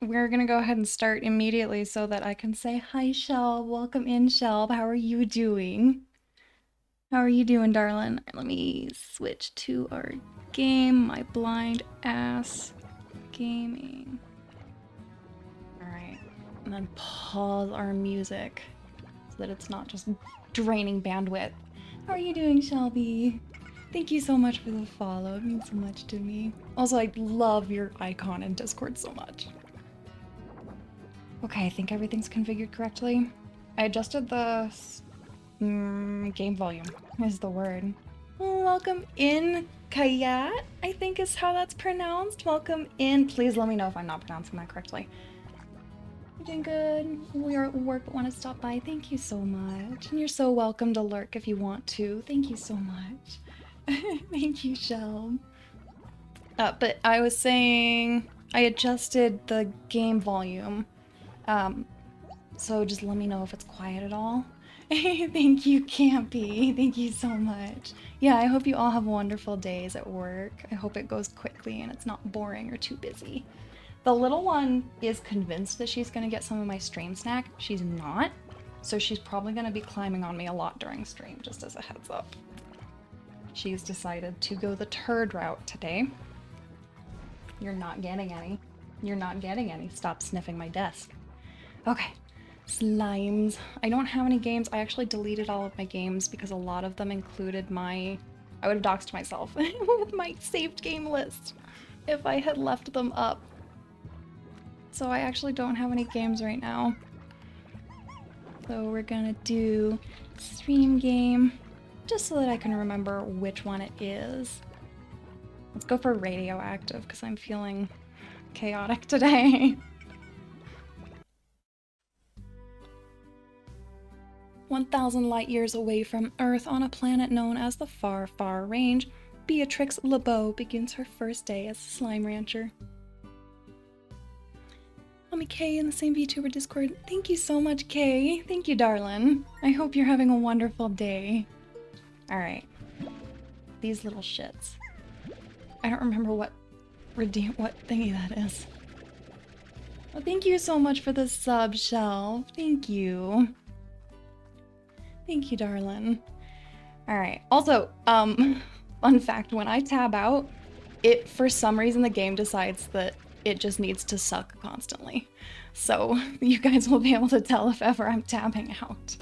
we're gonna go ahead and start immediately so that I can say, hi, Shelb. Welcome in, Shelb. How are you doing? How are you doing, darling? Let me switch to our game, my blind ass gaming. Alright, and then pause our music so that it's not just draining bandwidth. How are you doing, Shelby? Thank you so much for the follow. It means so much to me. Also, I love your icon in Discord so much. Okay, I think everything's configured correctly. I adjusted the game volume is the word. Welcome in, Kayat, I think is how that's pronounced. Welcome in. Please let me know if I'm not pronouncing that correctly. You're doing good. We are at work but want to stop by. Thank you so much. And you're so welcome to lurk if you want to. Thank you so much. Thank you, Shell. But I was saying I adjusted the game volume. So just let me know if it's quiet at all. Thank you, Campy. Thank you so much. Yeah, I hope you all have wonderful days at work. I hope it goes quickly and it's not boring or too busy. The little one is convinced that she's gonna get some of my stream snack. She's not, so she's probably gonna be climbing on me a lot during stream, just as a heads up. She's decided to go the turd route today. You're not getting any. You're not getting any. Stop sniffing my desk. Okay. Slimes. I don't have any games. I actually deleted all of my games because a lot of them included my... I would have doxed myself with my saved game list if I had left them up. So I actually don't have any games right now. So we're gonna do stream game just so that I can remember which one it is. Let's go for radioactive because I'm feeling chaotic today. 1,000 light years away from Earth on a planet known as the Far, Far Range, Beatrix LeBeau begins her first day as a slime rancher. Mommy Kay in the same VTuber Discord. Thank you so much, Kay. Thank you, darling. I hope you're having a wonderful day. Alright. These little shits. I don't remember what thingy that is. Oh, thank you so much for the sub, Shell. Thank you. Thank you, darling. Alright. Also, fun fact, when I tab out, it, for some reason, the game decides that it just needs to suck constantly. So, you guys will be able to tell if ever I'm tabbing out.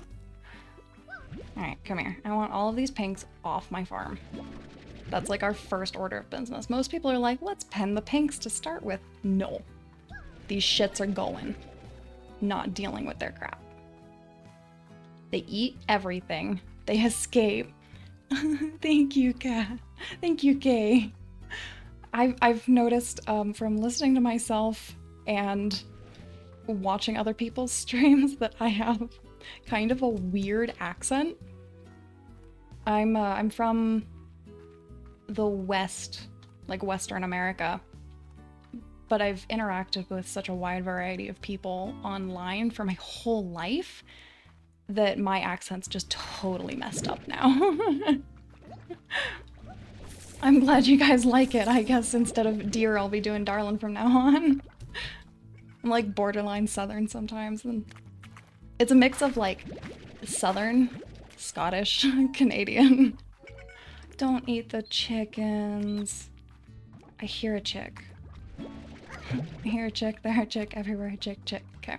Alright, come here. I want all of these pinks off my farm. That's like our first order of business. Most people are like, let's pen the pinks to start with. No. These shits are going. Not dealing with their crap. They eat everything. They escape. Thank you, Kat. Thank you, Kay. I've noticed from listening to myself and watching other people's streams that I have kind of a weird accent. I'm from the West, like Western America, but I've interacted with such a wide variety of people online for my whole life that my accent's just totally messed up now. I'm glad you guys like it. I guess instead of dear, I'll be doing darlin' from now on. I'm like borderline Southern sometimes, and it's a mix of like Southern, Scottish, Canadian. Don't eat the chickens. I hear a chick. I hear a chick, there a chick, everywhere a chick, chick. Okay.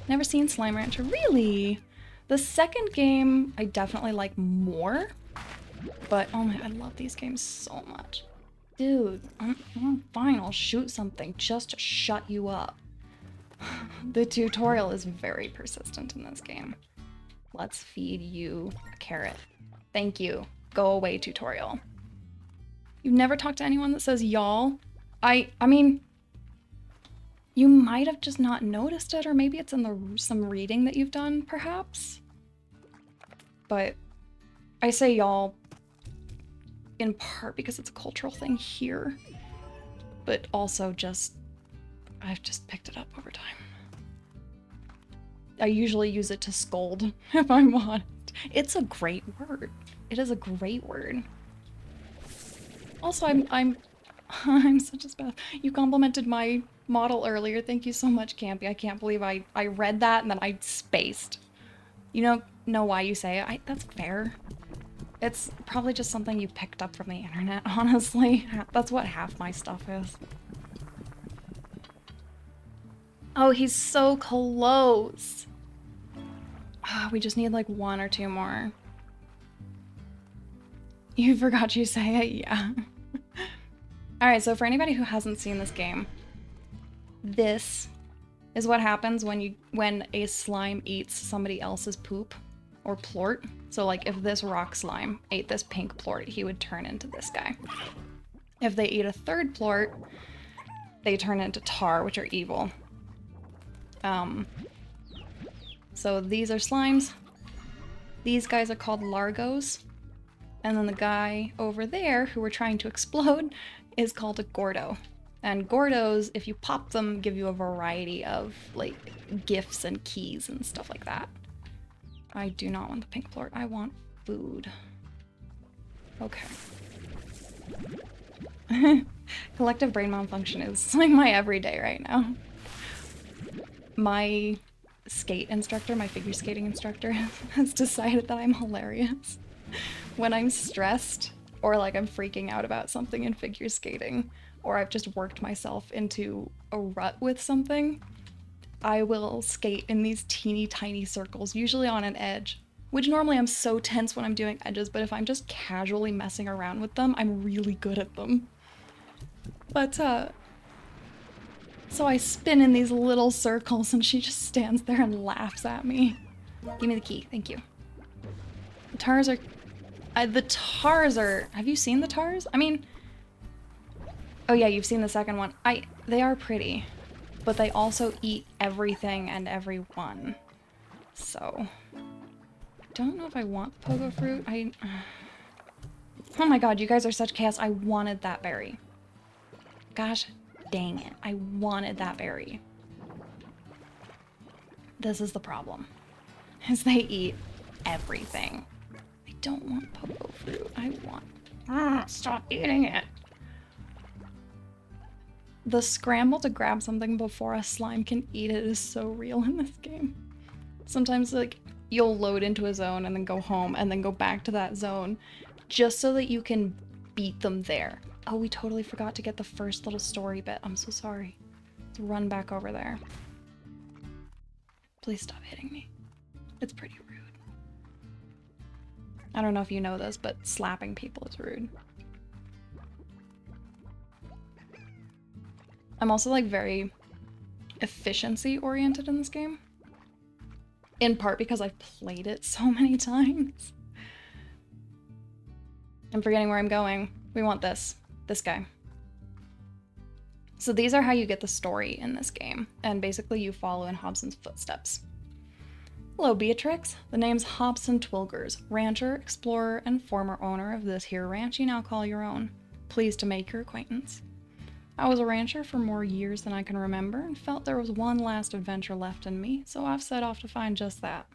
Never seen Slime Rancher. Really? The second game I definitely like more, but oh my, I love these games so much. Dude, I'm fine, I'll shoot something just to shut you up. The tutorial is very persistent in this game. Let's feed you a carrot. Thank you. Go away, tutorial. You've never talked to anyone that says y'all? I mean, you might have just not noticed it, or maybe it's in some reading that you've done, perhaps? But I say y'all in part because it's a cultural thing here, but also I've just picked it up over time. I usually use it to scold if I want. It's a great word. It is a great word. Also, I'm I'm such a spaz. You complimented my model earlier. Thank you so much, Campy. I can't believe I read that and then I spaced. You know why you say it? That's fair. It's probably just something you picked up from the internet, honestly. That's what half my stuff is. Oh, he's so close. We just need like 1 or 2 more. You forgot you say it? Yeah. Alright, so for anybody who hasn't seen this game, this is what happens when a slime eats somebody else's poop or plort. So like if this rock slime ate this pink plort, he would turn into this guy. If they eat a third plort, they turn into tar, which are evil. So these are slimes. These guys are called largos. And then the guy over there who we're trying to explode is called a gordo. And gordos, if you pop them, give you a variety of like gifts and keys and stuff like that. I do not want the pink plort. I want food. Okay. Collective brain malfunction is like my everyday right now. My skate instructor, my figure skating instructor, has decided that I'm hilarious when I'm stressed or like I'm freaking out about something in figure skating, or I've just worked myself into a rut with something. I will skate in these teeny tiny circles, usually on an edge, which normally I'm so tense when I'm doing edges, but if I'm just casually messing around with them, I'm really good at them. But, so I spin in these little circles and she just stands there and laughs at me. Give me the key, thank you. The tars are... have you seen the tars? I mean... Oh yeah, you've seen the second one. They are pretty, but they also eat everything and everyone. So... don't know if I want the pogo fruit. Oh my god, you guys are such chaos. I wanted that berry. Gosh dang it. I wanted that berry. This is the problem. Is they eat everything. I don't want pogo fruit. I want... stop eating it. The scramble to grab something before a slime can eat it is so real in this game. Sometimes, like, you'll load into a zone and then go home and then go back to that zone just so that you can beat them there. Oh, we totally forgot to get the first little story bit. I'm so sorry. Let's run back over there. Please stop hitting me. It's pretty rude. I don't know if you know this, but slapping people is rude. I'm also like very efficiency oriented in this game. In part because I've played it so many times. I'm forgetting where I'm going. We want this guy. So these are how you get the story in this game, and basically you follow in Hobson's footsteps. Hello, Beatrix. The name's Hobson Twilgers, rancher, explorer, and former owner of this here ranch you now call your own. Pleased to make your acquaintance. I was a rancher for more years than I can remember and felt there was one last adventure left in me, so I've set off to find just that.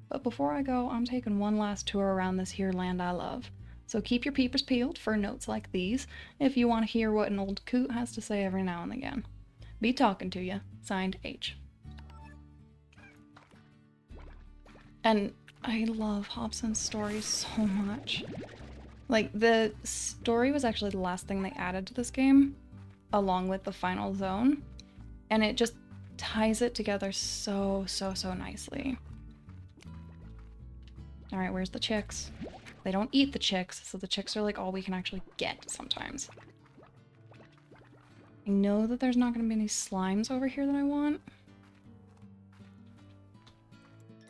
But before I go, I'm taking one last tour around this here land I love. So keep your peepers peeled for notes like these if you want to hear what an old coot has to say every now and again. Be talking to you. Signed, H. And I love Hobson's story so much. Like, the story was actually the last thing they added to this game, along with the final zone, and it just ties it together so nicely. Alright, where's the chicks? They don't eat the chicks, so the chicks are like all we can actually get sometimes. I know that there's not going to be any slimes over here that I want,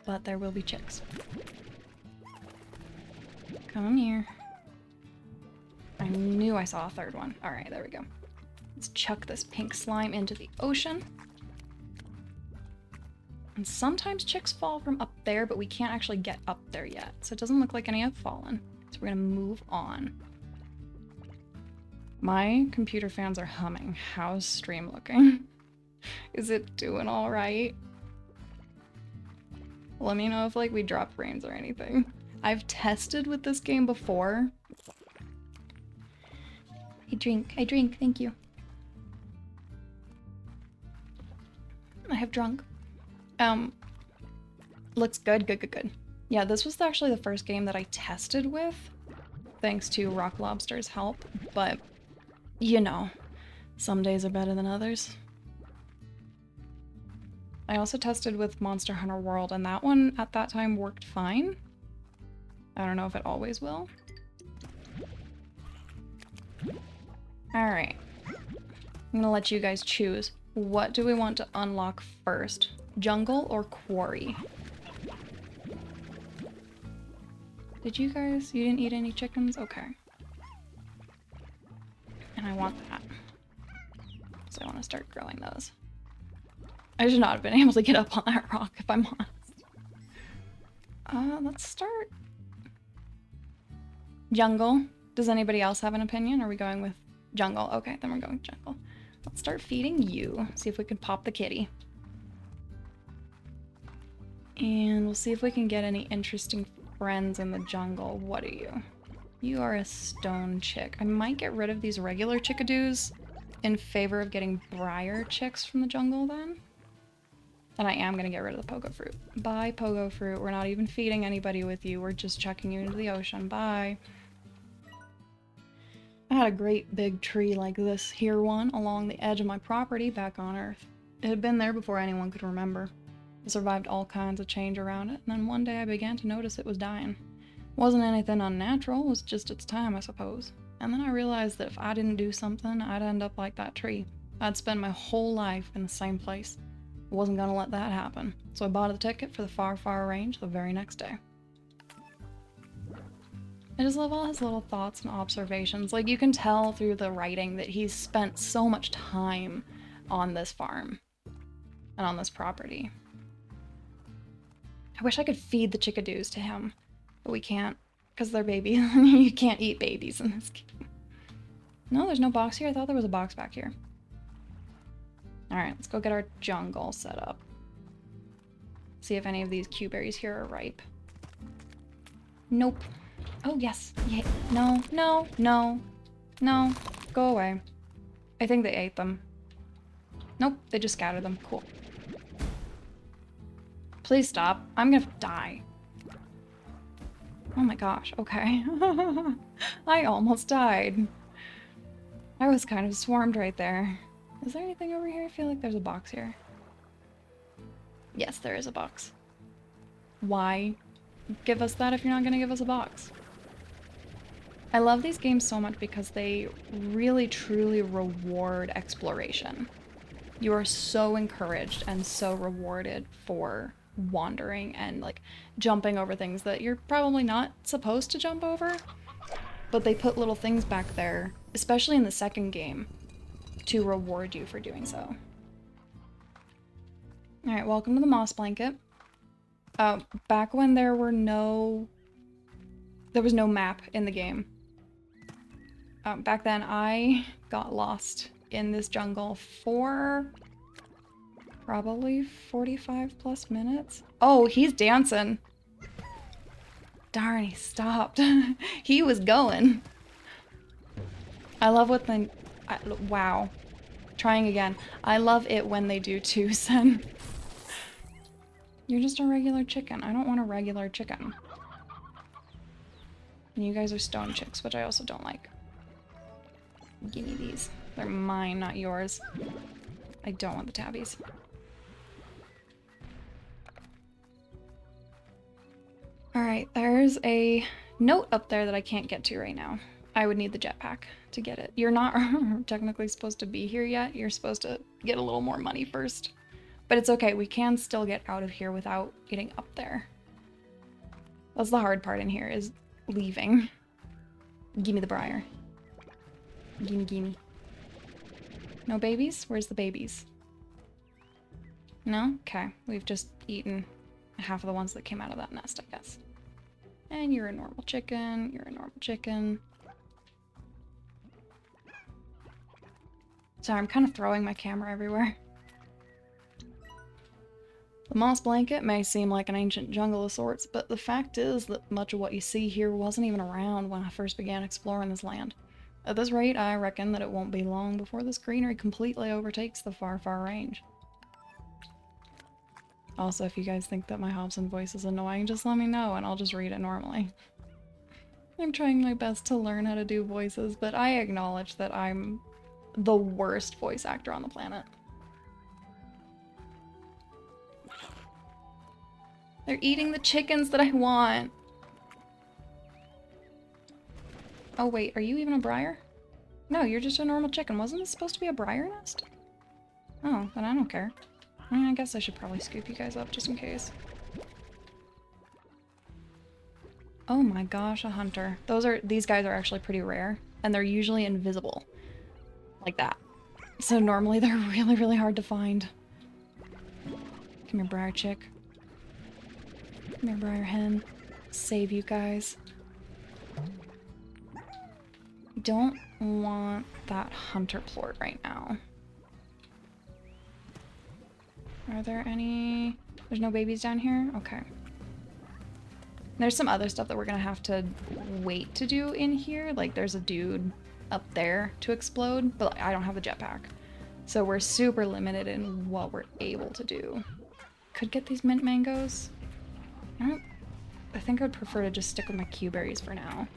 but there will be chicks. Come here. I knew I saw a third one. Alright, there we go. Let's chuck this pink slime into the ocean. And sometimes chicks fall from up there, but we can't actually get up there yet. So it doesn't look like any have fallen. So we're gonna move on. My computer fans are humming. How's stream looking? Is it doing all right? Let me know if like we drop frames or anything. I've tested with this game before. I drink, thank you. I have drunk. Looks good, good. Yeah, this was actually the first game that I tested with, thanks to Rock Lobster's help, but, you know, some days are better than others. I also tested with Monster Hunter World, and that one, at that time, worked fine. I don't know if it always will. Alright. I'm gonna let you guys choose. What do we want to unlock first? Jungle or quarry? Did you guys... You didn't eat any chickens? Okay. And I want that. So I want to start growing those. I should not have been able to get up on that rock, if I'm honest. Let's start... Jungle. Does anybody else have an opinion? Are we going with jungle? Okay, then we're going with jungle. Let's start feeding you. See if we can pop the kitty. And we'll see if we can get any interesting friends in the jungle. What are you? You are a stone chick. I might get rid of these regular chickadoos in favor of getting briar chicks from the jungle then. And I am gonna get rid of the pogo fruit. Bye, pogo fruit. We're not even feeding anybody with you. We're just chucking you into the ocean. Bye. I had a great big tree like this here one along the edge of my property back on Earth. It had been there before anyone could remember. It survived all kinds of change around it, and then one day I began to notice it was dying. Wasn't anything unnatural, it was just its time, I suppose. And then I realized that if I didn't do something, I'd end up like that tree. I'd spend my whole life in the same place. I wasn't gonna let that happen, so I bought a ticket for the far, far range the very next day. I just love all his little thoughts and observations. Like, you can tell through the writing that he's spent so much time on this farm and on this property. I wish I could feed the chickadoos to him, but we can't, because they're babies. You can't eat babies in this game. No, there's no box here? I thought there was a box back here. Alright, let's go get our jungle set up. See if any of these Q-berries here are ripe. Nope. Oh, yes. Yeah. No, no, no, no. Go away. I think they ate them. Nope, they just scattered them. Cool. Please stop. I'm gonna die. Oh my gosh, okay. I almost died. I was kind of swarmed right there. Is there anything over here? I feel like there's a box here. Yes, there is a box. Why give us that if you're not gonna give us a box? I love these games so much because they really truly reward exploration. You are so encouraged and so rewarded for wandering and like jumping over things that you're probably not supposed to jump over, but they put little things back there, especially in the second game, to reward you for doing so. Alright, welcome to the moss blanket. Back when there was no map in the game. Back then I got lost in this jungle for probably 45 plus minutes. Oh, he's dancing. Darn, he stopped. He was going. I love what the... wow. Trying again. I love it when they do too, Sen. You're just a regular chicken. I don't want a regular chicken. And you guys are stone chicks, which I also don't like. Give me these. They're mine, not yours. I don't want the tabbies. Alright, there's a note up there that I can't get to right now. I would need the jetpack to get it. You're not technically supposed to be here yet. You're supposed to get a little more money first. But it's okay, we can still get out of here without getting up there. That's the hard part in here, is leaving. Gimme the briar. Gimme, gimme. No babies? Where's the babies? No? Okay, we've just eaten half of the ones that came out of that nest, I guess. And you're a normal chicken, you're a normal chicken. Sorry, I'm kind of throwing my camera everywhere. The moss blanket may seem like an ancient jungle of sorts, but the fact is that much of what you see here wasn't even around when I first began exploring this land. At this rate, I reckon that it won't be long before this greenery completely overtakes the far, far range. Also, if you guys think that my Hobson voice is annoying, just let me know and I'll just read it normally. I'm trying my best to learn how to do voices, but I acknowledge that I'm the worst voice actor on the planet. They're eating the chickens that I want. Oh wait, are you even a briar? No, you're just a normal chicken. Wasn't this supposed to be a briar nest? Oh, then I don't care. I mean, I guess I should probably scoop you guys up just in case. Oh my gosh, a hunter. These guys are actually pretty rare, and they're usually invisible. Like that. So normally they're really, really hard to find. Come here, briar chick. Come here, briar hen. Save you guys. Don't want that hunter plort right now. Are there any... There's no babies down here? Okay. There's some other stuff that we're gonna have to wait to do in here. Like there's a dude up there to explode, but I don't have the jetpack. So we're super limited in what we're able to do. Could get these mint mangoes. I think I'd prefer to just stick with my Q-berries for now.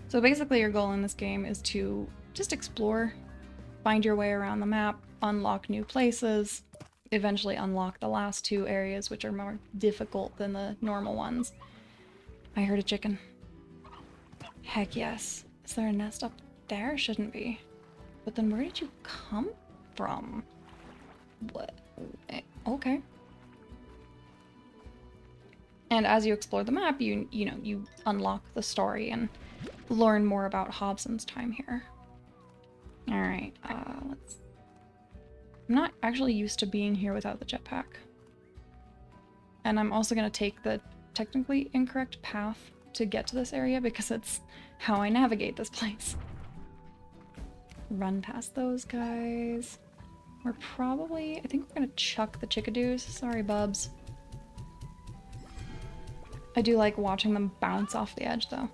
So basically your goal in this game is to just explore, find your way around the map, unlock new places, eventually unlock the last two areas which are more difficult than the normal ones. I heard a chicken. Heck yes. Is there a nest up there? Shouldn't be. But then where did you come from? What? Okay. And as you explore the map, you unlock the story and learn more about Hobson's time here. Alright, let's... I'm not actually used to being here without the jetpack. And I'm also going to take the technically incorrect path to get to this area because it's how I navigate this place. Run past those guys. We're probably... I think we're going to chuck the chickadoos. Sorry, bubs. I do like watching them bounce off the edge, though.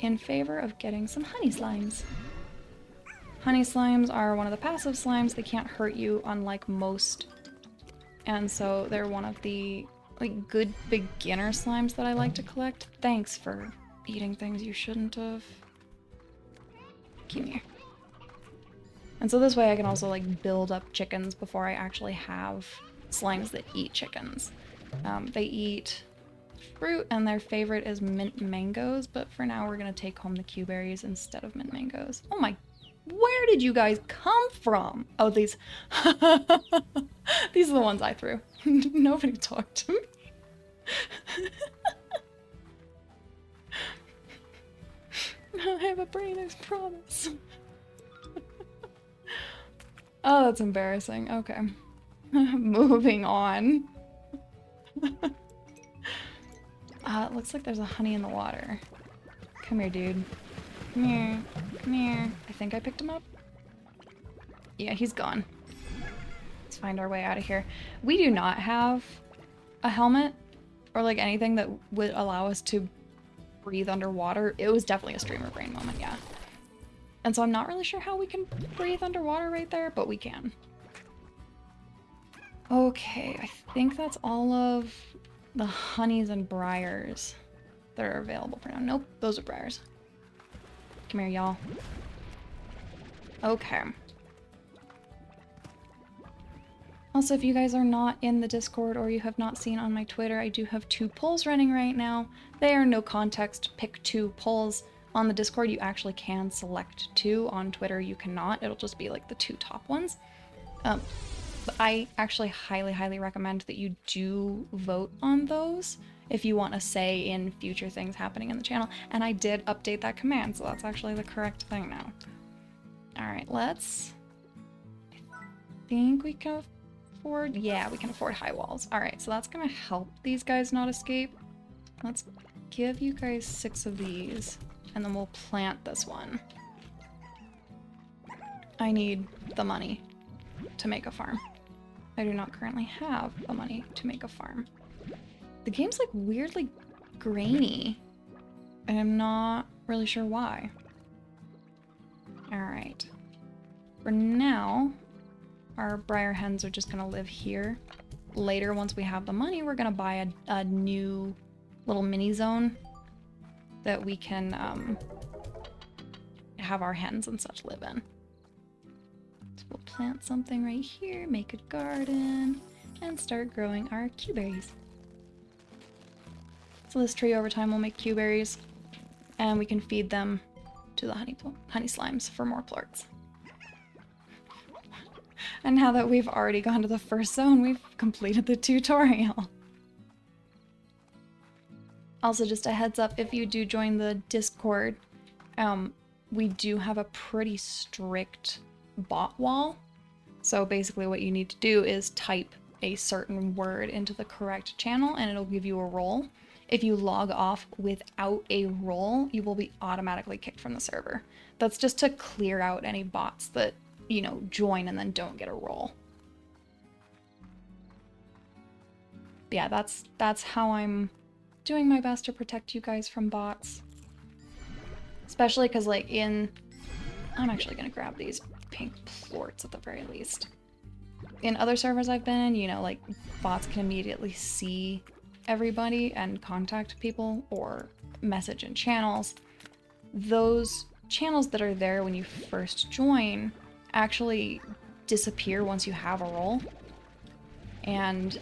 In favor of getting some honey slimes. Honey slimes are one of the passive slimes. They can't hurt you, unlike most. And so they're one of the good beginner slimes that I like to collect. Thanks for eating things you shouldn't have. Come here. And so this way I can also build up chickens before I actually have slimes that eat chickens. They eat fruit, and their favorite is mint mangoes, but for now we're gonna take home the Q-berries instead of mint mangoes. Oh my, where did you guys come from? Oh, these these are the ones I threw. Nobody talked to me. I have a brain, I promise. Oh, that's embarrassing. Okay. Moving on. It looks like there's a honey in the water. Come here, dude. Come here. Come here. I think I picked him up. Yeah, he's gone. Let's find our way out of here. We do not have a helmet or anything that would allow us to breathe underwater. It was definitely a streamer brain moment, yeah. And so I'm not really sure how we can breathe underwater right there, but we can. Okay, I think that's all of the honeys and briars that are available for now. Nope, those are briars. Come here, y'all. Okay. Also, if you guys are not in the Discord or you have not seen on my Twitter, I do have 2 polls running right now. They are no context pick 2 polls. On the Discord, you actually can select 2. On Twitter, you cannot. It'll just be the 2 top ones. But I actually highly, highly recommend that you do vote on those if you want a say in future things happening in the channel. And I did update that command, so that's actually the correct thing now. Alright, let's... I think we can afford... Yeah, we can afford high walls. Alright, so that's gonna help these guys not escape. Let's give you guys 6 of these, and then we'll plant this one. I need the money to make a farm. I do not currently have the money to make a farm. The game's weirdly grainy. And I'm not really sure why. Alright. For now, our briar hens are just gonna live here. Later, once we have the money, we're gonna buy a new little mini zone that we can have our hens and such live in. So we'll plant something right here, make a garden, and start growing our Q-berries. So this tree over time will make Q-berries, and we can feed them to the honey slimes for more plorts. And now that we've already gone to the first zone, we've completed the tutorial. Also, just a heads up, if you do join the Discord, we do have a pretty strict bot wall. So basically what you need to do is type a certain word into the correct channel and it'll give you a role. If you log off without a role, you will be automatically kicked from the server. That's just to clear out any bots that, you know, join and then don't get a role. But yeah, that's how I'm doing my best to protect you guys from bots. Especially because, like, I'm actually gonna grab these pink plorts at the very least. In other servers I've been in, you know, like, bots can immediately see everybody and contact people or message in channels. Those channels that are there when you first join actually disappear once you have a role. And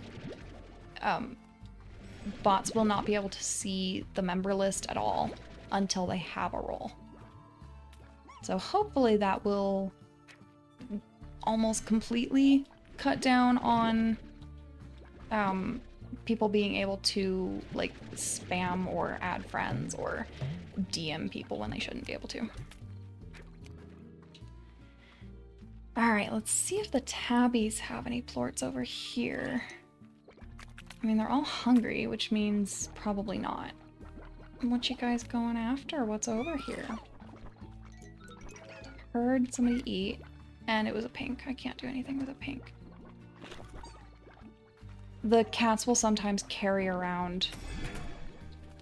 bots will not be able to see the member list at all until they have a role. So hopefully that will almost completely cut down on people being able to, like, spam or add friends or DM people when they shouldn't be able to. Alright, let's see if the tabbies have any plorts over here. I mean, they're all hungry, which means probably not. What you guys going after? What's over here? Heard somebody eat, and it was a pink. I can't do anything with a pink. The cats will sometimes carry around...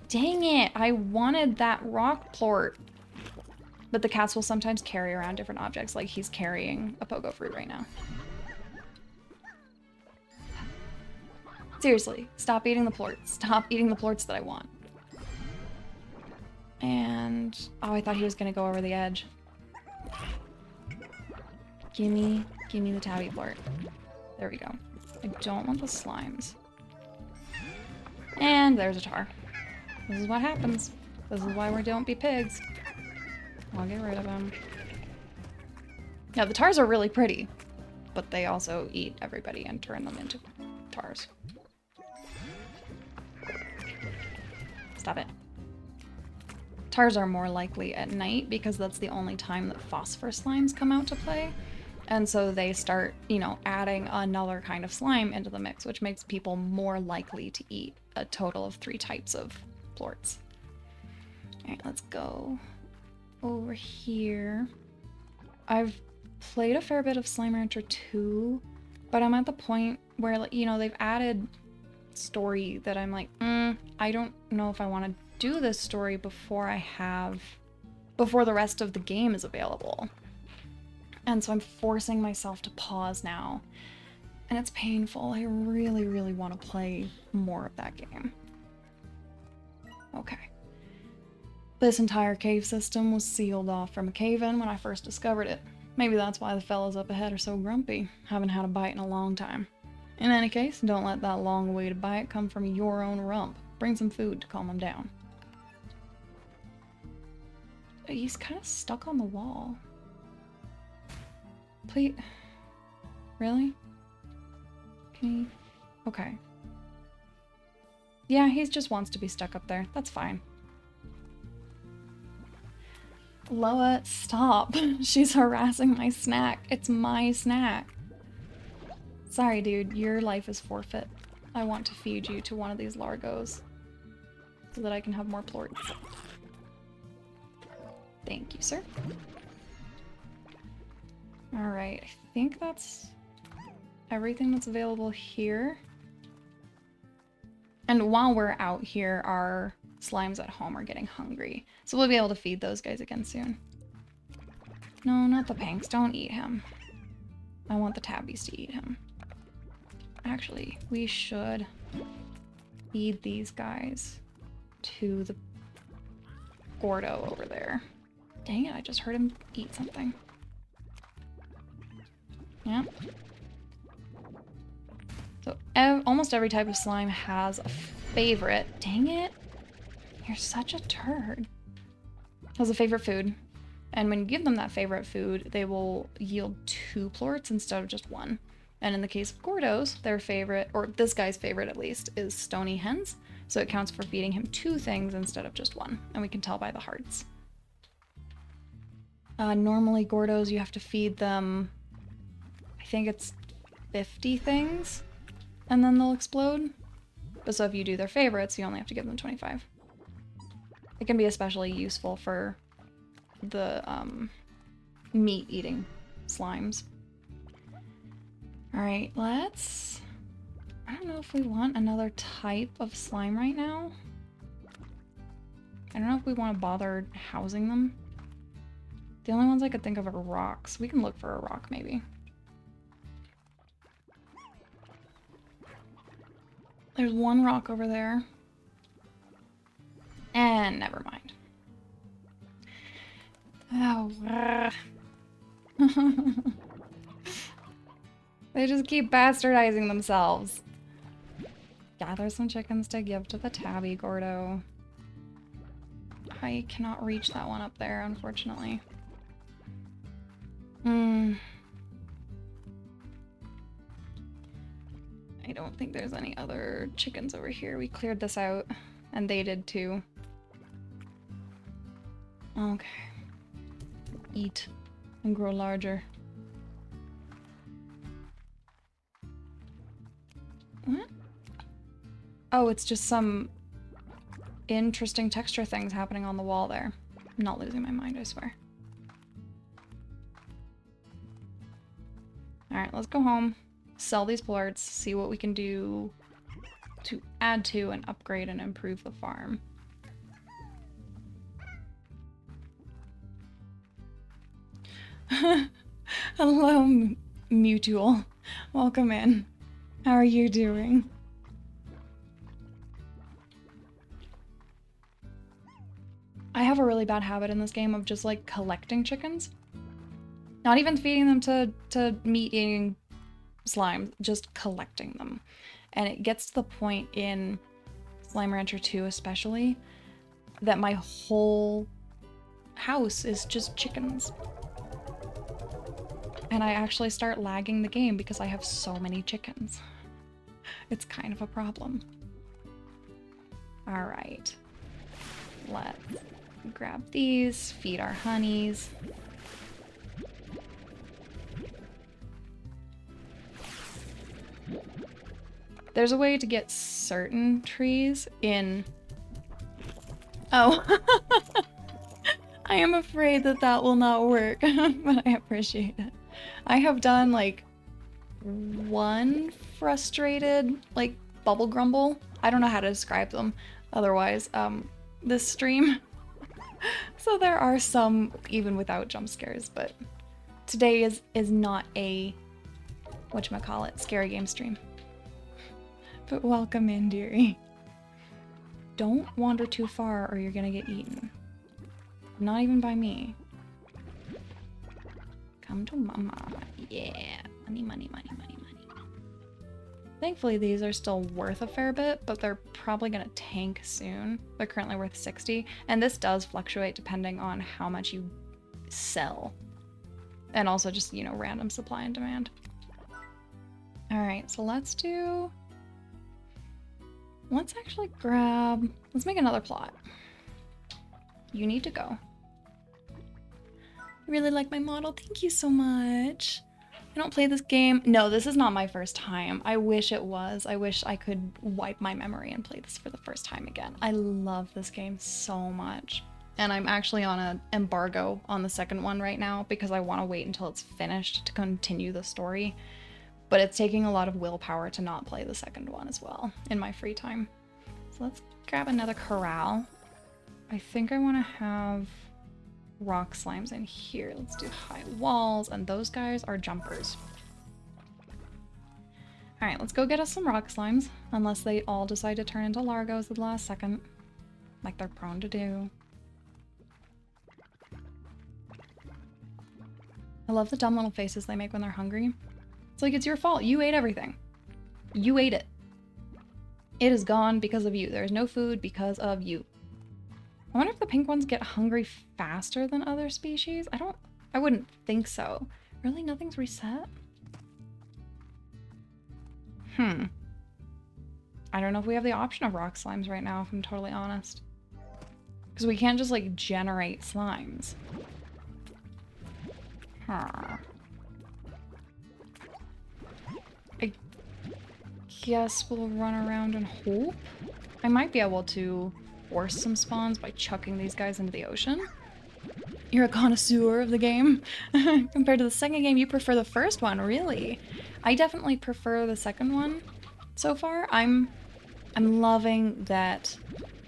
Dang it! I wanted that rock plort! But the cats will sometimes carry around different objects, like he's carrying a pogo fruit right now. Seriously, stop eating the plorts. Stop eating the plorts that I want. And... oh, I thought he was gonna go over the edge. Gimme the tabby plort. There we go. I don't want the slimes. And there's a tar. This is what happens. This is why we don't be pigs. I'll get rid of them. Yeah, the tars are really pretty, but they also eat everybody and turn them into tars. Stop it. Tars are more likely at night because that's the only time that phosphor slimes come out to play. And so they start, you know, adding another kind of slime into the mix, which makes people more likely to eat a total of 3 types of plorts. Alright, let's go over here. I've played a fair bit of Slime Rancher 2, but I'm at the point where, like, you know, they've added story that I'm like, I don't know if I want to do this story before the rest of the game is available. And so I'm forcing myself to pause now. And it's painful. I really, really want to play more of that game. Okay. This entire cave system was sealed off from a cave-in when I first discovered it. Maybe that's why the fellas up ahead are so grumpy. Haven't had a bite in a long time. In any case, don't let that long-awaited bite come from your own rump. Bring some food to calm them down. He's kind of stuck on the wall. Please. Really? Can he? Okay. Yeah, he just wants to be stuck up there. That's fine. Loa, stop. She's harassing my snack. It's my snack. Sorry, dude. Your life is forfeit. I want to feed you to one of these largos so that I can have more plorts. Thank you, sir. Alright, I think that's everything that's available here. And while we're out here, our slimes at home are getting hungry. So we'll be able to feed those guys again soon. No, not the pinks. Don't eat him. I want the tabbies to eat him. Actually, we should feed these guys to the Gordo over there. Dang it, I just heard him eat something. Yeah. So almost every type of slime has a favorite. Dang it. You're such a turd. Has a favorite food. And when you give them that favorite food, they will yield 2 plorts instead of just 1. And in the case of Gordos, their favorite, or this guy's favorite at least, is stony hens. So it counts for feeding him 2 things instead of just 1. And we can tell by the hearts. Normally Gordos, you have to feed them, I think it's 50 things, and then they'll explode. But so if you do their favorites, you only have to give them 25. It can be especially useful for the meat-eating slimes. Alright, let's... I don't know if we want another type of slime right now. I don't know if we want to bother housing them. The only ones I could think of are rocks. We can look for a rock, maybe. There's one rock over there. And never mind. Oh. They just keep bastardizing themselves. Gather some chickens to give to the tabby, Gordo. I cannot reach that one up there, unfortunately. I don't think there's any other chickens over here. We cleared this out, and they did too. Okay. Eat and grow larger. What? Oh, it's just some interesting texture things happening on the wall there. I'm not losing my mind, I swear. Alright, let's go home, sell these plorts, see what we can do to add to and upgrade and improve the farm. Hello, Mutual. Welcome in. How are you doing? I have a really bad habit in this game of just like collecting chickens. Not even feeding them to meat-eating slime, just collecting them. And it gets to the point in Slime Rancher 2 especially, that my whole house is just chickens. And I actually start lagging the game because I have so many chickens. It's kind of a problem. Alright. Let's grab these, feed our honeys. There's a way to get certain trees in... Oh. I am afraid that that will not work, but I appreciate it. I have done, like, one frustrated, like, bubble grumble. I don't know how to describe them otherwise, this stream. So there are some, even without jump scares, but today is not a, whatchamacallit, scary game stream. But welcome in, dearie. Don't wander too far or you're gonna get eaten. Not even by me. Come to mama. Yeah. Money, money, money, money, money. Thankfully, these are still worth a fair bit, but they're probably gonna tank soon. They're currently worth 60, and this does fluctuate depending on how much you sell. And also just, you know, random supply and demand. Alright, so let's actually grab... Let's make another plot. You need to go. I really like my model. Thank you so much. I don't play this game. No, this is not my first time. I wish it was. I wish I could wipe my memory and play this for the first time again. I love this game so much. And I'm actually on an embargo on the second one right now because I want to wait until it's finished to continue the story. But it's taking a lot of willpower to not play the second one as well in my free time. So let's grab another corral. I think I want to have rock slimes in here. Let's do high walls, and those guys are jumpers. Alright, let's go get us some rock slimes, unless they all decide to turn into largos at the last second, like they're prone to do. I love the dumb little faces they make when they're hungry. It's like, it's your fault. You ate everything. You ate it. It is gone because of you. There's no food because of you. I wonder if the pink ones get hungry faster than other species? I wouldn't think so. Really? Nothing's reset? I don't know if we have the option of rock slimes right now, if I'm totally honest. Because we can't just, like, generate slimes. I guess we'll run around and hope. I might be able to force some spawns by chucking these guys into the ocean. You're a connoisseur of the game. Compared to the second game, you prefer the first one, really? I definitely prefer the second one so far. I'm loving that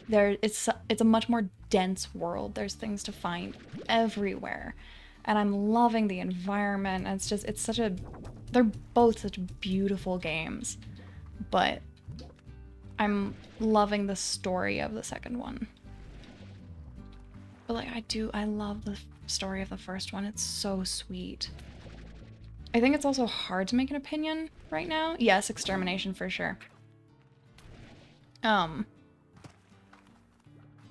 it's a much more dense world. There's things to find everywhere. And I'm loving the environment. And they're both such beautiful games. But I'm loving the story of the second one. But like, I love the story of the first one. It's so sweet. I think it's also hard to make an opinion right now. Yes, extermination for sure. What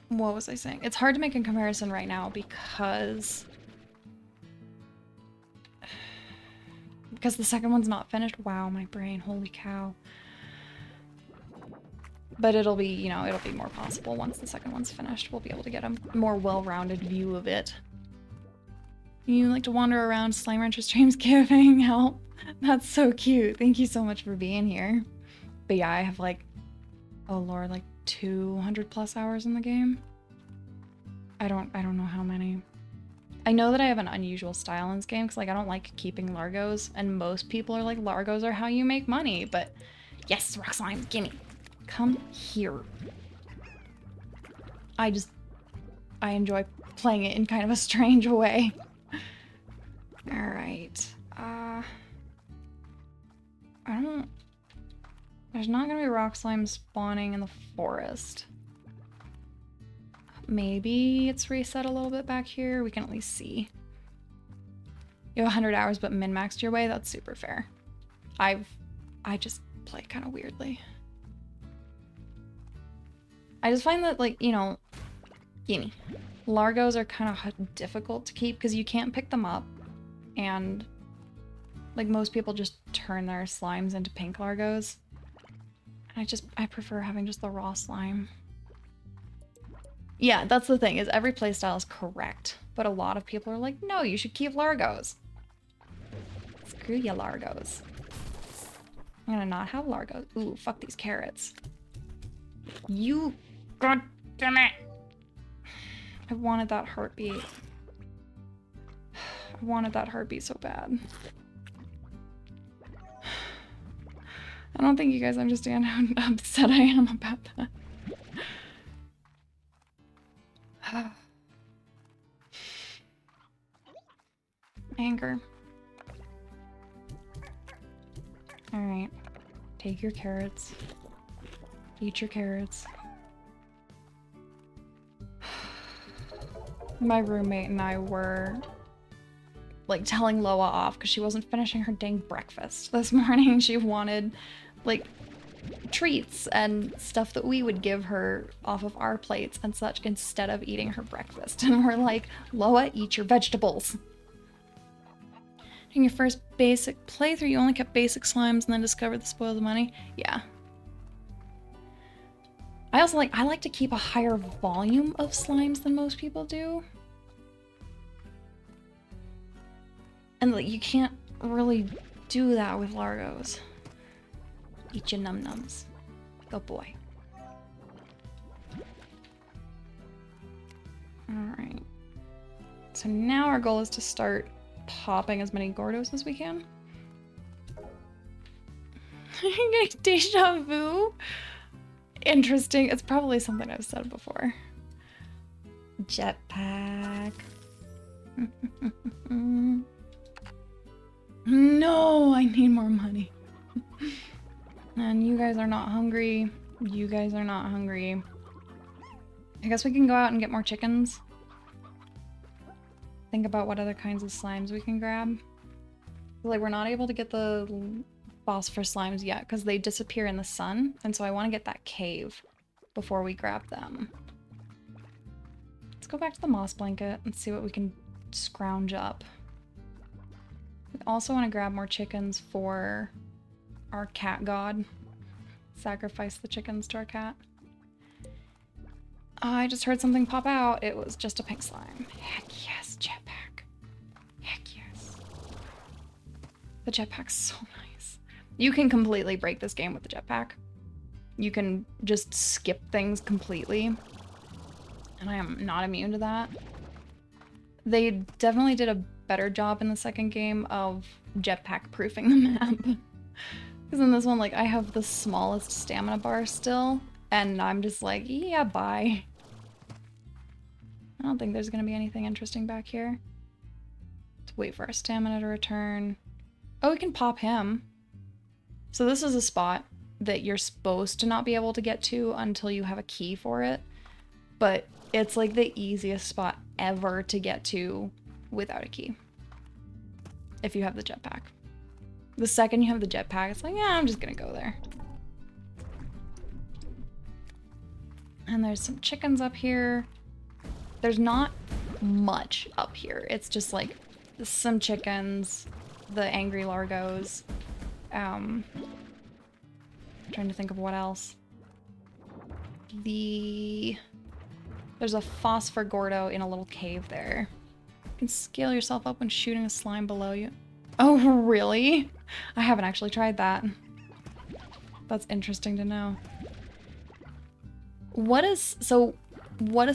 was I saying? It's hard to make a comparison right now because the second one's not finished. Wow, my brain, holy cow. But it'll be, you know, it'll be more possible once the second one's finished. We'll be able to get a more well-rounded view of it. You like to wander around Slime Rancher streams giving help. That's so cute. Thank you so much for being here. But yeah, I have like, oh lord, like 200 plus hours in the game. I don't know how many. I know that I have an unusual style in this game because like I don't like keeping Largos, and most people are like, Largos are how you make money, but yes, rock slime, gimme. Come here. I enjoy playing it in kind of a strange way. Alright. There's not gonna be rock slime spawning in the forest. Maybe it's reset a little bit back here. We can at least see. You have 100 hours but min-maxed your way? That's super fair. I just play kind of weirdly. I just find that, like, you know, gimme. Largos are kind of difficult to keep because you can't pick them up. And, like, most people just turn their slimes into pink Largos. And I prefer having just the raw slime. Yeah, that's the thing, is every playstyle is correct. But a lot of people are like, no, you should keep Largos. Screw ya, Largos. I'm gonna not have Largos. Ooh, fuck these carrots. You... God damn it! I wanted that heartbeat. I wanted that heartbeat so bad. I don't think you guys understand how upset I am about that. Anger. Alright. Take your carrots. Eat your carrots. My roommate and I were like telling Loa off because she wasn't finishing her dang breakfast this morning. She wanted like treats and stuff that we would give her off of our plates and such instead of eating her breakfast. And we're like, Loa, eat your vegetables. In your first basic playthrough, you only kept basic slimes and then discovered the spoil the money? Yeah. I like to keep a higher volume of slimes than most people do. And like, you can't really do that with Largos. Eat your num-nums. Good boy. Alright. So now our goal is to start popping as many Gordos as we can. I'm getting deja vu. interesting. It's probably something I've said before. Jetpack. No, I need more money. And you guys are not hungry. You guys are not hungry. I guess we can go out and get more chickens. Think about what other kinds of slimes we can grab. Like, we're not able to get the phosphor slimes yet because they disappear in the sun, and so I want to get that cave before we grab them. Let's go back to the moss blanket and see what we can scrounge up. We also want to grab more chickens for our cat god. Sacrifice the chickens to our cat. I just heard something pop out. It was just a pink slime. Heck yes, jetpack. Heck yes. The jetpack's so nice. You can completely break this game with the jetpack. You can just skip things completely. And I am not immune to that. They definitely did a better job in the second game of jetpack proofing the map. Because in this one, like, I have the smallest stamina bar still. And I'm just like, yeah, bye. I don't think there's going to be anything interesting back here. Let's wait for our stamina to return. Oh, we can pop him. So this is a spot that you're supposed to not be able to get to until you have a key for it. But it's like the easiest spot ever to get to without a key. If you have the jetpack. The second you have the jetpack, it's like, yeah, I'm just going to go there. And there's some chickens up here. There's not much up here. It's just like some chickens, the angry largos. Trying to think of what else. There's a phosphor gordo in a little cave there. You can scale yourself up when shooting a slime below you. Oh, really? I haven't actually tried that. That's interesting to know. What does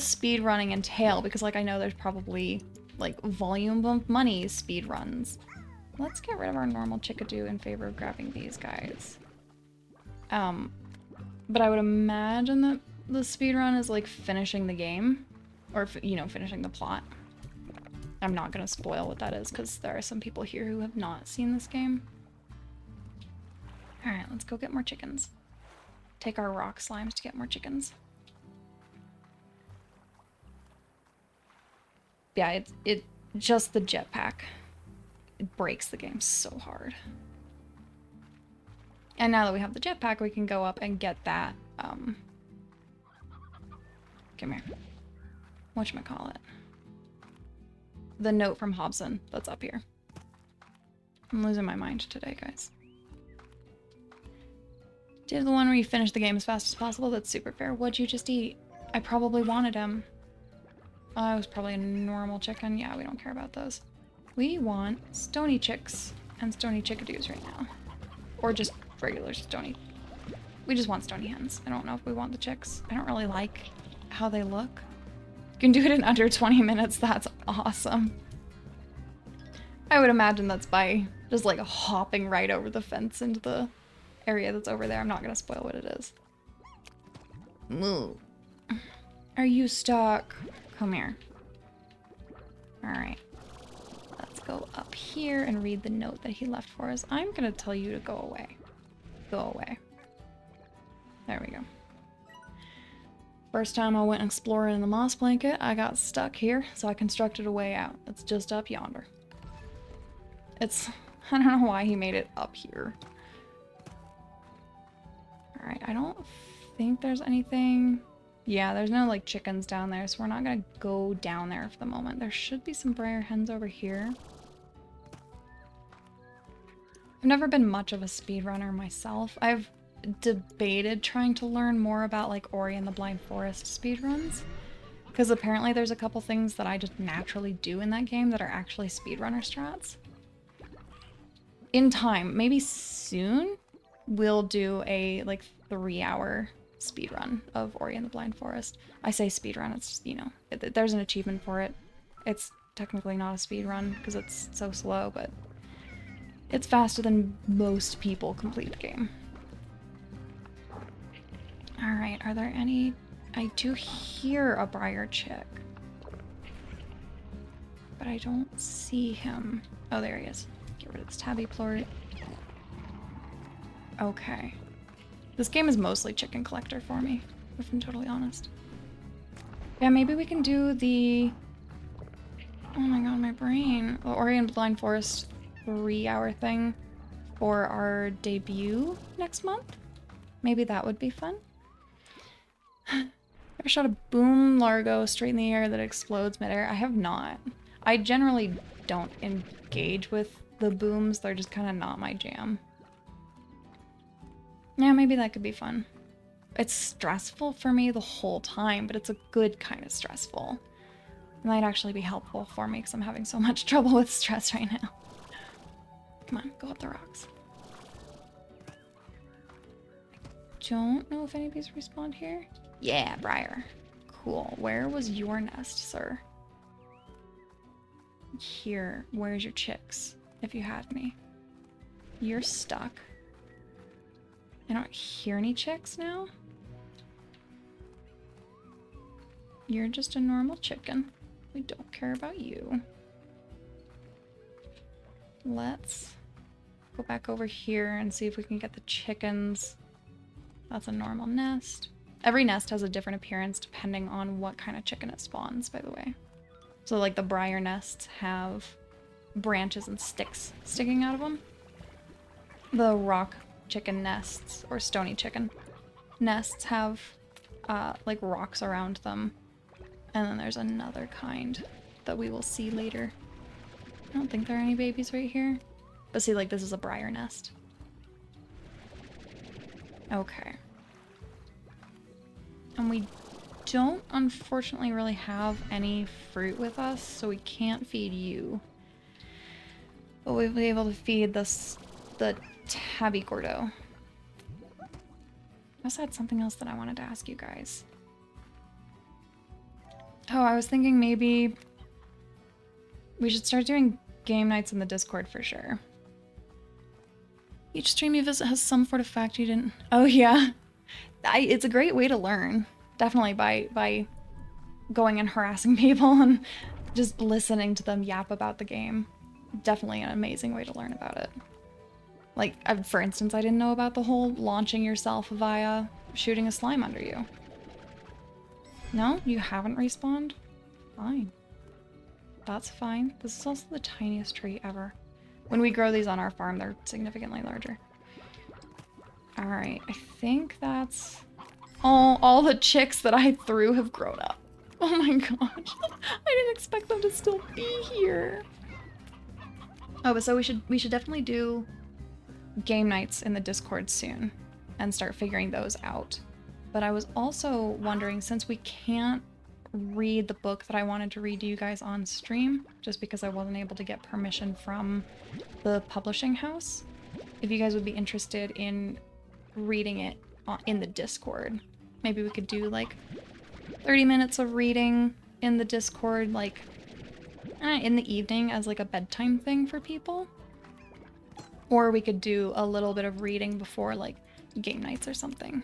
speed running entail? Because, like, I know there's probably, like, volume of money speed runs. Let's get rid of our normal chickadoo in favor of grabbing these guys. But I would imagine that the speed run is, like, finishing the game. Or, you know, finishing the plot. I'm not gonna spoil what that is, because there are some people here who have not seen this game. Alright, let's go get more chickens. Take our rock slimes to get more chickens. Yeah, it just the jetpack. It breaks the game so hard. And now that we have the jetpack, we can go up and get that, come here. Whatchamacallit? The note from Hobson that's up here. I'm losing my mind today, guys. Did the one where you finish the game as fast as possible? That's super fair. What'd you just eat? I probably wanted him. Oh, it was probably a normal chicken. Yeah, we don't care about those. We want stony chicks and stony chickadoos right now. Or just regular stony. We just want stony hens. I don't know if we want the chicks. I don't really like how they look. You can do it in under 20 minutes. That's awesome. I would imagine that's by just like hopping right over the fence into the area that's over there. I'm not gonna spoil what it is. Move. Are you stuck? Come here. Alright. Let's go up here and read the note that he left for us. I'm gonna tell you to go away. Go away. There we go. First time I went exploring in the moss blanket, I got stuck here, so I constructed a way out. It's just up yonder. It's... I don't know why he made it up here. Alright, I don't think there's anything... Yeah, there's no, like, chickens down there, so we're not gonna go down there for the moment. There should be some briar hens over here. I've never been much of a speedrunner myself. I've debated trying to learn more about, like, Ori and the Blind Forest speedruns. Because apparently there's a couple things that I just naturally do in that game that are actually speedrunner strats. In time, maybe soon, we'll do a, like, 3-hour speedrun of Ori and the Blind Forest. I say speedrun, it's just, you know, there's an achievement for it. It's technically not a speedrun because it's so slow, but it's faster than most people complete the game. Alright. Alright, are there any... I do hear a Briar chick. But I don't see him. Oh, there he is. Get rid of this tabby plort. Okay. This game is mostly chicken collector for me, if I'm totally honest. Yeah, maybe we can do the... Oh my god, my brain. The Ori and Blind Forest 3-hour thing for our debut next month. Maybe that would be fun. Ever shot a boom largo straight in the air that explodes midair? I have not. I generally don't engage with the booms. They're just kind of not my jam. Yeah, maybe that could be fun. It's stressful for me the whole time, but it's a good kind of stressful. It might actually be helpful for me because I'm having so much trouble with stress right now. Come on, go up the rocks. Don't know if anybody's respawned here. Yeah, Briar. Cool. Where was your nest, sir? Here. Where's your chicks? If you had me. You're stuck. I don't hear any chicks now. You're just a normal chicken. We don't care about you. Let's go back over here and see if we can get the chickens. That's a normal nest. Every nest has a different appearance depending on what kind of chicken it spawns, by the way. So like the briar nests have branches and sticks sticking out of them. The rock chicken nests, or stony chicken nests, have like rocks around them. And then there's another kind that we will see later. I don't think there are any babies right here. But see, like, this is a briar nest. Okay. And we don't, unfortunately, really have any fruit with us, so we can't feed you. But we'll be able to feed the tabby gordo. I also had something else that I wanted to ask you guys. Oh, I was thinking maybe we should start doing game nights in the Discord for sure. Each stream you visit has some sort of fact you didn't... Oh, yeah. It's a great way to learn. Definitely by going and harassing people and just listening to them yap about the game. Definitely an amazing way to learn about it. Like, for instance, I didn't know about the whole launching yourself via shooting a slime under you. No? You haven't respawned? Fine. That's fine. This is also the tiniest tree ever. When we grow these on our farm, they're significantly larger. Alright, I think that's... all the chicks that I threw have grown up. Oh my gosh. I didn't expect them to still be here. Oh, but so we should definitely do game nights in the Discord soon and start figuring those out. But I was also wondering, since we can't read the book that I wanted to read to you guys on stream, just because I wasn't able to get permission from the publishing house, if you guys would be interested in reading it in the Discord. Maybe we could do like 30 minutes of reading in the Discord, like in the evening as like a bedtime thing for people. Or we could do a little bit of reading before like game nights or something.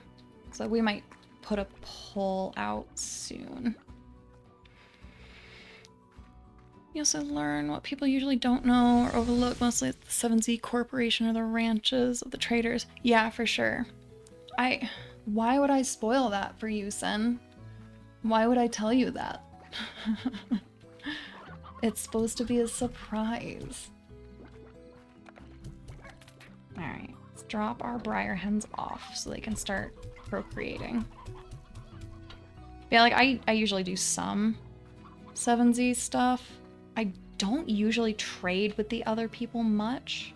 So we might put a poll out soon. You also learn what people usually don't know or overlook, mostly at the 7Z Corporation or the ranches of the traders. Yeah, for sure. Why would I spoil that for you, Sen? Why would I tell you that? It's supposed to be a surprise. Alright, let's drop our briar hens off so they can start procreating. Yeah, like I usually do some 7Z stuff. I don't usually trade with the other people much,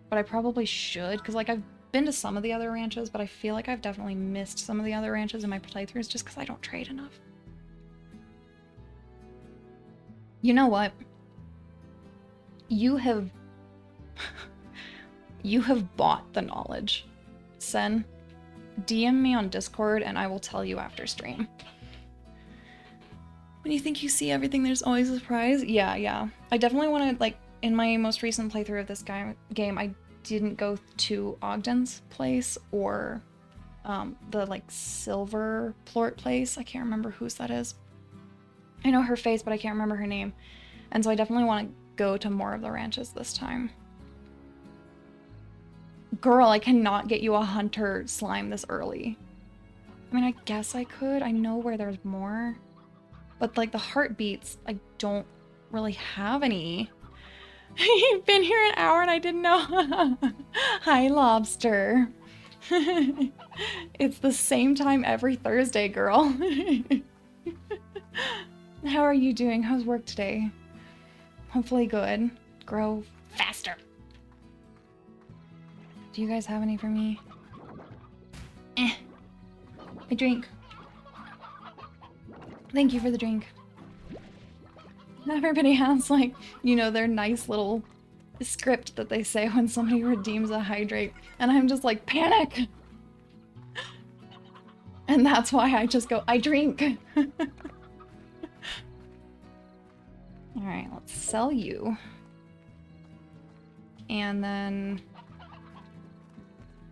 but I probably should, because like I've been to some of the other ranches, but I feel like I've definitely missed some of the other ranches in my playthroughs just because I don't trade enough. You know what? You have you have bought the knowledge. Sen, DM me on Discord and I will tell you after stream. When you think you see everything, there's always a surprise. Yeah. I definitely want to, like, in my most recent playthrough of this game, I didn't go to Ogden's place or the like silver plort place. I can't remember whose that is. I know her face, but I can't remember her name. And so I definitely want to go to more of the ranches this time. Girl, I cannot get you a hunter slime this early. I mean, I guess I could. I know where there's more. But like the heartbeats, I don't really have any. You've been here an hour and I didn't know. Hi, lobster. It's the same time every Thursday, girl. How are you doing? How's work today? Hopefully good. Grow faster. Do you guys have any for me? A drink. Thank you for the drink. Everybody has, like, you know, their nice little script that they say when somebody redeems a hydrate. And I'm just like, panic! And that's why I just go, I drink! Alright, let's sell you. And then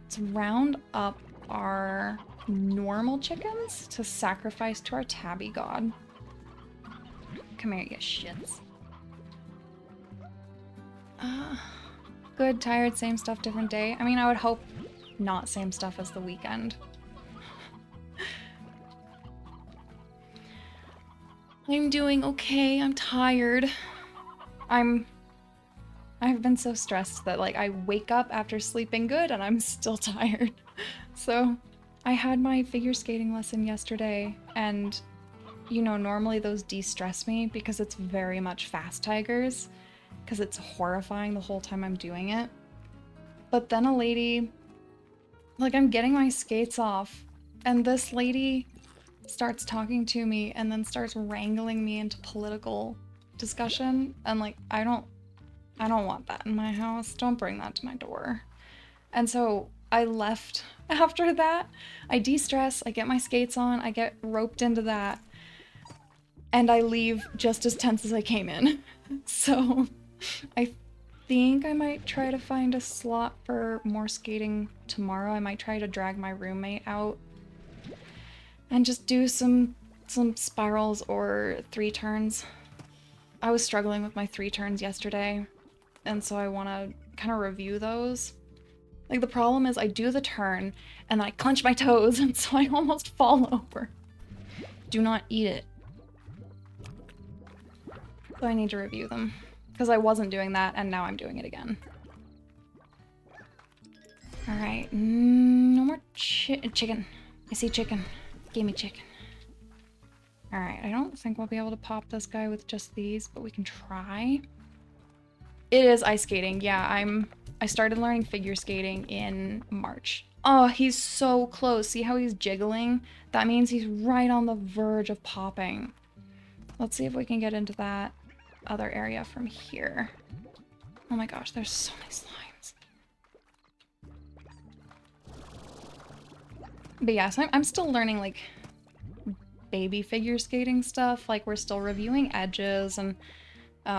let's round up our normal chickens to sacrifice to our tabby god. Come here, you shits. Good, tired, same stuff, different day. I mean, I would hope not same stuff as the weekend. I'm doing okay. I'm tired. I've been so stressed that like I wake up after sleeping good and I'm still tired. So I had my figure skating lesson yesterday and you know, normally those de-stress me because it's very much Fast Tigers because it's horrifying the whole time I'm doing it. But then a lady, like I'm getting my skates off and this lady starts talking to me and then starts wrangling me into political discussion and like I don't want that in my house. Don't bring that to my door. And so I left after that. I de-stress, I get my skates on, I get roped into that, and I leave just as tense as I came in. So I think I might try to find a slot for more skating tomorrow. I might try to drag my roommate out and just do some spirals or 3 turns. I was struggling with my 3 turns yesterday, and so I want to kind of review those. Like the problem is I do the turn and then I clench my toes and so I almost fall over. Do not eat it. So I need to review them because I wasn't doing that and now I'm doing it again. All right, no more chicken. I see chicken. Give me chicken. All right, I don't think we'll be able to pop this guy with just these, but we can try. It is ice skating. Yeah, I started learning figure skating in March. Oh, he's so close. See how he's jiggling? That means he's right on the verge of popping. Let's see if we can get into that other area from here. Oh my gosh, there's so many slimes. But yeah, so I'm still learning like baby figure skating stuff. Like we're still reviewing edges and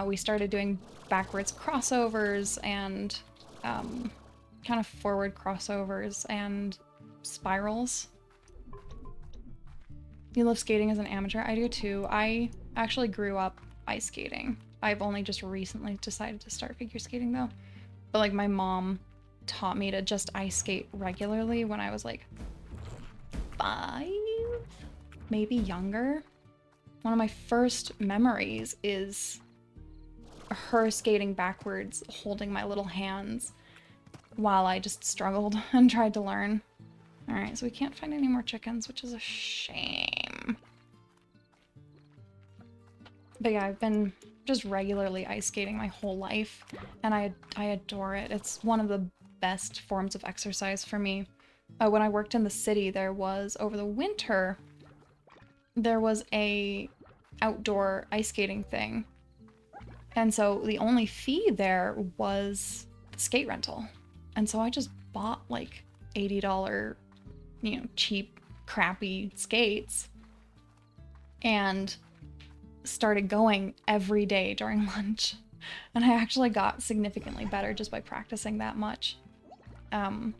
we started doing backwards crossovers and kind of forward crossovers and spirals. You love skating as an amateur? I do too. I actually grew up ice skating. I've only just recently decided to start figure skating though. But like my mom taught me to just ice skate regularly when I was like 5, maybe younger. One of my first memories is her skating backwards, holding my little hands while I just struggled and tried to learn. All right, so we can't find any more chickens, which is a shame. But yeah, I've been just regularly ice skating my whole life, and I adore it. It's one of the best forms of exercise for me. When I worked in the city, there was, over the winter, there was a outdoor ice skating thing. And so the only fee there was the skate rental. And so I just bought like $80, you know, cheap, crappy skates and started going every day during lunch. And I actually got significantly better just by practicing that much. And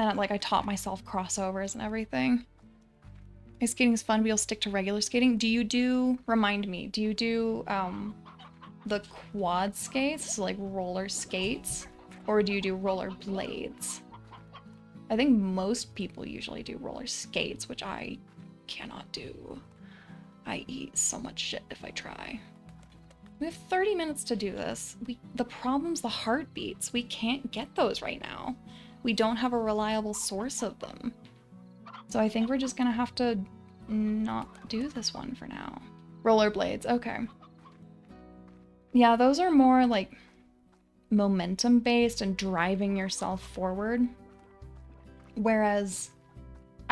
And like I taught myself crossovers and everything. Ice skating is fun, but you'll stick to regular skating. Do you do, remind me, do you do the quad skates, so like roller skates, or do you do roller blades? I think most people usually do roller skates, which I cannot do. I eat so much shit if I try. We have 30 minutes to do this. The problem's the heartbeats. We can't get those right now. We don't have a reliable source of them. So I think we're just gonna have to not do this one for now. Rollerblades, okay. Yeah, those are more like momentum based and driving yourself forward. Whereas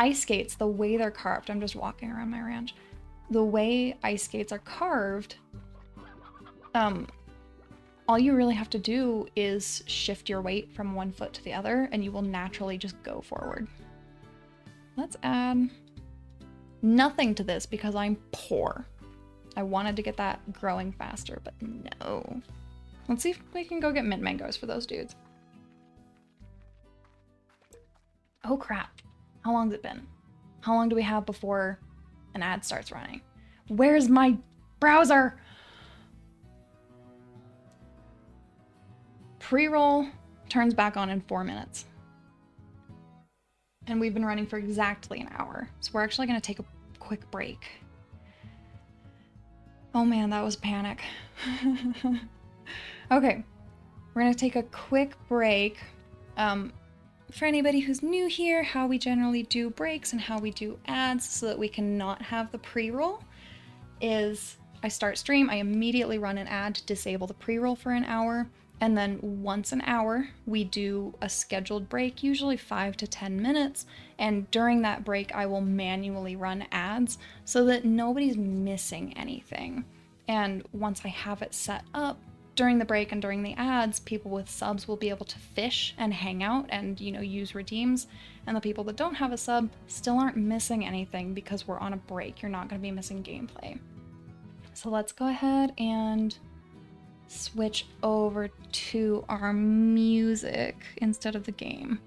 ice skates, the way they're carved, I'm just walking around my ranch. The way ice skates are carved, all you really have to do is shift your weight from one foot to the other and you will naturally just go forward. Let's add nothing to this because I'm poor. I wanted to get that growing faster, but no. Let's see if we can go get mint mangoes for those dudes. Oh crap. How long's it been? How long do we have before an ad starts running? Where's my browser? Pre-roll turns back on in 4 minutes. And we've been running for exactly an hour. So we're actually gonna take a quick break. Oh man, that was panic. Okay, we're gonna take a quick break. For anybody who's new here, how we generally do breaks and how we do ads so that we can not have the pre-roll is I start stream, I immediately run an ad to disable the pre-roll for an hour, and then once an hour, we do a scheduled break, usually 5 to 10 minutes, and during that break, I will manually run ads so that nobody's missing anything. And once I have it set up, during the break and during the ads, people with subs will be able to fish and hang out and, you know, use redeems. And the people that don't have a sub still aren't missing anything because we're on a break. You're not going to be missing gameplay. So let's go ahead and switch over to our music instead of the game.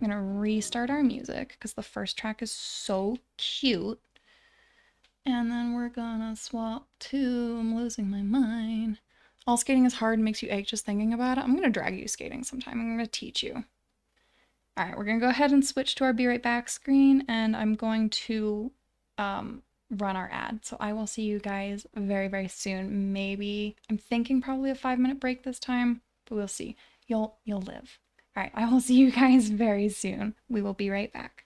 I'm going to restart our music because the first track is so cute. And then we're gonna swap to I'm losing my mind. All skating is hard and makes you ache just thinking about it. I'm gonna drag you skating sometime. I'm gonna teach you. All right, we're gonna go ahead and switch to our be right back screen and I'm going to run our ad. So I will see you guys very, very soon. Maybe, I'm thinking probably a 5-minute break this time, but we'll see. You'll live. All right, I will see you guys very soon. We will be right back.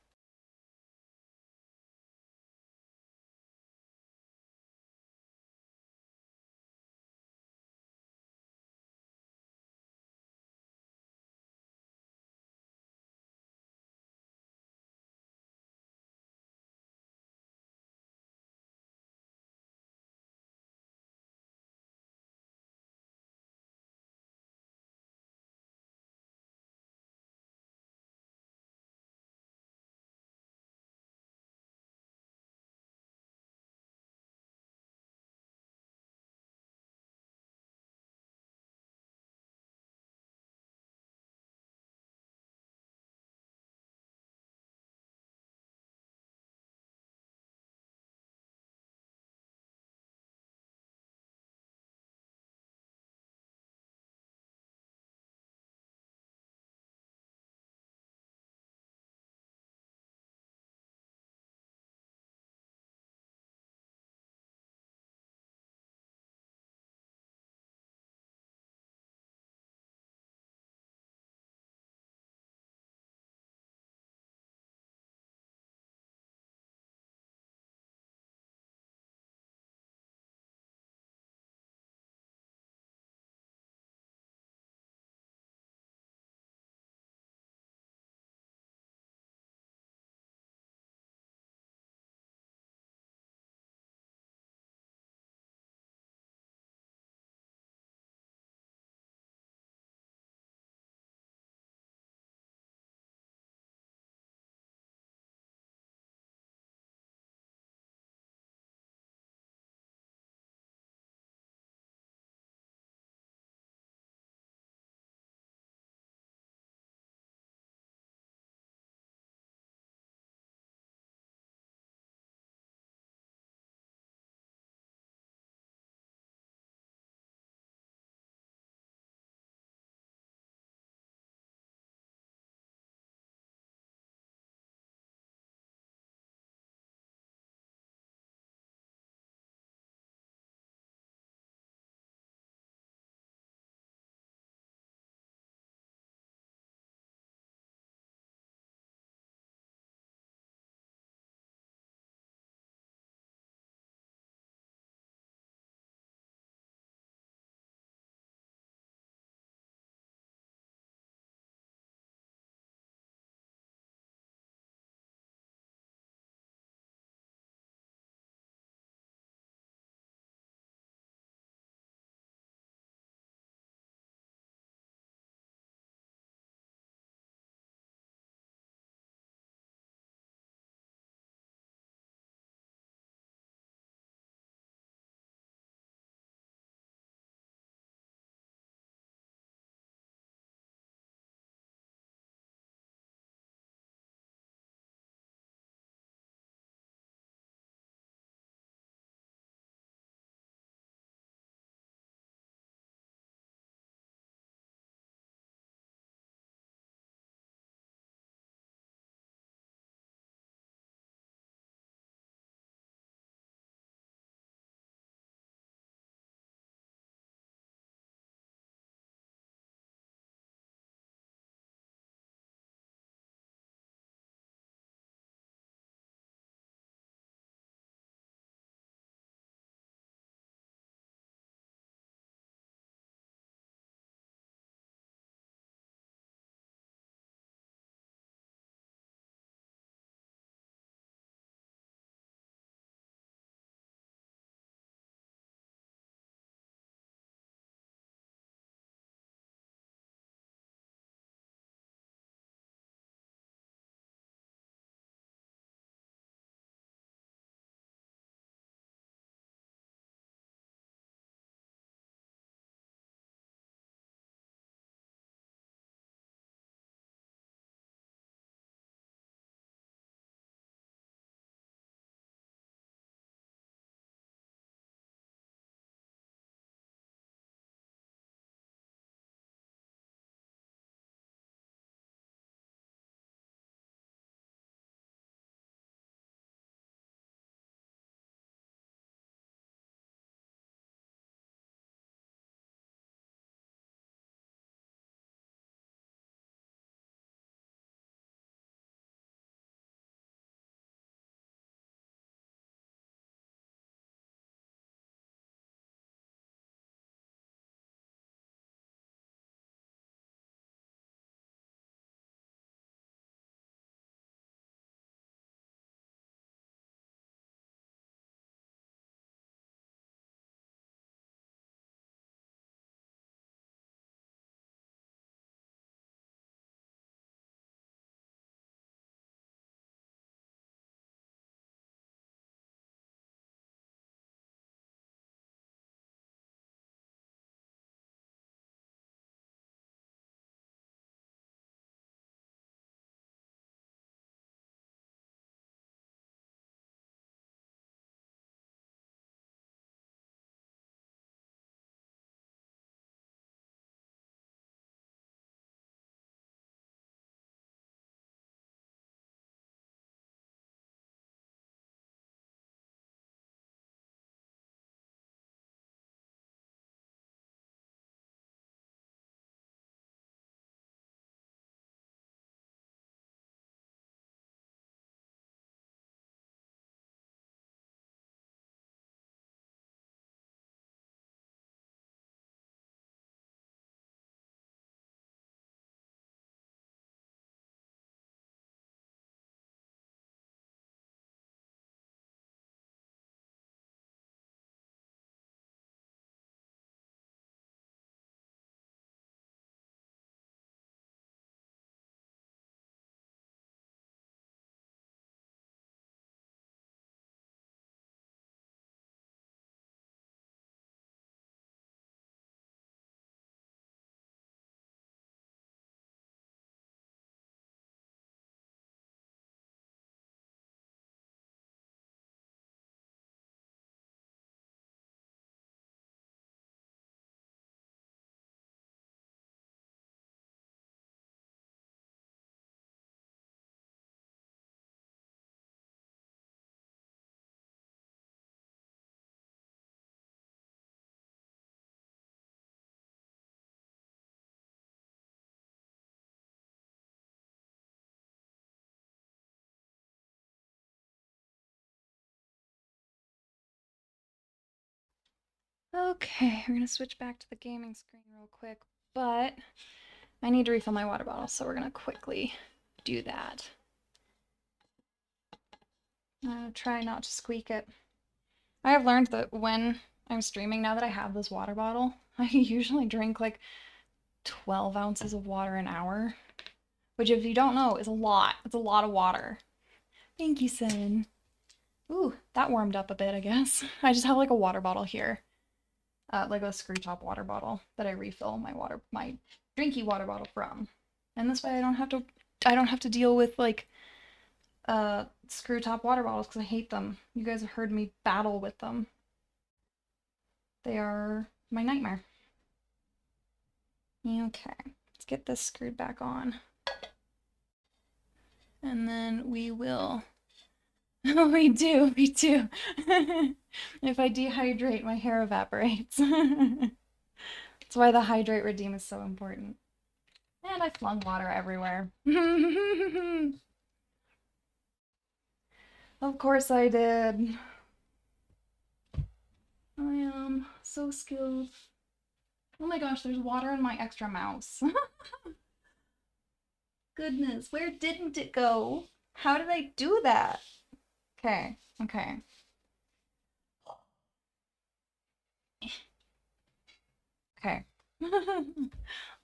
Okay, we're gonna switch back to the gaming screen real quick, but I need to refill my water bottle, so we're gonna quickly do that. Try not to squeak it. I have learned that when I'm streaming, now that I have this water bottle, I usually drink like 12 ounces of water an hour, which if you don't know is a lot. It's a lot of water. Thank you, Sin. Ooh, that warmed up a bit, I guess. I just have like a water bottle here. Like a screw top water bottle that I refill my drinky water bottle from. And this way I don't have to deal with like screw top water bottles because I hate them. You guys have heard me battle with them. They are my nightmare. Okay, let's get this screwed back on. And then we will... we do. If I dehydrate, my hair evaporates. That's why the hydrate redeem is so important. And I flung water everywhere. Of course I did. I am so skilled. Oh my gosh, there's water in my extra mouse. Goodness, where didn't it go? How did I do that? Okay. Okay. The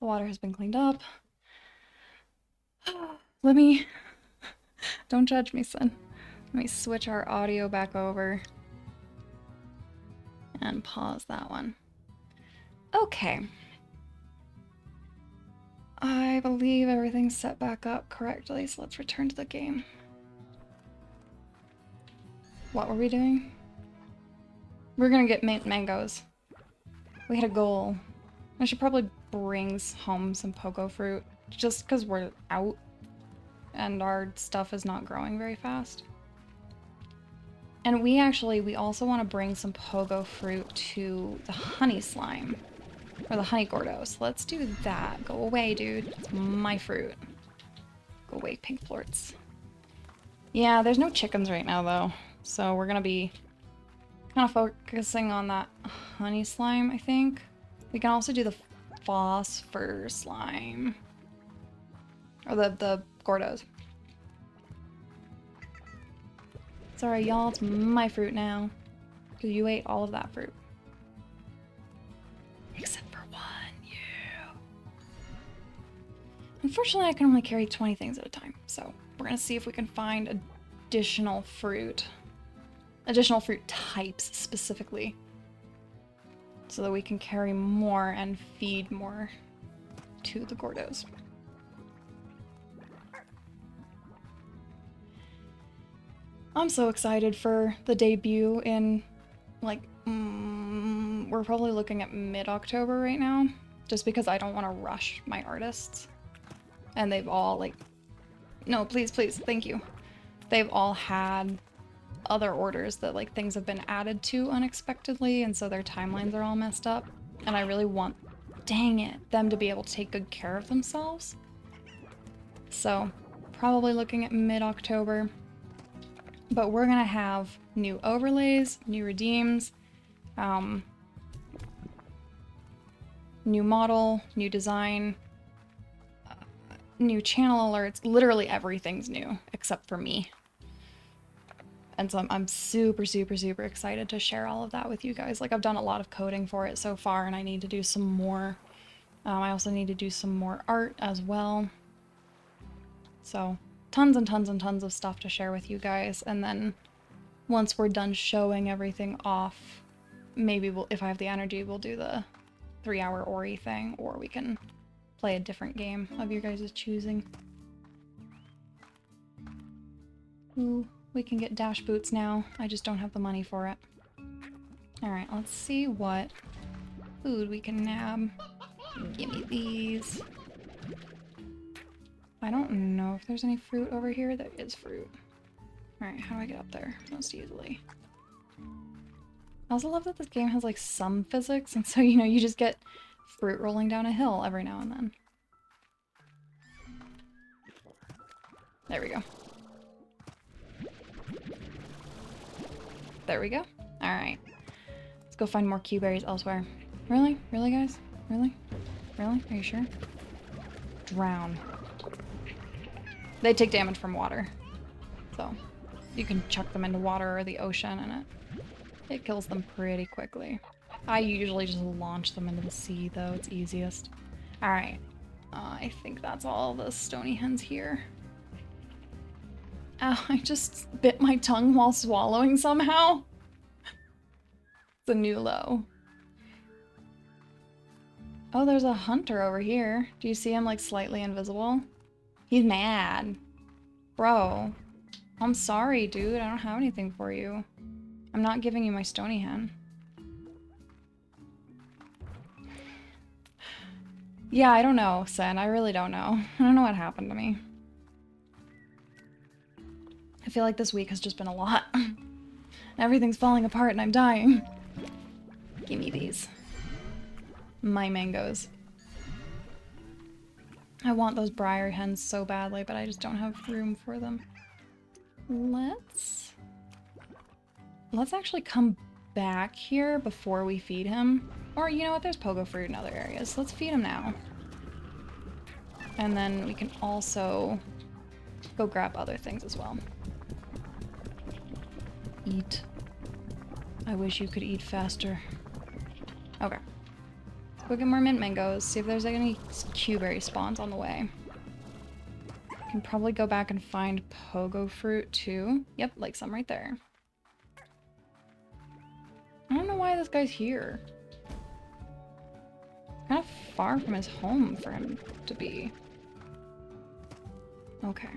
water has been cleaned up. Let me... Don't judge me, son. Let me switch our audio back over. And pause that one. Okay. I believe everything's set back up correctly, so let's return to the game. What were we doing? We're gonna get mangoes. We had a goal. I should probably bring home some pogo fruit, just because we're out and our stuff is not growing very fast. And we also want to bring some pogo fruit to the honey slime. Or the honey gordo. So let's do that. Go away, dude. It's my fruit. Go away, pink plorts. Yeah, there's no chickens right now, though. So we're gonna be kind of focusing on that honey slime, I think. We can also do the phosphor slime. Or the gordos. Sorry, y'all. It's my fruit now. Because you ate all of that fruit. Except for one, yeah. Unfortunately, I can only carry 20 things at a time, so we're gonna see if we can find additional fruit types specifically, so that we can carry more and feed more to the gordos. I'm so excited for the debut in, like, we're probably looking at mid-October right now, just because I don't want to rush my artists. And they've all, like... No, please, thank you. They've all had other orders that, like, things have been added to unexpectedly, and so their timelines are all messed up. And I really want, dang it, them to be able to take good care of themselves. So, probably looking at mid-October. But we're gonna have new overlays, new redeems, new model, new design, new channel alerts. Literally everything's new, except for me. And so I'm super excited to share all of that with you guys. Like, I've done a lot of coding for it so far, and I need to do some more. I also need to do some more art as well. So tons and tons of stuff to share with you guys. And then once we're done showing everything off, maybe if I have the energy, we'll do the 3-hour Ori thing, or we can play a different game of your guys' choosing. Ooh, we can get dash boots now. I just don't have the money for it. Alright, let's see what food we can nab. Give me these. I don't know if there's any fruit over here. There is fruit. Alright, how do I get up there most easily? I also love that this game has, like, some physics, and so, you know, you just get fruit rolling down a hill every now and then. There we go. There we go. Alright. Let's go find more Q berries elsewhere. Really? Really, guys? Really? Really? Are you sure? Drown. They take damage from water. So, you can chuck them into water or the ocean and it kills them pretty quickly. I usually just launch them into the sea, though. It's easiest. Alright. I think that's all the stony hens here. Ow, I just bit my tongue while swallowing somehow. It's a new low. Oh, there's a hunter over here. Do you see him, like, slightly invisible? He's mad. Bro. I'm sorry, dude. I don't have anything for you. I'm not giving you my stony hen. Yeah, I don't know, Sen. I really don't know. I don't know what happened to me. I feel like this week has just been a lot. Everything's falling apart and I'm dying. Give me these. My mangoes. I want those briar hens so badly, but I just don't have room for them. Let's actually come back here before we feed him. Or, you know what, there's pogo fruit in other areas. Let's feed him now. And then we can also go grab other things as well. Eat. I wish you could eat faster. Okay. Let's go get more mint mangoes, see if there's any Q-berry spawns on the way. Can probably go back and find pogo fruit too. Yep, like some right there. I don't know why this guy's here. Kind of far from his home for him to be. Okay.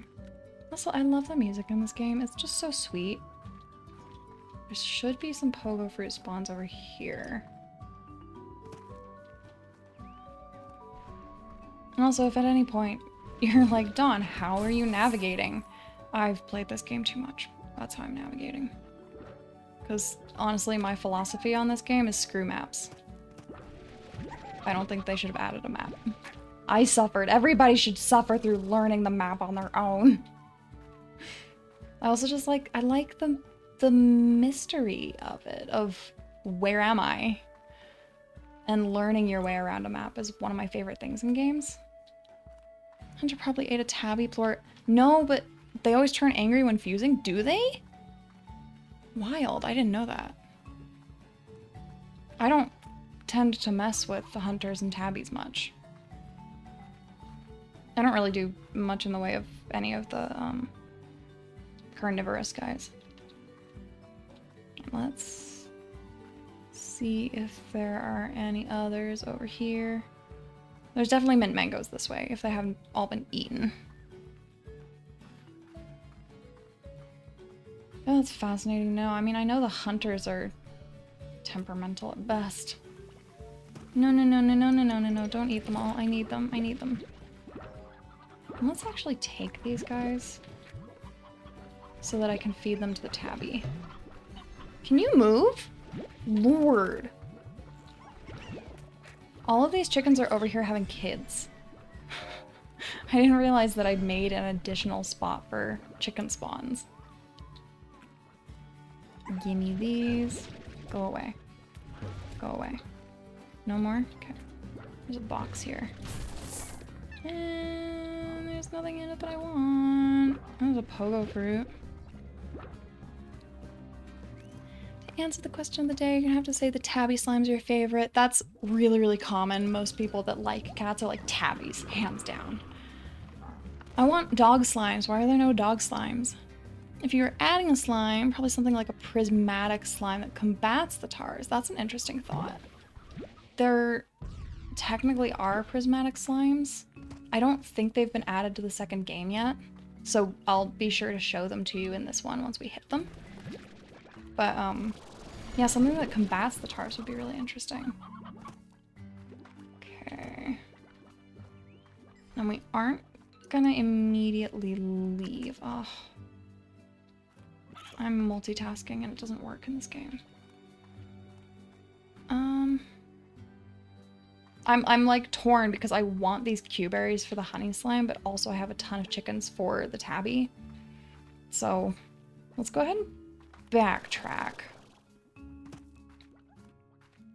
Also, I love the music in this game. It's just so sweet. There should be some pogo fruit spawns over here. And also, if at any point you're like, Dawn, how are you navigating? I've played this game too much. That's how I'm navigating. Because honestly, my philosophy on this game is screw maps. I don't think they should have added a map. I suffered. Everybody should suffer through learning the map on their own. I also just like, I like the mystery of it, of where am I? And learning your way around a map is one of my favorite things in games. Hunter probably ate a tabby plort. No, but they always turn angry when fusing, do they? Wild, I didn't know that. I don't tend to mess with the hunters and tabbies much. I don't really do much in the way of any of the carnivorous guys. Let's see if there are any others over here. There's definitely mint mangoes this way, if they haven't all been eaten. Oh, that's fascinating to know. I mean, I know the hunters are temperamental at best. No, no, no, no, no, no, no, no, no. Don't eat them all. I need them. I need them. And let's actually take these guys so that I can feed them to the tabby. Can you move? Lord. All of these chickens are over here having kids. I didn't realize that I'd made an additional spot for chicken spawns. Gimme these. Go away. Go away. No more? Okay. There's a box here. And there's nothing in it that I want. There's a pogo fruit. To answer the question of the day, you're gonna have to say the tabby slime's your favorite. That's really, really common. Most people that like cats are like tabbies, hands down. I want dog slimes. Why are there no dog slimes? If you're adding a slime, probably something like a prismatic slime that combats the tars. That's an interesting thought. There technically are prismatic slimes. I don't think they've been added to the second game yet, so I'll be sure to show them to you in this one once we hit them. But, yeah, something that combats the tars would be really interesting. Okay. And we aren't gonna immediately leave. Oh. I'm multitasking and it doesn't work in this game. I'm like torn because I want these Q berries for the honey slime, but also I have a ton of chickens for the tabby. So let's go ahead and backtrack.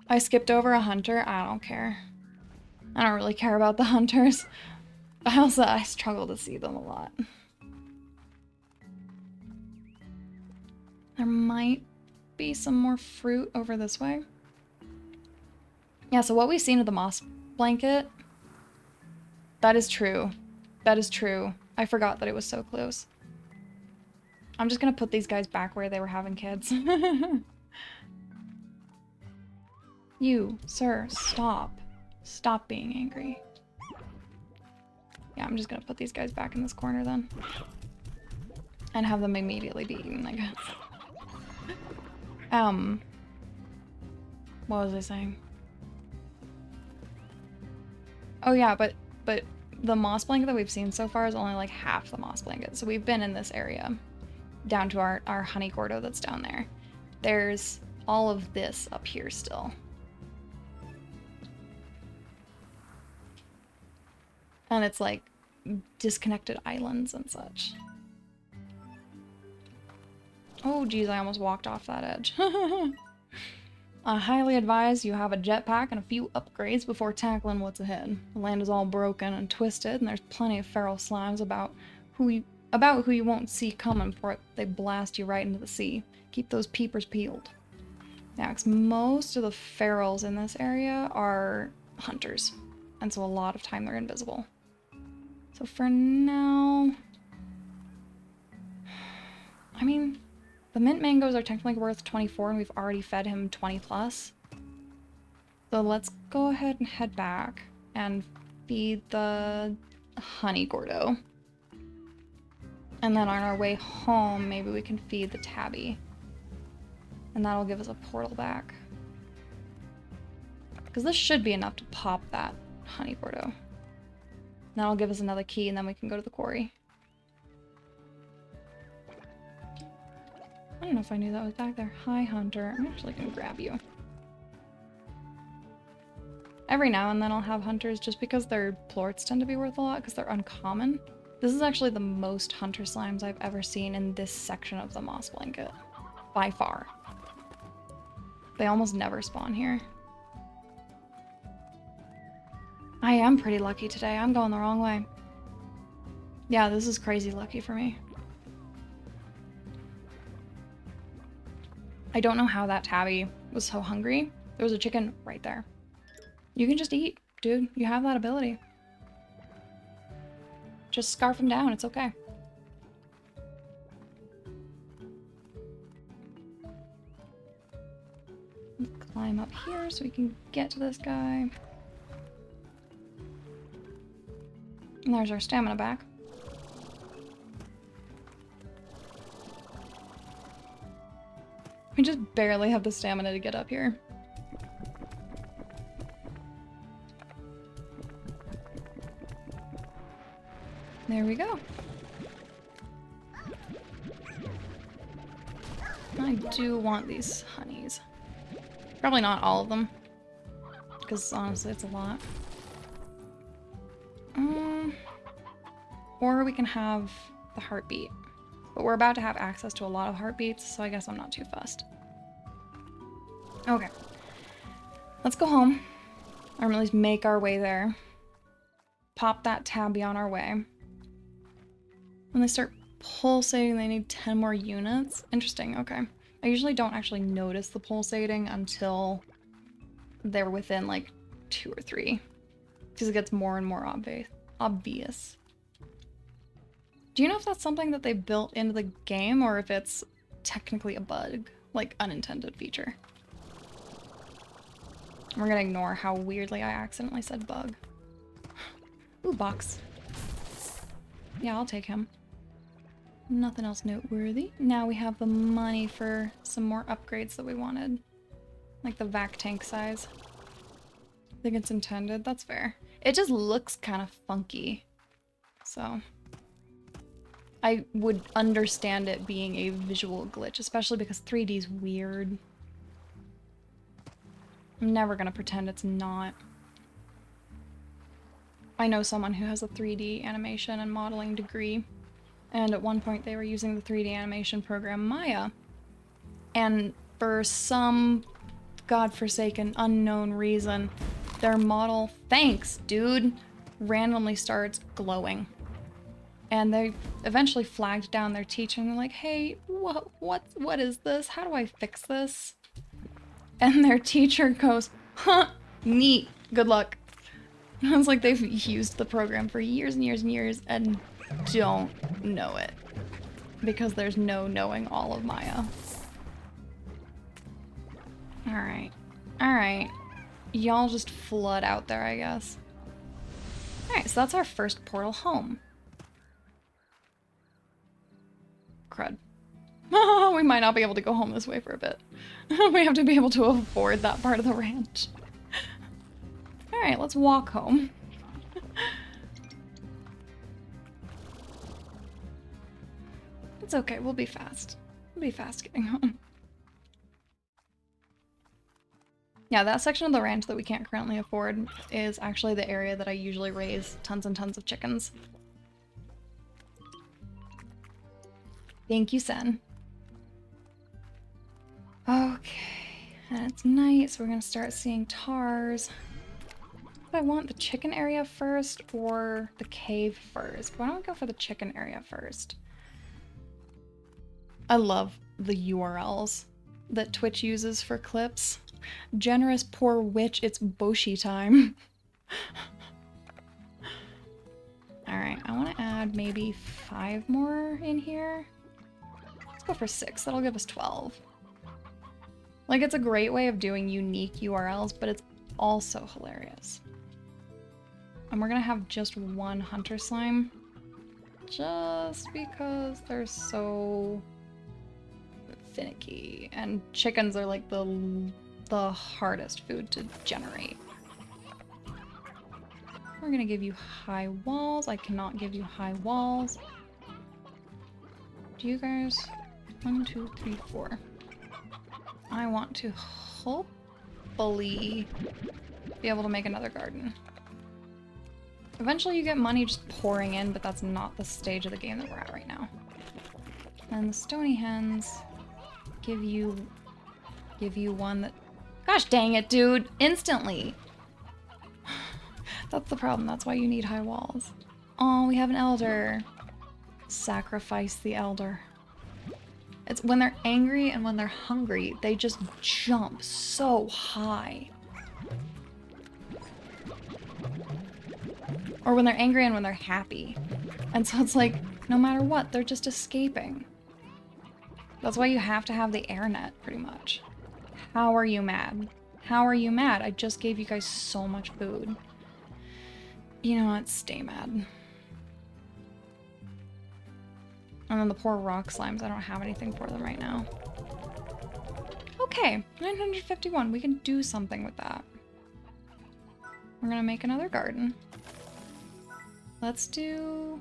I skipped over a hunter. I don't care. I don't really care about the hunters. I struggle to see them a lot. There might be some more fruit over this way. Yeah, so what we've seen of the moss blanket, that is true. That is true. I forgot that it was so close. I'm just gonna put these guys back where they were having kids. You, sir, stop. Stop being angry. Yeah, I'm just gonna put these guys back in this corner then. And have them immediately be eaten, I guess. What was I saying? Oh yeah, but the moss blanket that we've seen so far is only like half the moss blanket. So we've been in this area down to our honey gordo that's down there. There's all of this up here still. And it's like disconnected islands and such. Oh geez, I almost walked off that edge. I highly advise you have a jetpack and a few upgrades before tackling what's ahead. The land is all broken and twisted, and there's plenty of feral slimes about who you won't see coming before they blast you right into the sea. Keep those peepers peeled. Yeah, because most of the ferals in this area are hunters, and so a lot of time they're invisible. So for now, I mean, the mint mangoes are technically worth 24 and we've already fed him 20 plus. So let's go ahead and head back and feed the honey gordo. And then on our way home, maybe we can feed the tabby. And that'll give us a portal back. Because this should be enough to pop that honey gordo. That'll give us another key and then we can go to the quarry. I don't know if I knew that was back there. Hi, Hunter. I'm actually gonna grab you. Every now and then I'll have hunters just because their plorts tend to be worth a lot because they're uncommon. This is actually the most hunter slimes I've ever seen in this section of the moss blanket. By far. They almost never spawn here. I am pretty lucky today. I'm going the wrong way. Yeah, this is crazy lucky for me. I don't know how that tabby was so hungry. There was a chicken right there. You can just eat, dude. You have that ability. Just scarf him down. It's okay. Let's climb up here so we can get to this guy. And there's our stamina back. We just barely have the stamina to get up here. There we go. I do want these honeys. Probably not all of them, because honestly it's a lot. Or we can have the heartbeat. But we're about to have access to a lot of heartbeats, so I guess I'm not too fussed. Okay. Let's go home. Or at least make our way there. Pop that tabby on our way. When they start pulsating, they need 10 more units. Interesting, okay. I usually don't actually notice the pulsating until they're within like 2 or 3. Because it gets more and more obvious. Do you know if that's something that they built into the game or if it's technically a bug, like unintended feature? We're gonna ignore how weirdly I accidentally said bug. Ooh, box. Yeah, I'll take him. Nothing else noteworthy. Now we have the money for some more upgrades that we wanted. Like the vac tank size. I think it's intended, that's fair. It just looks kind of funky. So I would understand it being a visual glitch, especially because 3D is weird. I'm never gonna pretend it's not. I know someone who has a 3D animation and modeling degree, and at one point they were using the 3D animation program Maya, and for some godforsaken unknown reason, their model, thanks, dude, randomly starts glowing. And they eventually flagged down their teacher and they're like, hey, what is this? How do I fix this? And their teacher goes, huh, neat, good luck. And I was like, they've used the program for years and years and years and don't know it. Because there's no knowing all of Maya. Alright. Alright. Y'all just flood out there, I guess. Alright, so that's our first portal home. Crud. We might not be able to go home this way for a bit. We have to be able to afford that part of the ranch. Alright, let's walk home. It's okay, we'll be fast. We'll be fast getting home. Yeah, that section of the ranch that we can't currently afford is actually the area that I usually raise tons and tons of chickens. Thank you, Sen. Okay, and it's night, so we're gonna start seeing tars. Do I want the chicken area first or the cave first? Why don't we go for the chicken area first? I love the URLs that Twitch uses for clips. Generous poor witch, it's Boshi time. Alright, I want to add maybe 5 more in here. Let's go for 6, that'll give us 12. Like, it's a great way of doing unique URLs, but it's also hilarious. And we're gonna have just 1 hunter slime. Just because they're so finicky. And chickens are like the hardest food to generate. We're gonna give you high walls. I cannot give you high walls. Do you guys... 1, 2, 3, 4. I want to hopefully be able to make another garden. Eventually you get money just pouring in, but that's not the stage of the game that we're at right now. And the stony hens give you one that... Gosh dang it, dude! Instantly! That's the problem. That's why you need high walls. Oh, we have an elder. Sacrifice the elder. It's when they're angry and when they're hungry, they just jump so high. Or when they're angry and when they're happy. And so it's like, no matter what, they're just escaping. That's why you have to have the air net, pretty much. How are you mad? How are you mad? I just gave you guys so much food. You know what? Stay mad. And then the poor rock slimes, I don't have anything for them right now. Okay, 951. We can do something with that. We're gonna make another garden. Let's do...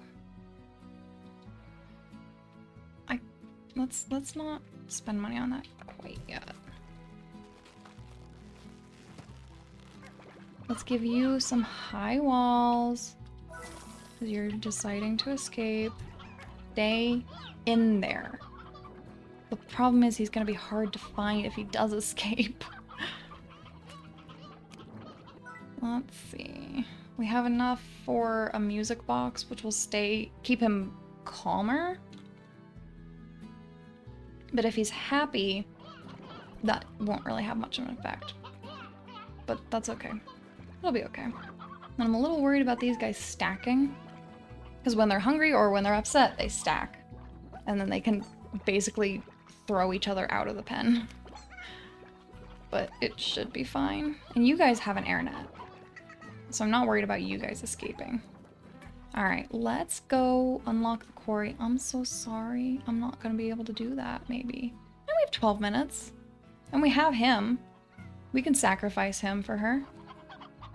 Let's not spend money on that quite yet. Let's give you some high walls. Because you're deciding to escape. Stay in there. The problem is he's gonna be hard to find if he does escape. Let's see. We have enough for a music box, which will keep him calmer. But if he's happy, that won't really have much of an effect. But that's okay. It'll be okay. And I'm a little worried about these guys stacking. Because when they're hungry or when they're upset, they stack. And then they can basically throw each other out of the pen. But it should be fine. And you guys have an air net. So I'm not worried about you guys escaping. Alright, let's go unlock the quarry. I'm so sorry. I'm not going to be able to do that, maybe. And we have 12 minutes. And we have him. We can sacrifice him for her.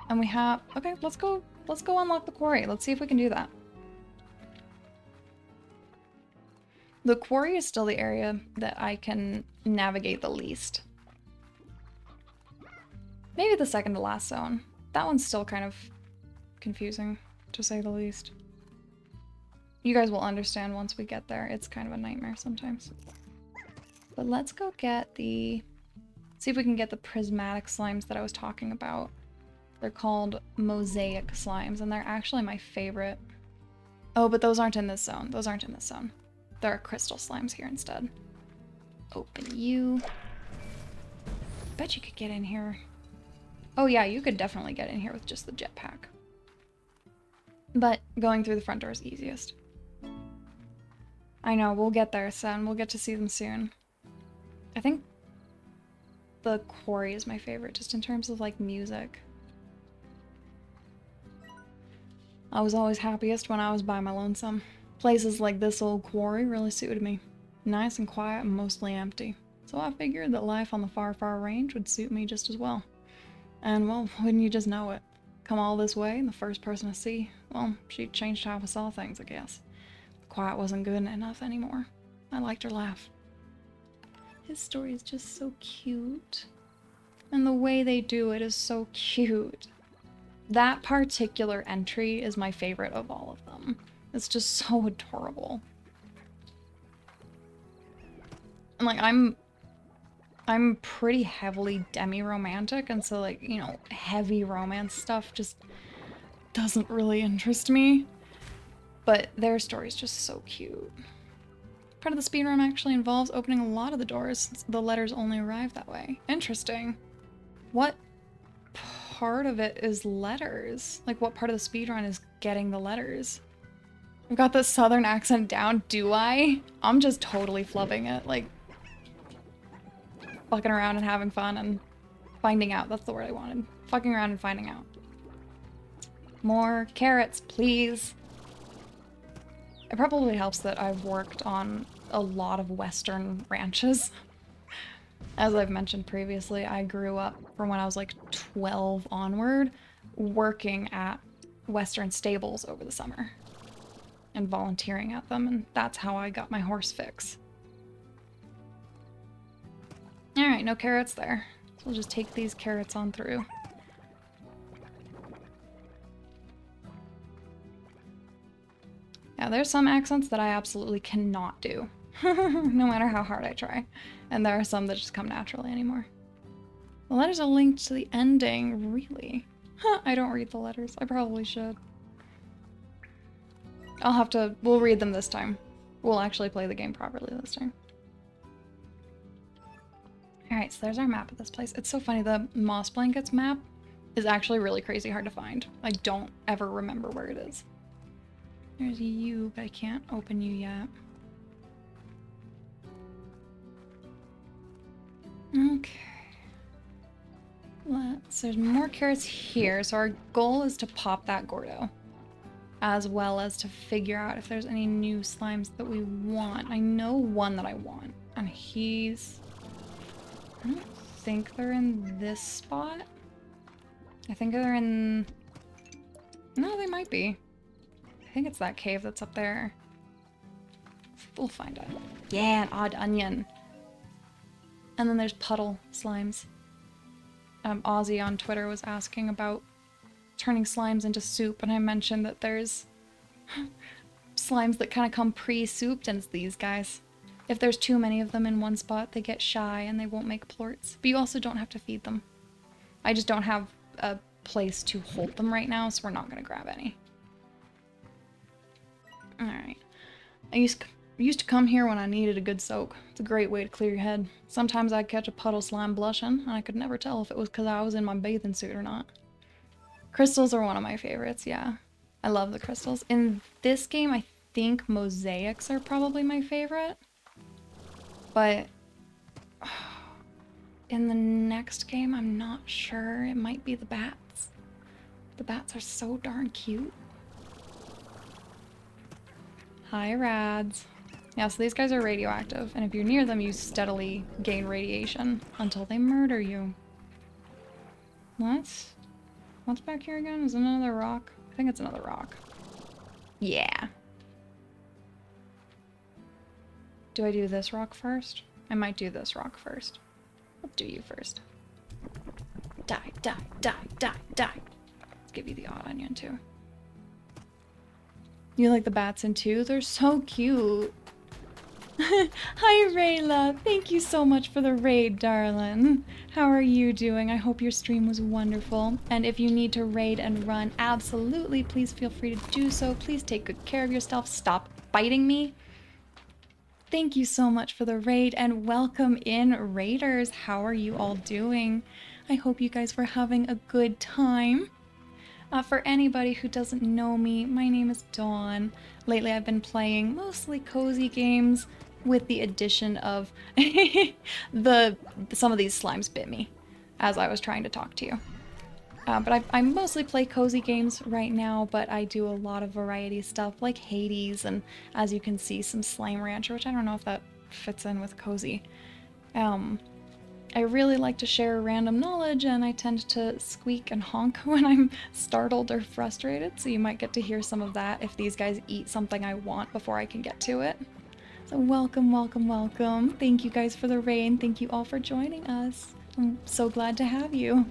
And we have... Okay, let's go unlock the quarry. Let's see if we can do that. The quarry is still the area that I can navigate the least. Maybe the second to last zone. That one's still kind of confusing, to say the least. You guys will understand once we get there. It's kind of a nightmare sometimes. But let's go get the See if we can get the prismatic slimes that I was talking about. They're called mosaic slimes, and they're actually my favorite. Oh, but those aren't in this zone. Those aren't in this zone. There are crystal slimes here instead. Open you. Bet you could get in here. Oh yeah, you could definitely get in here with just the jetpack. But going through the front door is easiest. I know, we'll get there, son. We'll get to see them soon. I think the quarry is my favorite, just in terms of, like, music. I was always happiest when I was by my lonesome. Places like this old quarry really suited me. Nice and quiet and mostly empty. So I figured that life on the far, far range would suit me just as well. And, well, wouldn't you just know it? Come all this way, and the first person to see, well, she changed how I saw things, I guess. Quiet wasn't good enough anymore. I liked her laugh. His story is just so cute. And the way they do it is so cute. That particular entry is my favorite of all of them. It's just so adorable. And like, I'm pretty heavily demi-romantic, and so, like, you know, heavy romance stuff just doesn't really interest me. But their story is just so cute. Part of the speedrun actually involves opening a lot of the doors, since the letters only arrive that way. Interesting. What part of it is letters? Like, what part of the speedrun is getting the letters? I've got the southern accent down, do I? I'm just totally flubbing it, like, fucking around and having fun and finding out. That's the word I wanted. Fucking around and finding out. More carrots, please. It probably helps that I've worked on a lot of Western ranches. As I've mentioned previously, I grew up from when I was like 12 onward, working at Western stables over the summer and volunteering at them, and that's how I got my horse fix. Alright, no carrots there. So we'll just take these carrots on through. Yeah, there's some accents that I absolutely cannot do, no matter how hard I try. And there are some that just come naturally anymore. The letters are linked to the ending, really? Huh, I don't read the letters. I probably should. We'll read them this time. We'll actually play the game properly this time. Alright, so there's our map of this place. It's so funny, the Moss Blankets map is actually really crazy hard to find. I don't ever remember where it is. There's you, but I can't open you yet. Okay. There's more carrots here, so our goal is to pop that Gordo, as well as to figure out if there's any new slimes that we want. I know one that I want, and I don't think they're in this spot. I think they're in... No, they might be. I think it's that cave that's up there. We'll find out. Yeah, an odd onion. And then there's puddle slimes. Ozzy on Twitter was asking about turning slimes into soup, and I mentioned that there's slimes that kind of come pre-souped, and it's these guys. If there's too many of them in one spot, they get shy and they won't make plorts. But you also don't have to feed them. I just don't have a place to hold them right now, so we're not going to grab any. Alright. I used to come here when I needed a good soak. It's a great way to clear your head. Sometimes I'd catch a puddle slime blushing, and I could never tell if it was because I was in my bathing suit or not. Crystals are one of my favorites, yeah. I love the crystals. In this game, I think mosaics are probably my favorite. But in the next game, I'm not sure. It might be the bats. The bats are so darn cute. Hi, rads. Yeah, so these guys are radioactive, and if you're near them, you steadily gain radiation until they murder you. What? What's back here again? Is it another rock? I think it's another rock. Yeah. Do I do this rock first? I might do this rock first. Let's do you first. Die, die, die, die, die. Let's give you the odd onion too. You like the bats in too? They're so cute. Hi, Rayla. Thank you so much for the raid, darling. How are you doing? I hope your stream was wonderful. And if you need to raid and run, absolutely, please feel free to do so. Please take good care of yourself. Stop biting me. Thank you so much for the raid and welcome in, raiders. How are you all doing? I hope you guys were having a good time. For anybody who doesn't know me, my name is Dawn. Lately I've been playing mostly cozy games with the addition of some of these slimes bit me as I was trying to talk to you. But I mostly play cozy games right now, but I do a lot of variety stuff like Hades and, as you can see, some Slime Rancher, which I don't know if that fits in with cozy. I really like to share random knowledge, and I tend to squeak and honk when I'm startled or frustrated, so you might get to hear some of that if these guys eat something I want before I can get to it. So welcome, welcome, welcome. Thank you guys for the raid. Thank you all for joining us. I'm so glad to have you.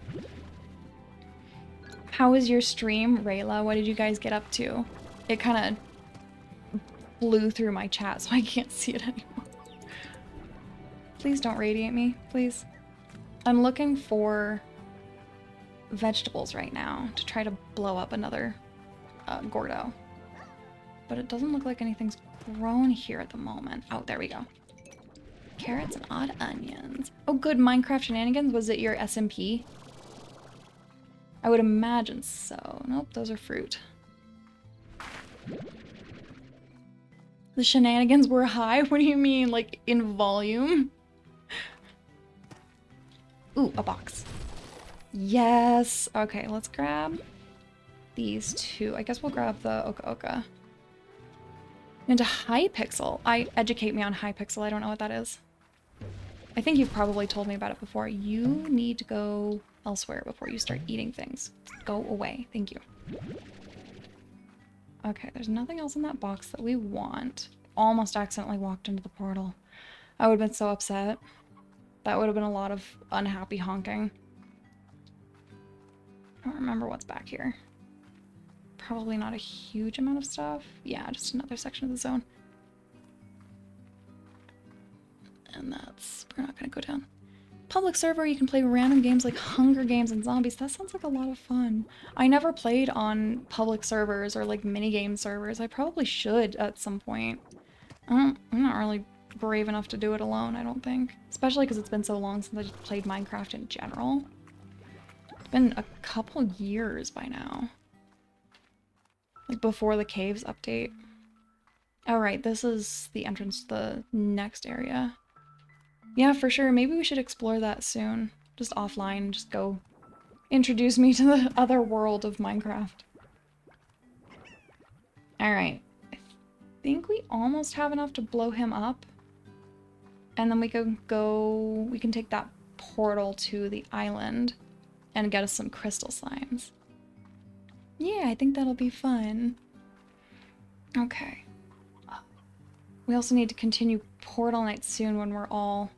How was your stream, Rayla? What did you guys get up to? It kind of blew through my chat, so I can't see it anymore. Please don't radiate me, please. I'm looking for vegetables right now to try to blow up another Gordo. But it doesn't look like anything's grown here at the moment. Oh, there we go. Carrots and odd onions. Oh, good. Minecraft shenanigans. Was it your SMP? I would imagine so. Nope, those are fruit. The shenanigans were high? What do you mean? Like, in volume? Ooh, a box. Yes! Okay, let's grab these two. I guess we'll grab the Oka Oka. Into Hypixel. Educate me on Hypixel. I don't know what that is. I think you've probably told me about it before. You need to go elsewhere before you start eating things. Go away. Thank you. Okay, there's nothing else in that box that we want. Almost accidentally walked into the portal. I would have been so upset. That would have been a lot of unhappy honking. I don't remember what's back here. Probably not a huge amount of stuff. Yeah, just another section of the zone. And that's... we're not gonna go down. Public server, you can play random games like Hunger Games and Zombies. That sounds like a lot of fun. I never played on public servers or like minigame servers. I probably should at some point. I'm not really brave enough to do it alone, I don't think. Especially because it's been so long since I just played Minecraft in general. It's been a couple years by now. Like before the caves update. Alright, this is the entrance to the next area. Yeah, for sure. Maybe we should explore that soon. Just offline, just go introduce me to the other world of Minecraft. Alright. I think we almost have enough to blow him up. And then we can take that portal to the island and get us some crystal slimes. Yeah, I think that'll be fun. Okay. We also need to continue Portal Night soon when we're all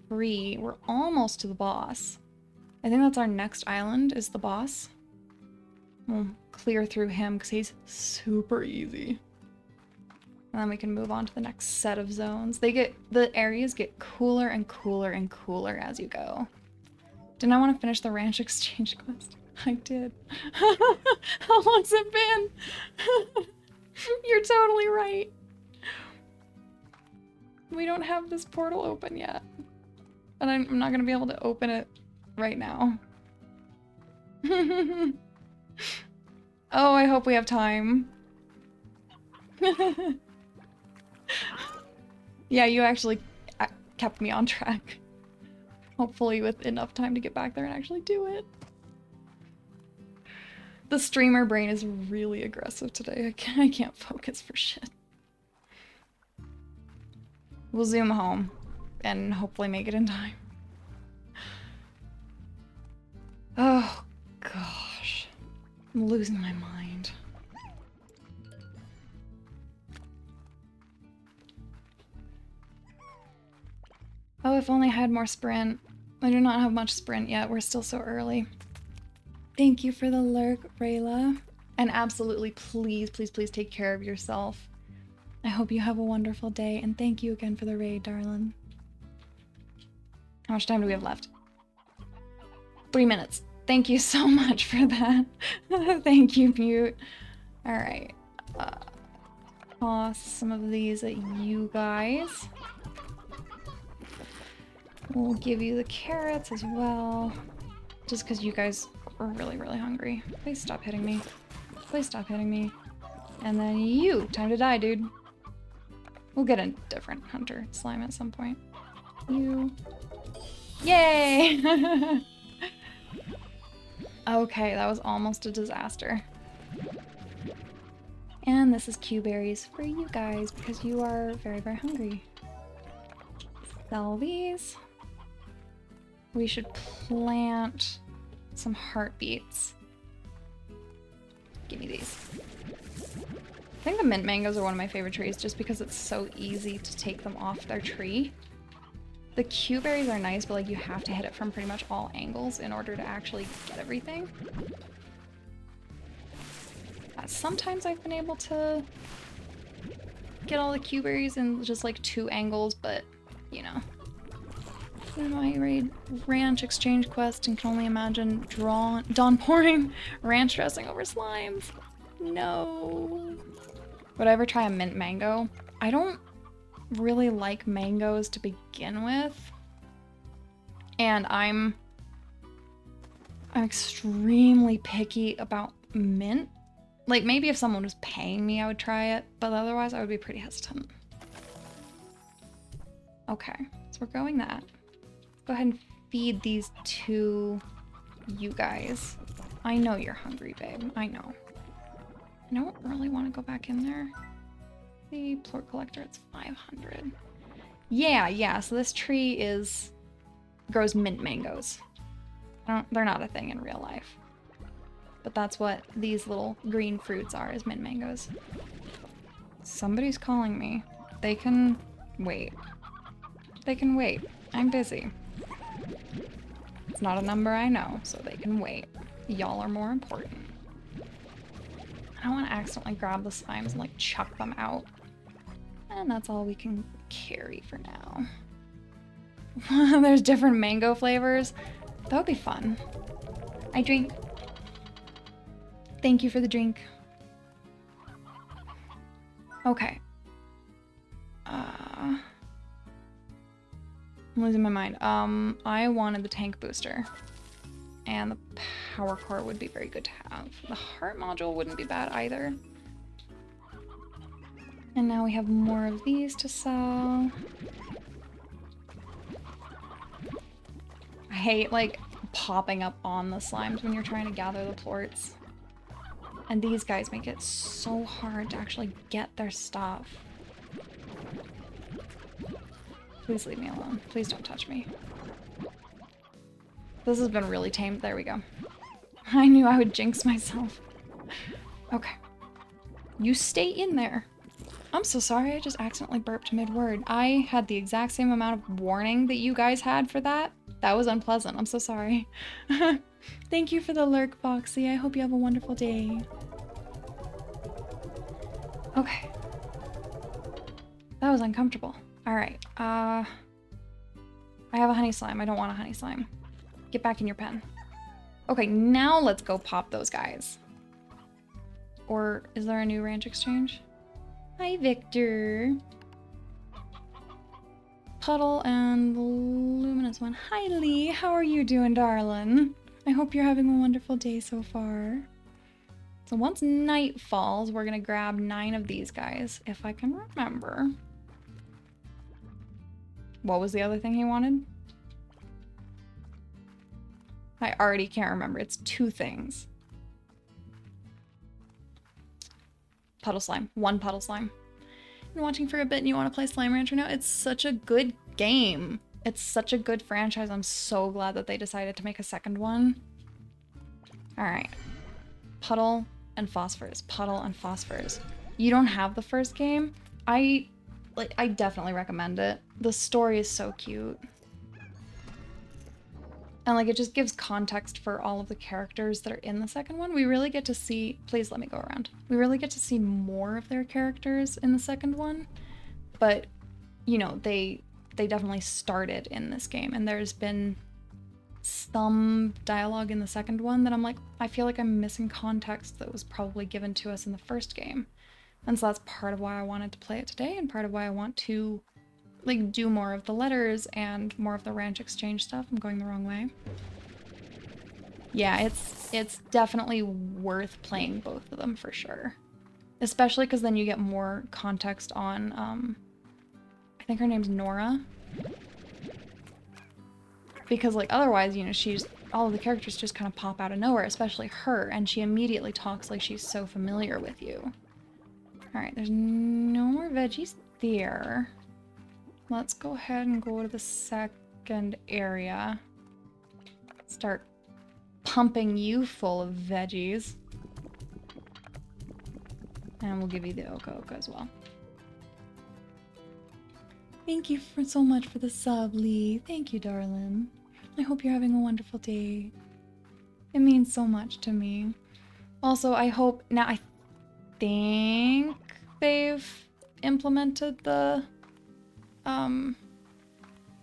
free. We're almost to the boss. I think that's our next island, is the boss. We'll clear through him because he's super easy. And then we can move on to the next set of zones. The areas get cooler and cooler and cooler as you go. Didn't I want to finish the ranch exchange quest? I did. How long's it been? You're totally right. We don't have this portal open yet. And I'm not gonna be able to open it right now. Oh, I hope we have time. Yeah, you actually kept me on track. Hopefully with enough time to get back there and actually do it. The streamer brain is really aggressive today. I can't focus for shit. We'll zoom home and hopefully make it in time. Oh, gosh. I'm losing my mind. Oh, if only I had more sprint. I do not have much sprint yet. We're still so early. Thank you for the lurk, Rayla. And absolutely, please, please, please take care of yourself. I hope you have a wonderful day, and thank you again for the raid, darling. How much time do we have left? 3 minutes. Thank you so much for that. Thank you, Mute. Alright. Toss some of these at you guys. We'll give you the carrots as well. Just because you guys are really, really hungry. Please stop hitting me. Please stop hitting me. And then you! Time to die, dude. We'll get a different hunter slime at some point. You. Yay! Okay, that was almost a disaster. And this is Q berries for you guys because you are very, very hungry. Sell these. We should plant some heartbeats. Give me these. I think the mint mangoes are one of my favorite trees just because it's so easy to take them off their tree. The Q berries are nice, but like you have to hit it from pretty much all angles in order to actually get everything. Sometimes I've been able to get all the Q berries in just like 2 angles, but you know. In my raid ranch exchange quest and can only imagine dawn pouring ranch dressing over slimes. No. Would I ever try a mint mango? I don't really like mangoes to begin with. And I'm extremely picky about mint. Like maybe if someone was paying me I would try it, but otherwise I would be pretty hesitant. Okay, so we're going that. Go ahead and feed these to you guys. I know you're hungry, babe. I know. I don't really want to go back in there. The plort collector, it's 500. Yeah, so this tree grows mint mangoes. They're not a thing in real life. But that's what these little green fruits are, is mint mangoes. Somebody's calling me. They can wait. They can wait. I'm busy. It's not a number I know, so they can wait. Y'all are more important. I don't want to accidentally grab the slimes and like chuck them out. And that's all we can carry for now. There's different mango flavors. That would be fun. I drink. Thank you for the drink. Okay. I'm losing my mind. I wanted the tank booster. And the power core would be very good to have. The heart module wouldn't be bad either. And now we have more of these to sell. I hate like popping up on the slimes when you're trying to gather the plorts. And these guys make it so hard to actually get their stuff. Please leave me alone. Please don't touch me. This has been really tame. There we go. I knew I would jinx myself. Okay. You stay in there. I'm so sorry, I just accidentally burped mid-word. I had the exact same amount of warning that you guys had for that. That was unpleasant. I'm so sorry. Thank you for the lurk, Foxy. I hope you have a wonderful day. Okay. That was uncomfortable. Alright, I have a honey slime. I don't want a honey slime. Get back in your pen. Okay, now let's go pop those guys. Or is there a new ranch exchange? Hi, Victor. Puddle and Luminous One. Hi, Lee. How are you doing, darling? I hope you're having a wonderful day so far. So once night falls, we're gonna grab 9 of these guys, if I can remember. What was the other thing he wanted? I already can't remember. It's 2 things. Puddle slime. 1 puddle slime. Been watching for a bit and you want to play Slime Rancher now? It's such a good game. It's such a good franchise. I'm so glad that they decided to make a second one. Alright. Puddle and phosphors. Puddle and phosphors. You don't have the first game? I definitely recommend it. The story is so cute. And like it just gives context for all of the characters that are in the second one. We really get to see, please let me go around. We really get to see more of their characters in the second one, but you know, they definitely started in this game, and there's been some dialogue in the second one that I'm like, I feel like I'm missing context that was probably given to us in the first game. And so that's part of why I wanted to play it today, and part of why I want to like do more of the letters and more of the ranch exchange stuff. I'm going the wrong way. Yeah, it's definitely worth playing both of them for sure. Especially because then you get more context on, I think her name's Nora. Because like otherwise, you know, all of the characters just kind of pop out of nowhere, especially her, and she immediately talks like she's so familiar with you. Alright, there's no more veggies there. Let's go ahead and go to the second area. Start pumping you full of veggies. And we'll give you the Oka Oka as well. Thank you so much for the sub, Lee. Thank you, darling. I hope you're having a wonderful day. It means so much to me. Also, I hope... Now, I think they've implemented the...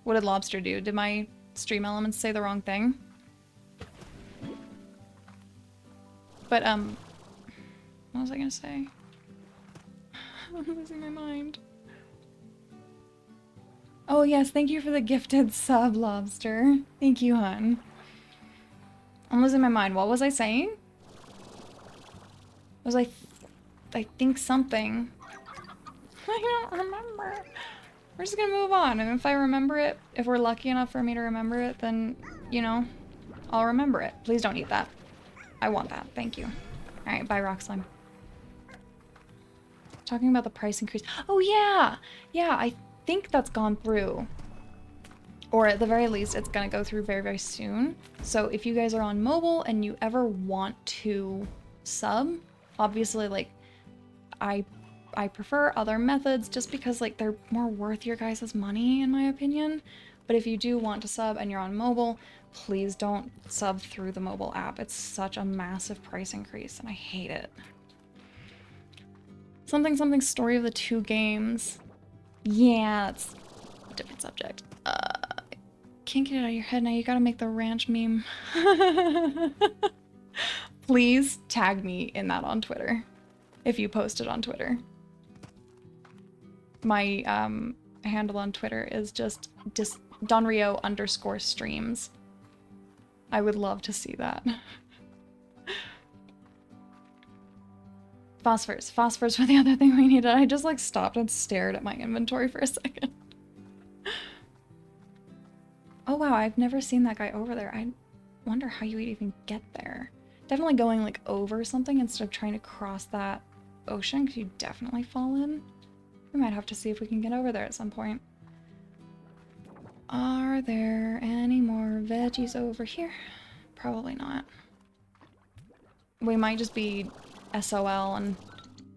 What did Lobster do? Did my stream elements say the wrong thing? But, what was I gonna say? I'm losing my mind. Oh yes, thank you for the gifted sub, Lobster. Thank you, hun. I'm losing my mind. What was I saying? Was I think something. I don't remember. We're just gonna move on, and if I remember it, if we're lucky enough for me to remember it, then, you know, I'll remember it. Please don't eat that. I want that. Thank you. Alright, bye, Rock Slime. Talking about the price increase. Oh, yeah! Yeah, I think that's gone through. Or at the very least, it's gonna go through very, very soon. So if you guys are on mobile and you ever want to sub, obviously, like, I prefer other methods just because, like, they're more worth your guys' money, in my opinion. But if you do want to sub and you're on mobile, please don't sub through the mobile app. It's such a massive price increase, and I hate it. Something something story of the two games. Yeah, that's a different subject. Can't get it out of your head now. You gotta make the ranch meme. Please tag me in that on Twitter. If you post it on Twitter. My handle on Twitter is just Donrio_streams. I would love to see that. Phosphors. Phosphors were the other thing we needed. I just like stopped and stared at my inventory for a second. Oh wow, I've never seen that guy over there. I wonder how you would even get there. Definitely going like over something instead of trying to cross that ocean, because you definitely fall in. We might have to see if we can get over there at some point. Are there any more veggies over here? Probably not. We might just be SOL and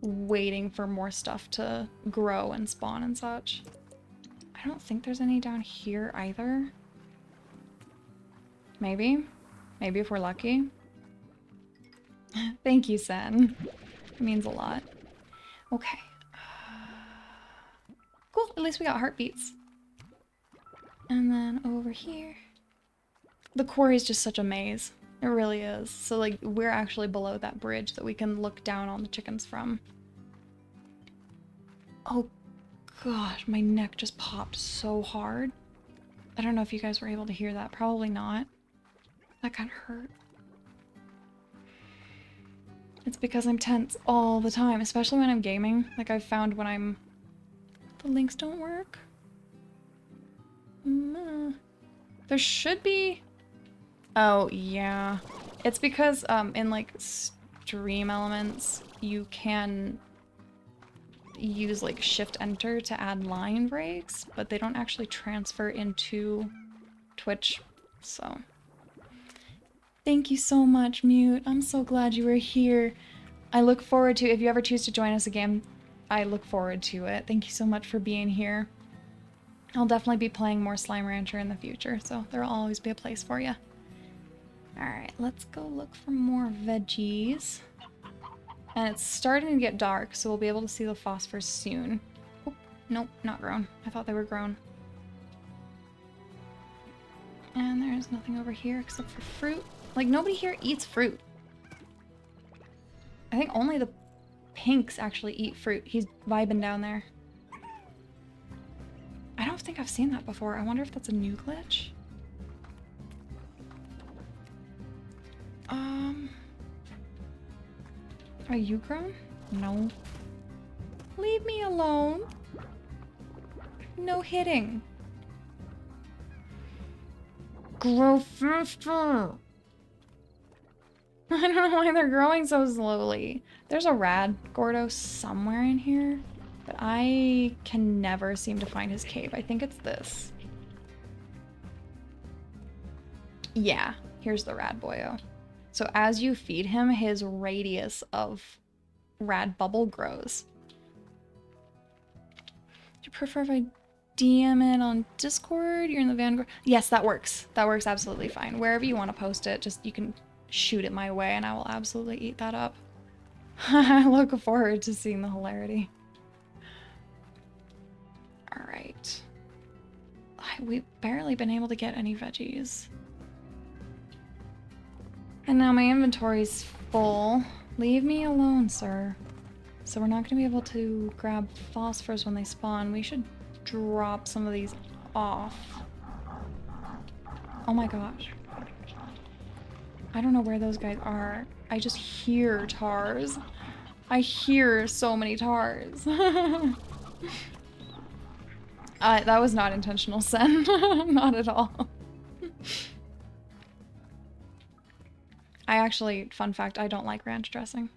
waiting for more stuff to grow and spawn and such. I don't think there's any down here either. Maybe? Maybe if we're lucky. Thank you, Sen. It means a lot. Okay. Cool, at least we got heartbeats. And then over here. The quarry is just such a maze. It really is. So like, we're actually below that bridge that we can look down on the chickens from. Oh gosh, my neck just popped so hard. I don't know if you guys were able to hear that. Probably not. That kind of hurt. It's because I'm tense all the time, especially when I'm gaming. Like I've found when I'm... The links don't work. There should be... Oh, yeah. It's because in like stream elements, you can use like shift enter to add line breaks, but they don't actually transfer into Twitch, so. Thank you so much, Mute. I'm so glad you were here. I look forward to, if you ever choose to join us again, I look forward to it. Thank you so much for being here. I'll definitely be playing more Slime Rancher in the future, so there'll always be a place for you. Alright, let's go look for more veggies. And it's starting to get dark, so we'll be able to see the phosphors soon. Oh, nope, not grown. I thought they were grown. And there's nothing over here except for fruit. Like, nobody here eats fruit. I think only the pinks actually eat fruit. He's vibing down there. I don't think I've seen that before. I wonder if that's a new glitch. Are you grown? No. Leave me alone. No hitting. Grow faster. I don't know why they're growing so slowly. There's a rad Gordo somewhere in here, but I can never seem to find his cave. I think it's this. Yeah, here's the rad boyo. So as you feed him, his radius of rad bubble grows. Do you prefer if I DM it on Discord? You're in the Vanguard. Yes, that works. That works absolutely fine. Wherever you want to post it, just you can shoot it my way and I will absolutely eat that up. I look forward to seeing the hilarity. Alright. We've barely been able to get any veggies. And now my inventory's full. Leave me alone, sir. So we're not going to be able to grab phosphors when they spawn. We should drop some of these off. Oh my gosh. I don't know where those guys are. I just hear tars. I hear so many tars. That was not intentional, Sen. Not at all. I actually, fun fact, I don't like ranch dressing.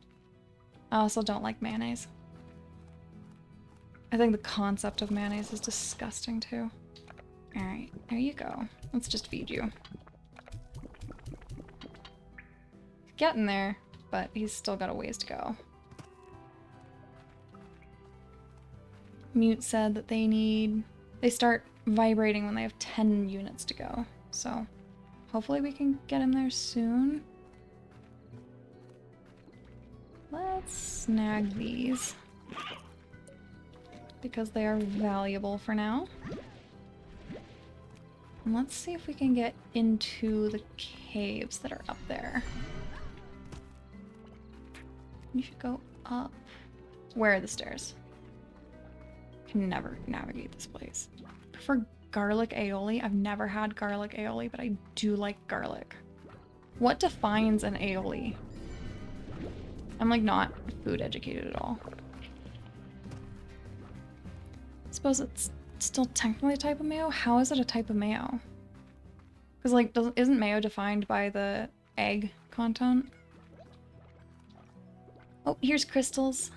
I also don't like mayonnaise. I think the concept of mayonnaise is disgusting too. Alright, there you go. Let's just feed you. He's getting there, but he's still got a ways to go. Mute said that they start vibrating when they have 10 units to go. So hopefully we can get him there soon. Let's snag these because they are valuable for now. And let's see if we can get into the caves that are up there. We should go up. Where are the stairs? Can never navigate this place. Prefer garlic aioli. I've never had garlic aioli, but I do like garlic. What defines an aioli? I'm like not food educated at all. I suppose it's still technically a type of mayo. How is it a type of mayo? Because like, isn't mayo defined by the egg content? Oh, here's crystals.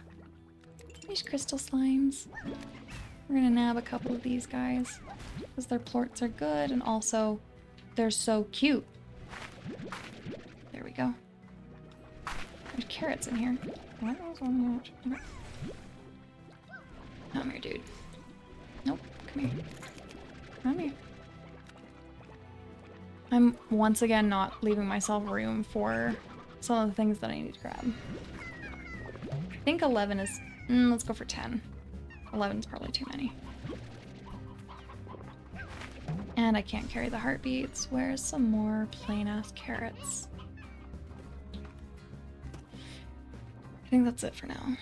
Here's crystal slimes. We're gonna nab a couple of these guys because their plorts are good and also they're so cute. There we go. There's carrots in here. What else on that? Come here, dude. Nope. Come here. Come here. I'm once again not leaving myself room for some of the things that I need to grab. I think 11 is... let's go for 10. 11 is probably too many. And I can't carry the heartbeats. Where's some more plain-ass carrots? I think that's it for now.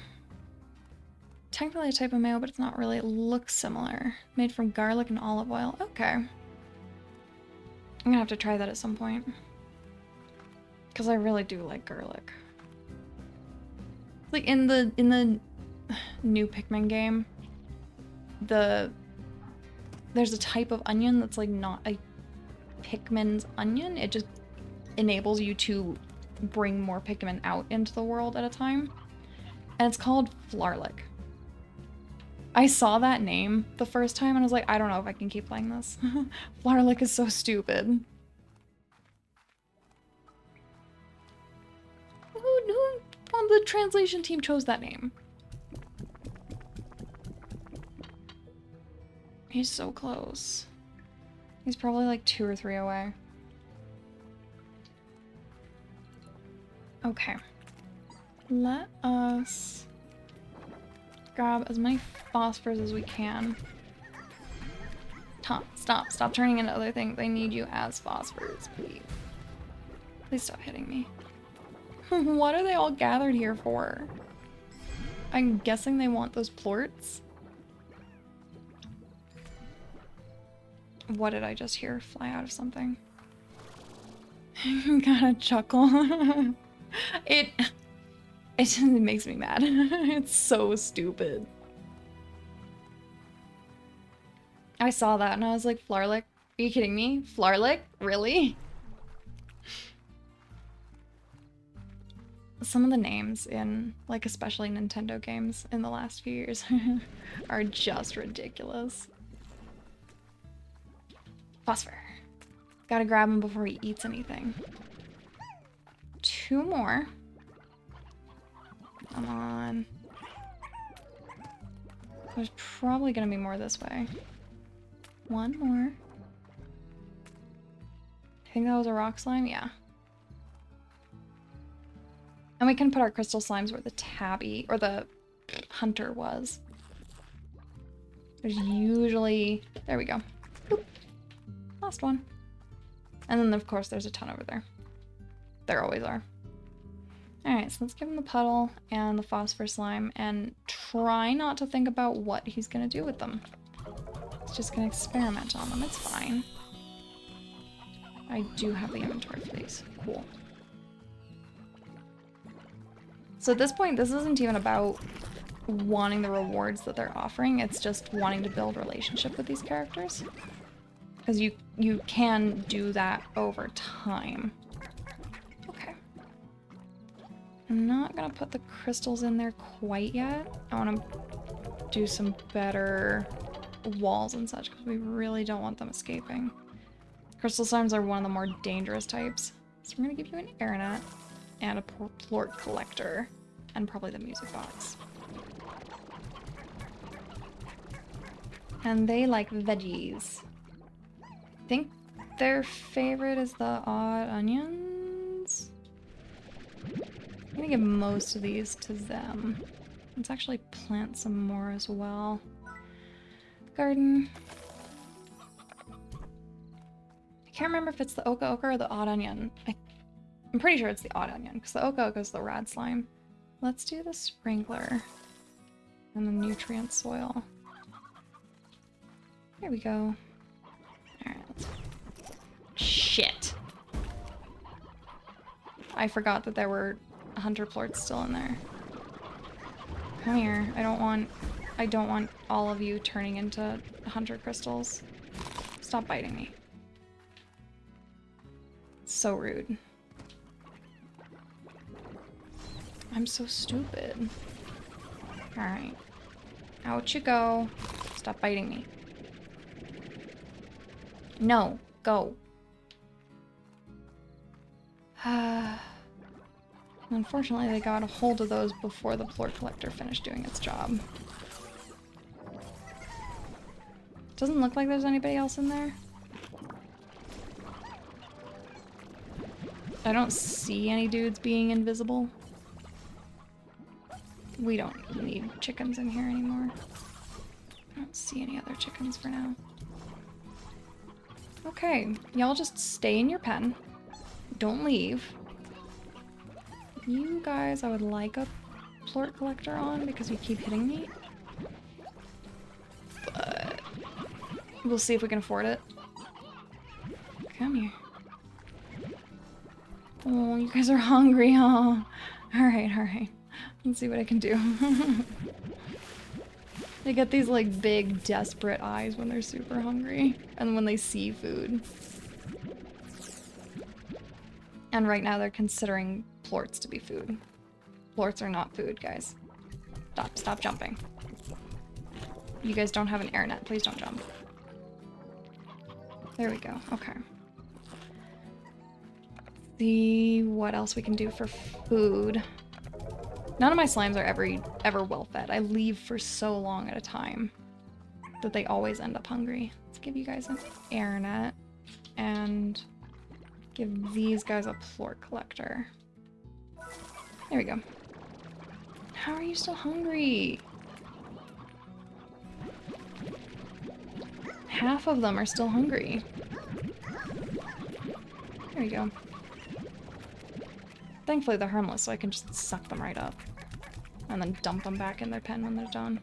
Technically a type of mayo, but it's not really. It looks similar. Made from garlic and olive oil. Okay. I'm gonna have to try that at some point. Because I really do like garlic. Like in the new Pikmin game, there's a type of onion that's like not a Pikmin's onion. It just enables you to bring more Pikmin out into the world at a time. And it's called Flarlic. I saw that name the first time and I was like, I don't know if I can keep playing this. Flarlic is so stupid. Who on the translation team chose that name? He's so close. He's probably like 2 or 3 away. Okay. Let us grab as many phosphors as we can. Tom, stop turning into other things. I need you as phosphors, please. Please stop hitting me. What are they all gathered here for? I'm guessing they want those plorts. What did I just hear fly out of something? Gotta chuckle. It makes me mad. It's so stupid. I saw that and I was like, Flarlick? Are you kidding me? Flarlick? Really? Some of the names in, like, especially Nintendo games in the last few years are just ridiculous. Phosphor. Gotta grab him before he eats anything. 2 more. Come on. There's probably gonna be more this way. 1 more. I think that was a rock slime, yeah. And we can put our crystal slimes where the tabby, or the hunter was. There's usually, there we go. Boop. Last one. And then of course there's a ton over there. There always are. Alright, so let's give him the puddle and the phosphor slime and try not to think about what he's gonna do with them. He's just gonna experiment on them, it's fine. I do have the inventory for these. Cool. So at this point, this isn't even about wanting the rewards that they're offering, it's just wanting to build relationship with these characters. Because you can do that over time. Okay. I'm not gonna put the crystals in there quite yet. I want to do some better walls and such because we really don't want them escaping. Crystal slimes are one of the more dangerous types. So we're gonna give you an airnet and a plort collector and probably the music box. And they like veggies. I think their favorite is the odd onions. I'm gonna give most of these to them. Let's actually plant some more as well. Garden. I can't remember if it's the Oka Oka or the odd onion. I'm pretty sure it's the odd onion because the Oka Oka is the rad slime. Let's do the sprinkler and the nutrient soil. There we go. Alright, let's... Shit! I forgot that there were hunter plorts still in there. Come here. I don't want all of you turning into hunter crystals. Stop biting me. So rude. I'm so stupid. Alright. Out you go. Stop biting me. No. Go. Unfortunately, they got a hold of those before the plort collector finished doing its job. Doesn't look like there's anybody else in there. I don't see any dudes being invisible. We don't need chickens in here anymore. I don't see any other chickens for now. Okay, y'all just stay in your pen. Don't leave. You guys, I would like a plort collector on because you keep hitting me. But we'll see if we can afford it. Come here. Oh, you guys are hungry, huh? Alright, alright. Let's see what I can do. They get these like big desperate eyes when they're super hungry and when they see food. And right now they're considering plorts to be food. Plorts are not food, guys. Stop jumping. You guys don't have an air net, please don't jump. There we go, okay. See what else we can do for food. None of my slimes are ever well fed. I leave for so long at a time that they always end up hungry. Let's give you guys an air net and give these guys a plort collector. There we go. How are you still hungry? Half of them are still hungry. There we go. Thankfully they're harmless, so I can just suck them right up. And then dump them back in their pen when they're done.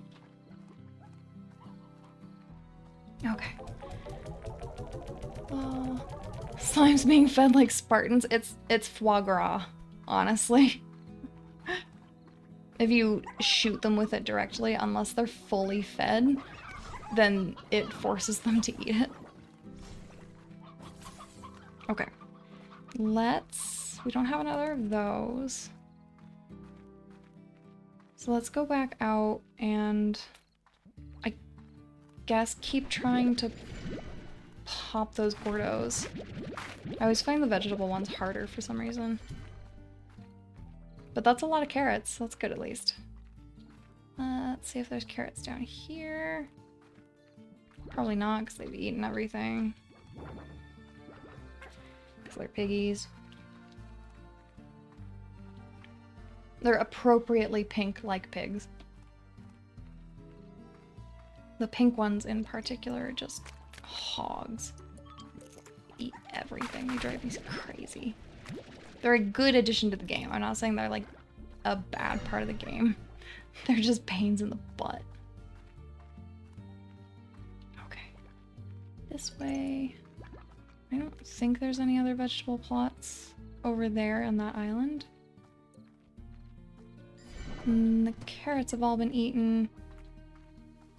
Okay. Slime's being fed like Spartans. It's foie gras, honestly. If you shoot them with it directly, unless they're fully fed, then it forces them to eat it. Okay. We don't have another of those. So let's go back out and I guess keep trying to pop those Gordos. I always find the vegetable ones harder for some reason. But that's a lot of carrots. That's good at least. Let's see if there's carrots down here. Probably not because they've eaten everything. Because they're piggies. They're appropriately pink like pigs. The pink ones in particular are just hogs. Eat everything. They drive me crazy. They're a good addition to the game. I'm not saying they're like a bad part of the game. They're just pains in the butt. Okay. This way. I don't think there's any other vegetable plots over there on that island. The carrots have all been eaten.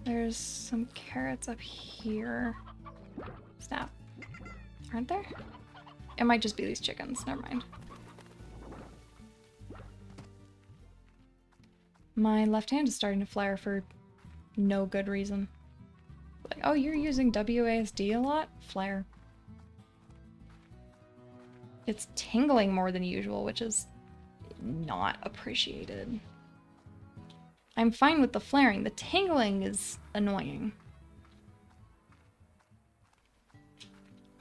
There's some carrots up here. Snap. Aren't there? It might just be these chickens. Never mind. My left hand is starting to flare for no good reason. Like, oh, you're using WASD a lot? Flare. It's tingling more than usual, which is not appreciated. I'm fine with the flaring. The tingling is annoying.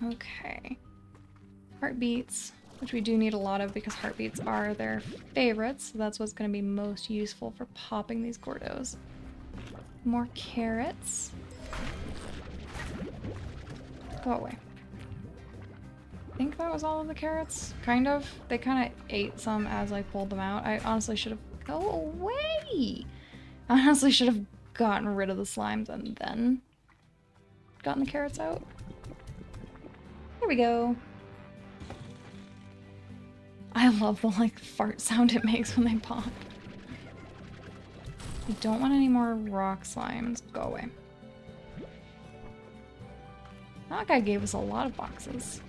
Okay. Heartbeats, which we do need a lot of because heartbeats are their favorites. So that's what's going to be most useful for popping these Gordos. More carrots. Go away. I think that was all of the carrots. Kind of. They kind of ate some as I pulled them out. I honestly should have... Go away! I honestly should have gotten rid of the slimes and then gotten the carrots out. Here we go. I love the like fart sound it makes when they pop. I don't want any more rock slimes. Go away. That guy gave us a lot of boxes.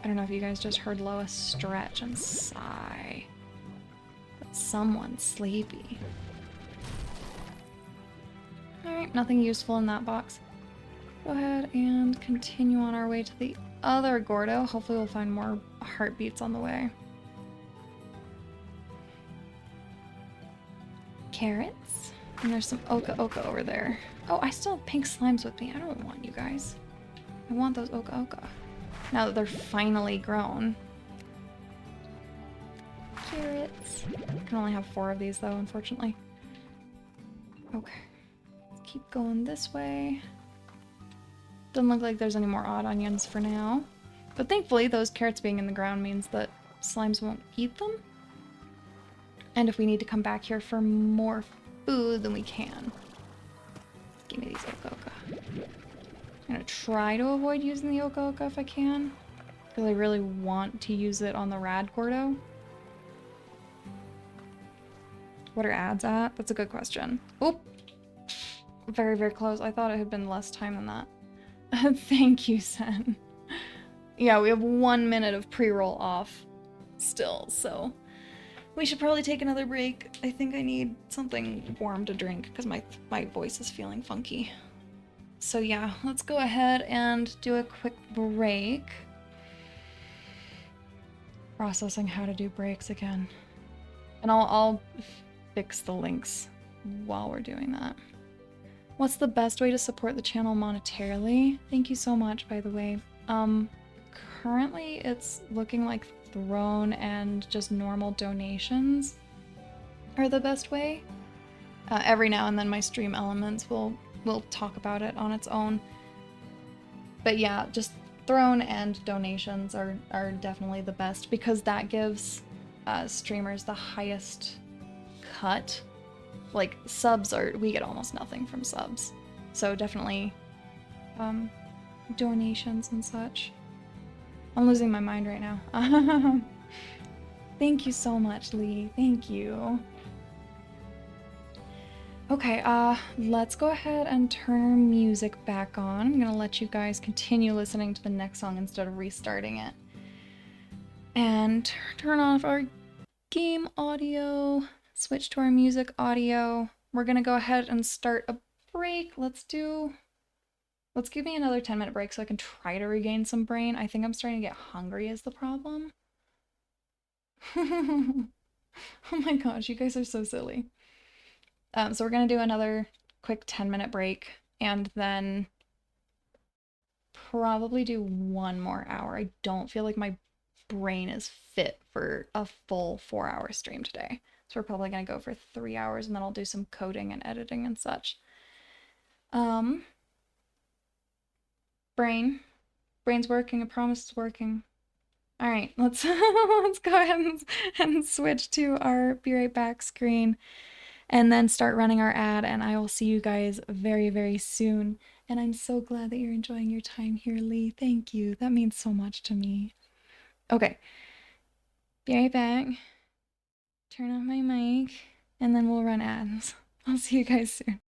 I don't know if you guys just heard Lois stretch and sigh. But someone's sleepy. Alright, nothing useful in that box. Go ahead and continue on our way to the other Gordo. Hopefully we'll find more heartbeats on the way. Carrots. And there's some Oka Oka over there. Oh, I still have pink slimes with me. I don't want you guys. I want those Oka Oka. Now that they're finally grown. Carrots. I can only have 4 of these though, unfortunately. Okay. Let's keep going this way. Doesn't look like there's any more odd onions for now. But thankfully, those carrots being in the ground means that slimes won't eat them. And if we need to come back here for more food, then we can. Give me these Oka Oka. I'm gonna try to avoid using the Oka Oka if I can. Because I really want to use it on the Rad Gordo. What are ads at? That's a good question. Oop! Very, very close. I thought it had been less time than that. Thank you, Sen. Yeah, we have 1 minute of pre-roll off still, so we should probably take another break. I think I need something warm to drink because my voice is feeling funky. So yeah, let's go ahead and do a quick break. Processing how to do breaks again. And I'll fix the links while we're doing that. What's the best way to support the channel monetarily? Thank you so much, by the way. Currently it's looking like Throne and just normal donations are the best way. Every now and then my stream elements will talk about it on its own. But yeah, just Throne and donations are definitely the best because that gives streamers the highest cut. Like subs we get almost nothing from subs. So definitely donations and such. I'm losing my mind right now. Thank you so much, Lee. Thank you. Okay, let's go ahead and turn our music back on. I'm gonna let you guys continue listening to the next song instead of restarting it. And turn off our game audio, switch to our music audio. We're gonna go ahead and start a break. Let's give me another 10-minute break so I can try to regain some brain. I think I'm starting to get hungry is the problem. Oh my gosh, you guys are so silly. So we're gonna do another quick 10-minute break and then probably do one more hour. I don't feel like my brain is fit for a full 4-hour stream today. So we're probably gonna go for 3 hours and then I'll do some coding and editing and such. Brain's working, I promise it's working. All right, let's go ahead and switch to our Be Right Back screen and then start running our ad, and I will see you guys very, very soon. And I'm so glad that you're enjoying your time here, Lee. Thank you. That means so much to me. Okay. Be right back. Turn off my mic, and then we'll run ads. I'll see you guys soon.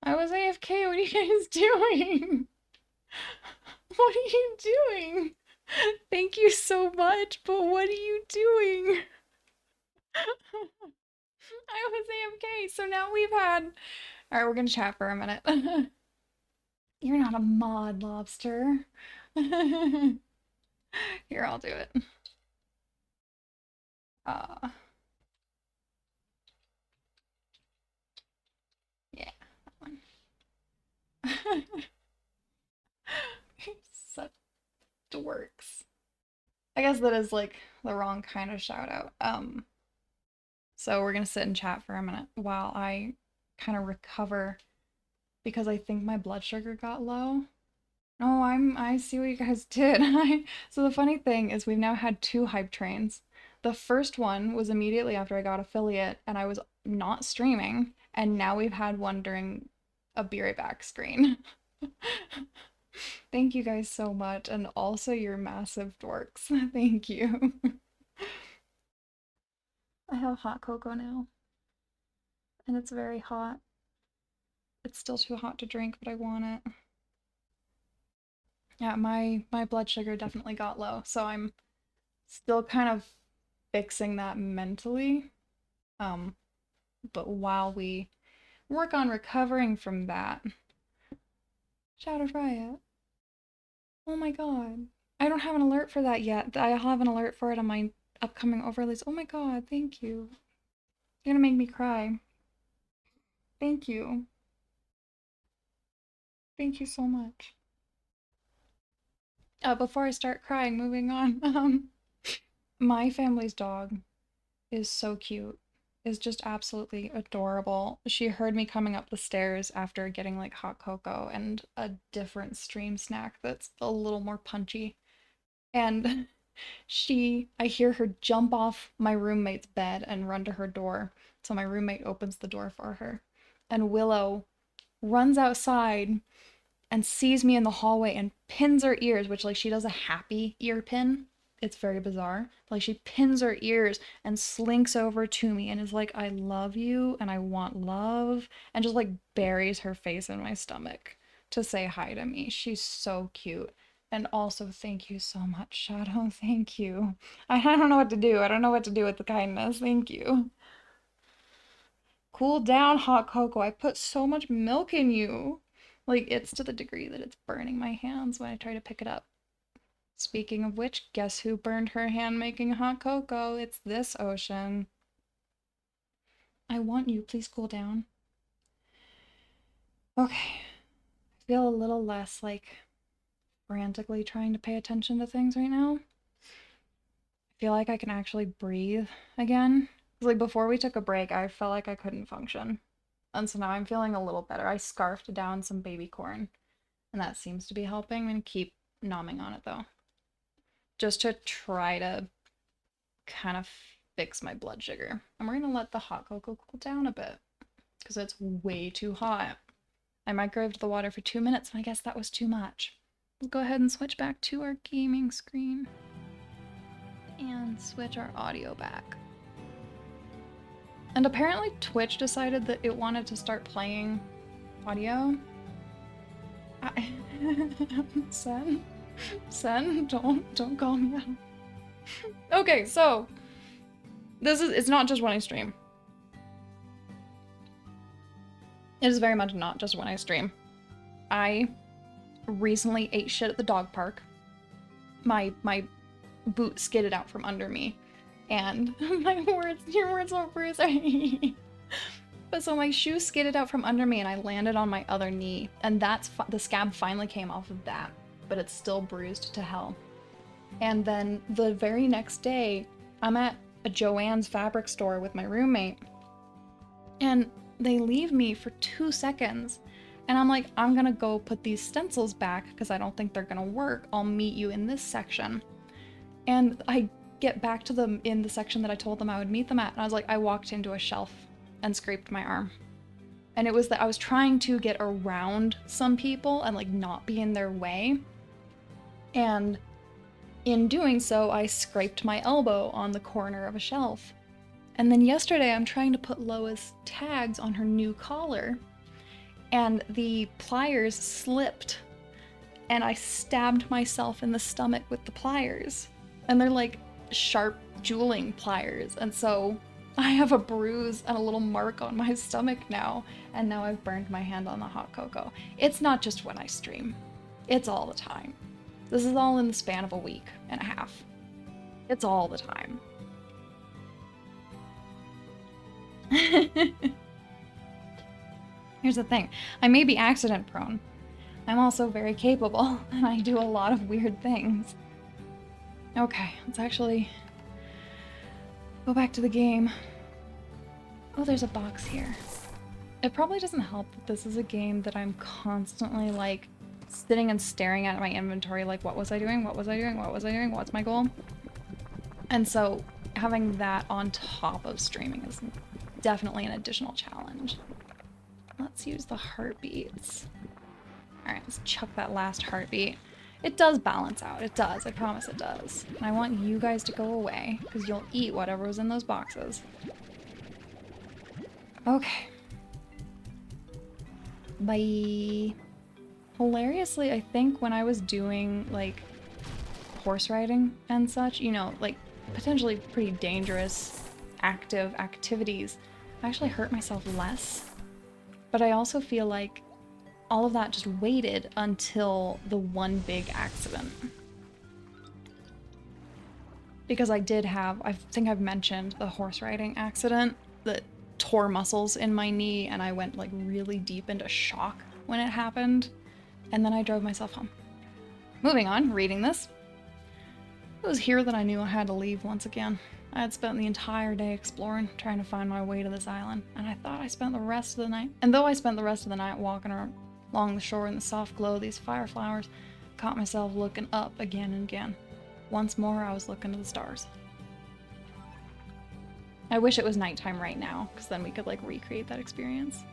I was AFK. What are you guys doing? What are you doing? Thank you so much, but what are you doing? I was AFK, so now we've had. Alright, we're gonna chat for a minute. You're not a mod, Lobster. Here, I'll do it. Uh, yeah, that one. Such dorks. I guess that is like the wrong kind of shout out. So we're gonna sit and chat for a minute while I kind of recover because I think my blood sugar got low. Oh, I see what you guys did. So the funny thing is we've now had two hype trains. The first one was immediately after I got affiliate and I was not streaming, and now we've had one during a Be Right Back screen. Thank you guys so much, and also you're massive dorks. Thank you. I have hot cocoa now, and it's very hot. It's still too hot to drink, but I want it. Yeah, my blood sugar definitely got low, so I'm still kind of fixing that mentally. But while we work on recovering from that, Shadow Riot. Oh my god. I don't have an alert for that yet. I'll have an alert for it on my upcoming overlays. Oh my god, thank you. You're gonna make me cry. Thank you. Thank you so much. Before I start crying, moving on. My family's dog is so cute. Is just absolutely adorable. She heard me coming up the stairs after getting like hot cocoa and a different stream snack that's a little more punchy. And I hear her jump off my roommate's bed and run to her door. So my roommate opens the door for her. And Willow runs outside and sees me in the hallway and pins her ears, which like she does a happy ear pin. It's very bizarre. Like she pins her ears and slinks over to me and is like, I love you and I want love, and just like buries her face in my stomach to say hi to me. She's so cute. And also, thank you so much, Shadow. Thank you. I don't know what to do. I don't know what to do with the kindness. Thank you. Cool down, hot cocoa. I put so much milk in you. Like, it's to the degree that it's burning my hands when I try to pick it up. Speaking of which, guess who burned her hand making hot cocoa? It's this ocean. I want you. Please cool down. Okay. I feel a little less, like, frantically trying to pay attention to things right now. I feel like I can actually breathe again. Like, before we took a break, I felt like I couldn't function. And so now I'm feeling a little better. I scarfed down some baby corn, and that seems to be helping. I'm gonna keep nomming on it though, just to try to kind of fix my blood sugar. And we're gonna let the hot cocoa cool down a bit because it's way too hot. I microwaved the water for 2 minutes, and I guess that was too much. We'll go ahead and switch back to our gaming screen and switch our audio back. And apparently Twitch decided that it wanted to start playing audio. Sen, don't call me out. Okay, so it's not just when I stream. It is very much not just when I stream. I recently ate shit at the dog park. My boot skidded out from under me, and your words won't bruise. But so my shoe skidded out from under me and I landed on my other knee, and the scab finally came off of that, but it's still bruised to hell. And then the very next day, I'm at a Joann's fabric store with my roommate, and they leave me for 2 seconds, and I'm like, I'm gonna go put these stencils back because I don't think they're gonna work. I'll meet you in this section. And I get back to them in the section that I told them I would meet them at, and I was like, I walked into a shelf and scraped my arm. And it was that I was trying to get around some people and like not be in their way. And in doing so, I scraped my elbow on the corner of a shelf. And then yesterday I'm trying to put Loa's tags on her new collar. and the pliers slipped and I stabbed myself in the stomach with the pliers. And they're like sharp jeweling pliers. And so I have a bruise and a little mark on my stomach now. And now I've burned my hand on the hot cocoa. It's not just when I stream. It's all the time. This is all in the span of a week and a half. It's all the time. Here's the thing. I may be accident prone. I'm also very capable, and I do a lot of weird things. Okay, let's actually go back to the game. Oh, there's a box here. It probably doesn't help that this is a game that I'm constantly, like, sitting and staring at my inventory like, what was I doing? What was I doing? What was I doing? What's my goal? And so having that on top of streaming is definitely an additional challenge. Let's use the heartbeats. Alright, let's chuck that last heartbeat. It does balance out. It does. I promise it does. And I want you guys to go away, because you'll eat whatever was in those boxes. Okay. Bye. Hilariously, I think when I was doing, like, horse riding and such, you know, like, potentially pretty dangerous, active activities, I actually hurt myself less. But I also feel like all of that just waited until the one big accident. Because I did have, I think I've mentioned the horse riding accident that tore muscles in my knee and I went like really deep into shock when it happened. And then I drove myself home. Moving on, reading this. It was here that I knew I had to leave once again. I had spent the entire day exploring, trying to find my way to this island, and I thought I spent the rest of the night. And though I spent the rest of the night walking along the shore in the soft glow of these fire flowers, I caught myself looking up again and again. Once more, I was looking to the stars. I wish it was nighttime right now, because then we could like recreate that experience.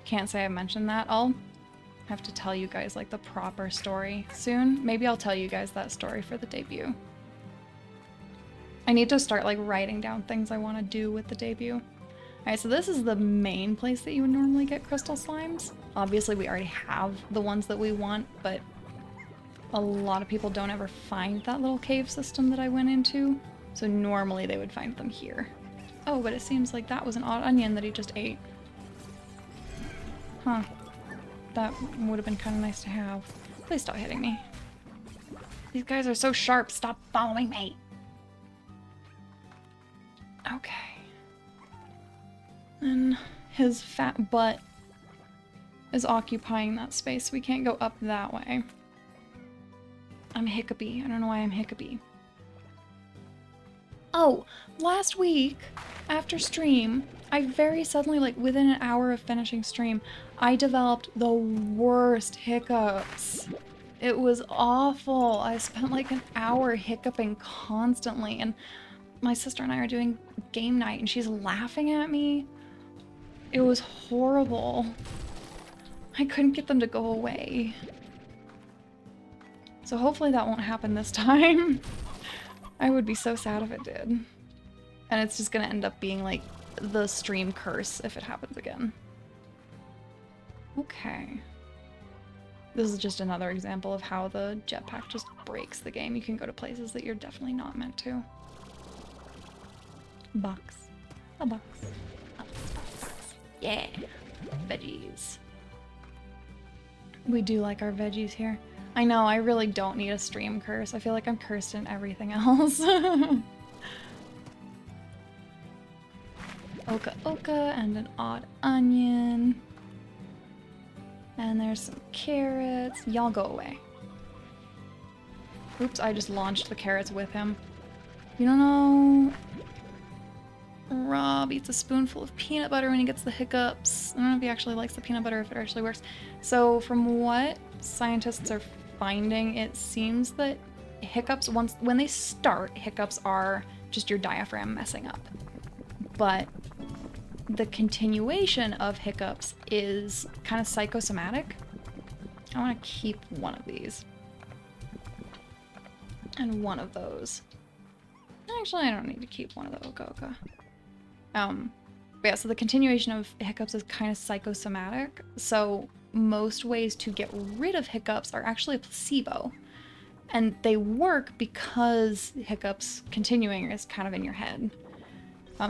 Can't say I mentioned that. I'll have to tell you guys like the proper story soon. Maybe I'll tell you guys that story for the debut. I need to start like writing down things I want to do with the debut. Alright, so this is the main place that you would normally get crystal slimes. Obviously we already have the ones that we want, but a lot of people don't ever find that little cave system that I went into. So normally they would find them here. Oh, but it seems like that was an odd onion that he just ate. Huh. That would have been kind of nice to have. Please stop hitting me. These guys are so sharp. Stop following me. Okay. And his fat butt is occupying that space. We can't go up that way. I'm hiccupy. I don't know why I'm hiccupy. Oh, last week, after stream, I very suddenly, like within an hour of finishing stream, I developed the worst hiccups. It was awful. I spent like an hour hiccuping constantly, and my sister and I are doing game night and she's laughing at me. It was horrible. I couldn't get them to go away. So hopefully that won't happen this time. I would be so sad if it did. And it's just gonna end up being like the stream curse if it happens again. Okay. This is just another example of how the jetpack just breaks the game. You can go to places that you're definitely not meant to. Box. A box. A box. Yeah. Veggies. We do like our veggies here. I know, I really don't need a stream curse. I feel like I'm cursed in everything else. Oka oka and an odd onion. And there's some carrots. Y'all go away. Oops, I just launched the carrots with him. You don't know... Rob eats a spoonful of peanut butter when he gets the hiccups. I don't know if he actually likes the peanut butter, if it actually works. So from what scientists are finding, it seems that hiccups, when they start, hiccups are just your diaphragm messing up. But the continuation of hiccups is kind of psychosomatic. I want to keep one of these. And one of those. Actually, I don't need to keep one of the oka oka. But yeah, so the continuation of hiccups is kind of psychosomatic. So most ways to get rid of hiccups are actually a placebo. And they work because hiccups continuing is kind of in your head.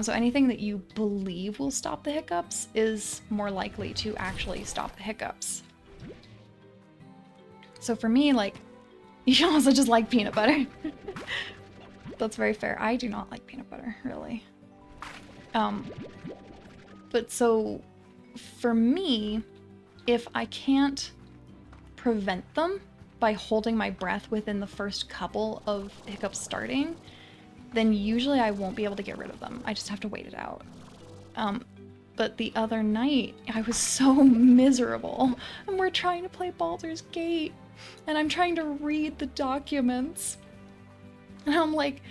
So anything that you believe will stop the hiccups is more likely to actually stop the hiccups. So for me, like, you can also just like peanut butter. That's very fair. I do not like peanut butter, really. But so for me, if I can't prevent them by holding my breath within the first couple of hiccups starting, then usually I won't be able to get rid of them. I just have to wait it out. But the other night, I was so miserable. And we're trying to play Baldur's Gate. And I'm trying to read the documents. And I'm like,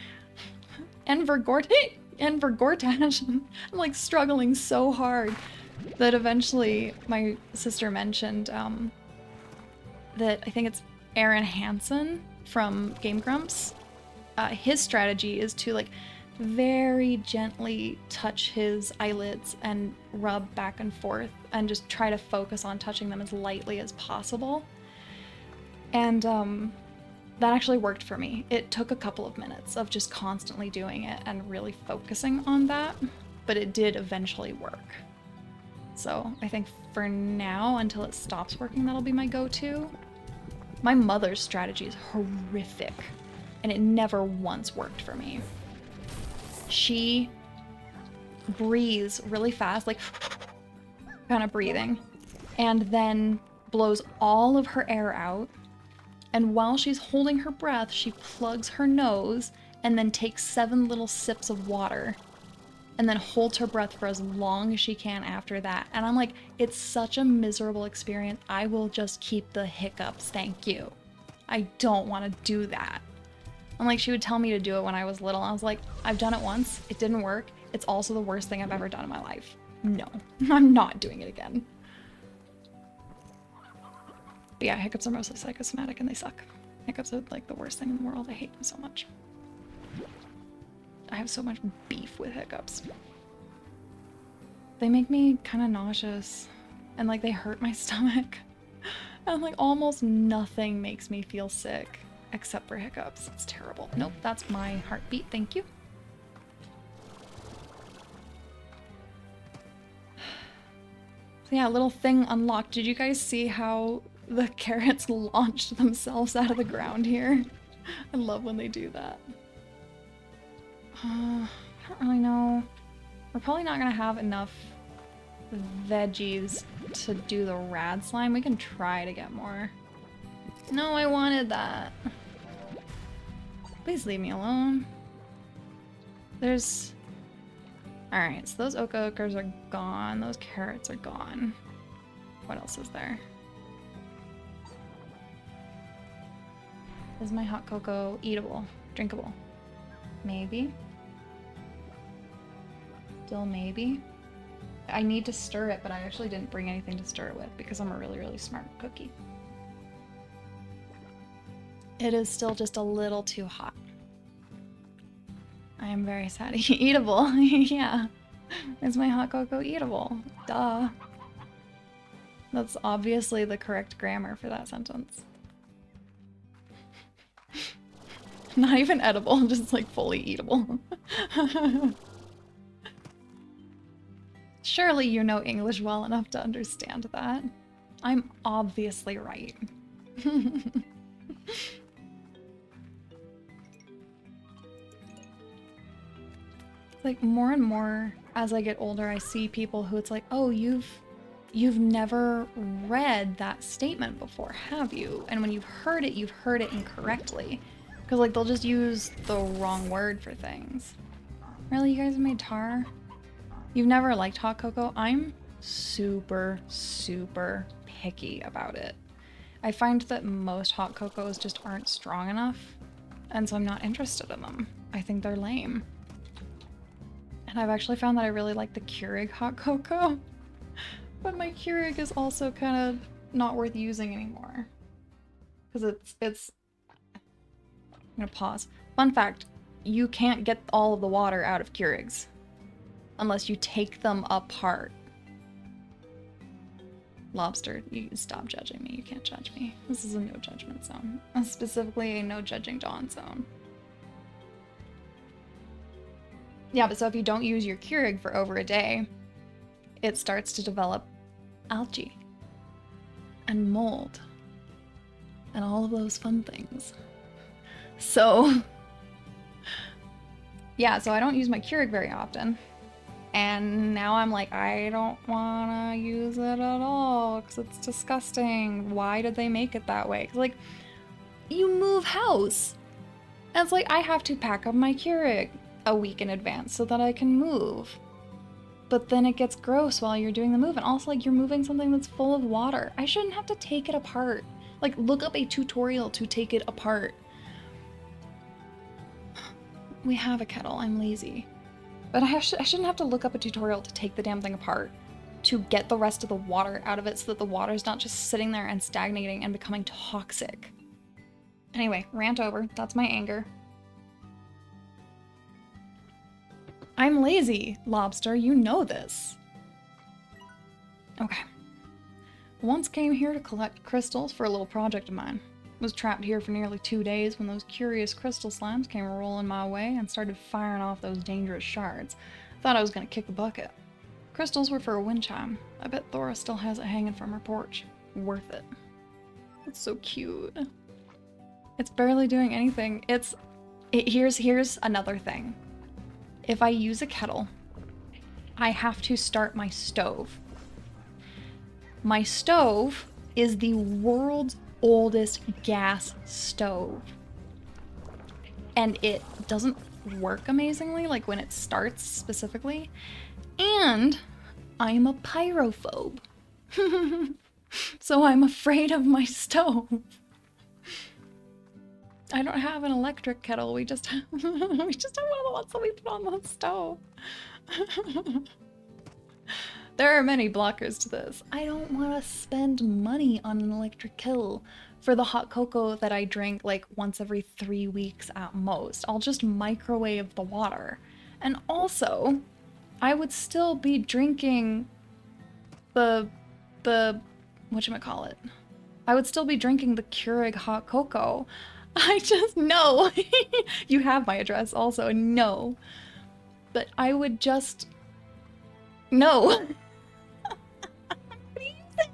Enver Gortash. I'm like struggling so hard that eventually my sister mentioned that I think it's Aaron Hansen from Game Grumps. His strategy is to like very gently touch his eyelids and rub back and forth and just try to focus on touching them as lightly as possible. And that actually worked for me. It took a couple of minutes of just constantly doing it and really focusing on that, but it did eventually work. So I think for now, until it stops working, that'll be my go-to. My mother's strategy is horrific, and it never once worked for me. She breathes really fast, like kind of breathing, and then blows all of her air out. And while she's holding her breath, she plugs her nose and then takes 7 little sips of water and then holds her breath for as long as she can after that. And I'm like, it's such a miserable experience. I will just keep the hiccups, thank you. I don't want to do that. I'm like, she would tell me to do it when I was little. I was like, I've done it once. It didn't work. It's also the worst thing I've ever done in my life. No, I'm not doing it again. But yeah, hiccups are mostly psychosomatic and they suck. Hiccups are like the worst thing in the world. I hate them so much. I have so much beef with hiccups. They make me kind of nauseous and like they hurt my stomach. And like almost nothing makes me feel sick except for hiccups. It's terrible. Nope, that's my heartbeat. Thank you. So yeah, little thing unlocked. Did you guys see how the carrots launched themselves out of the ground here? I love when they do that. I don't really know. We're probably not gonna have enough veggies to do the rad slime. We can try to get more. No, I wanted that. Please leave me alone. There's... Alright, so those ochres are gone. Those carrots are gone. What else is there? Is my hot cocoa eatable? Drinkable? Maybe. Still maybe. I need to stir it, but I actually didn't bring anything to stir it with because I'm a really, really smart cookie. It is still just a little too hot. I am very sad. Eatable. Yeah. Is my hot cocoa eatable? Duh. That's obviously the correct grammar for that sentence. Not even edible, just like fully eatable. Surely you know English well enough to understand that. I'm obviously right. Like more and more as I get older, I see people who it's like, oh, you've never read that statement before, have you? And when you've heard it incorrectly. Because like they'll just use the wrong word for things. Really, you guys have made tar? You've never liked hot cocoa? I'm super, super picky about it. I find that most hot cocos just aren't strong enough, and so I'm not interested in them. I think they're lame. And I've actually found that I really like the Keurig hot cocoa, but my Keurig is also kind of not worth using anymore. Because it's... I'm gonna pause. Fun fact, you can't get all of the water out of Keurigs. unless you take them apart. Lobster, you stop judging me. You can't judge me. This is a no judgment zone. Specifically a no judging Dawn zone. Yeah, but so if you don't use your Keurig for over a day, it starts to develop algae and mold and all of those fun things. So yeah, so I don't use my Keurig very often. And now I'm like, I don't want to use it at all because it's disgusting. Why did they make it that way? 'Cause like, you move house. And it's like, I have to pack up my Keurig a week in advance so that I can move. But then it gets gross while you're doing the move. And also, like, you're moving something that's full of water. I shouldn't have to take it apart. Like, look up a tutorial to take it apart. We have a kettle. I'm lazy. But I shouldn't have to look up a tutorial to take the damn thing apart to get the rest of the water out of it so that the water's not just sitting there and stagnating and becoming toxic. Anyway, rant over. That's my anger. I'm lazy, Lobster. You know this. Okay. Once came here to collect crystals for a little project of mine. Was trapped here for nearly 2 days when those curious crystal slimes came rolling my way and started firing off those dangerous shards. Thought I was gonna kick the bucket. Crystals were for a wind chime. I bet Thora still has it hanging from her porch. Worth it. It's so cute. It's barely doing anything. Here's another thing. If I use a kettle, I have to start my stove. My stove is the world's oldest gas stove. And it doesn't work amazingly, like when it starts specifically. And I'm a pyrophobe. So I'm afraid of my stove. I don't have an electric kettle. We just have one of the ones that we put on the stove. There are many blockers to this. I don't want to spend money on an electric kettle for the hot cocoa that I drink like once every 3 weeks at most. I'll just microwave the water. And also, I would still be drinking the whatchamacallit. I would still be drinking the Keurig hot cocoa. I just, no. You have my address also, no. But I would just, no. What do you think?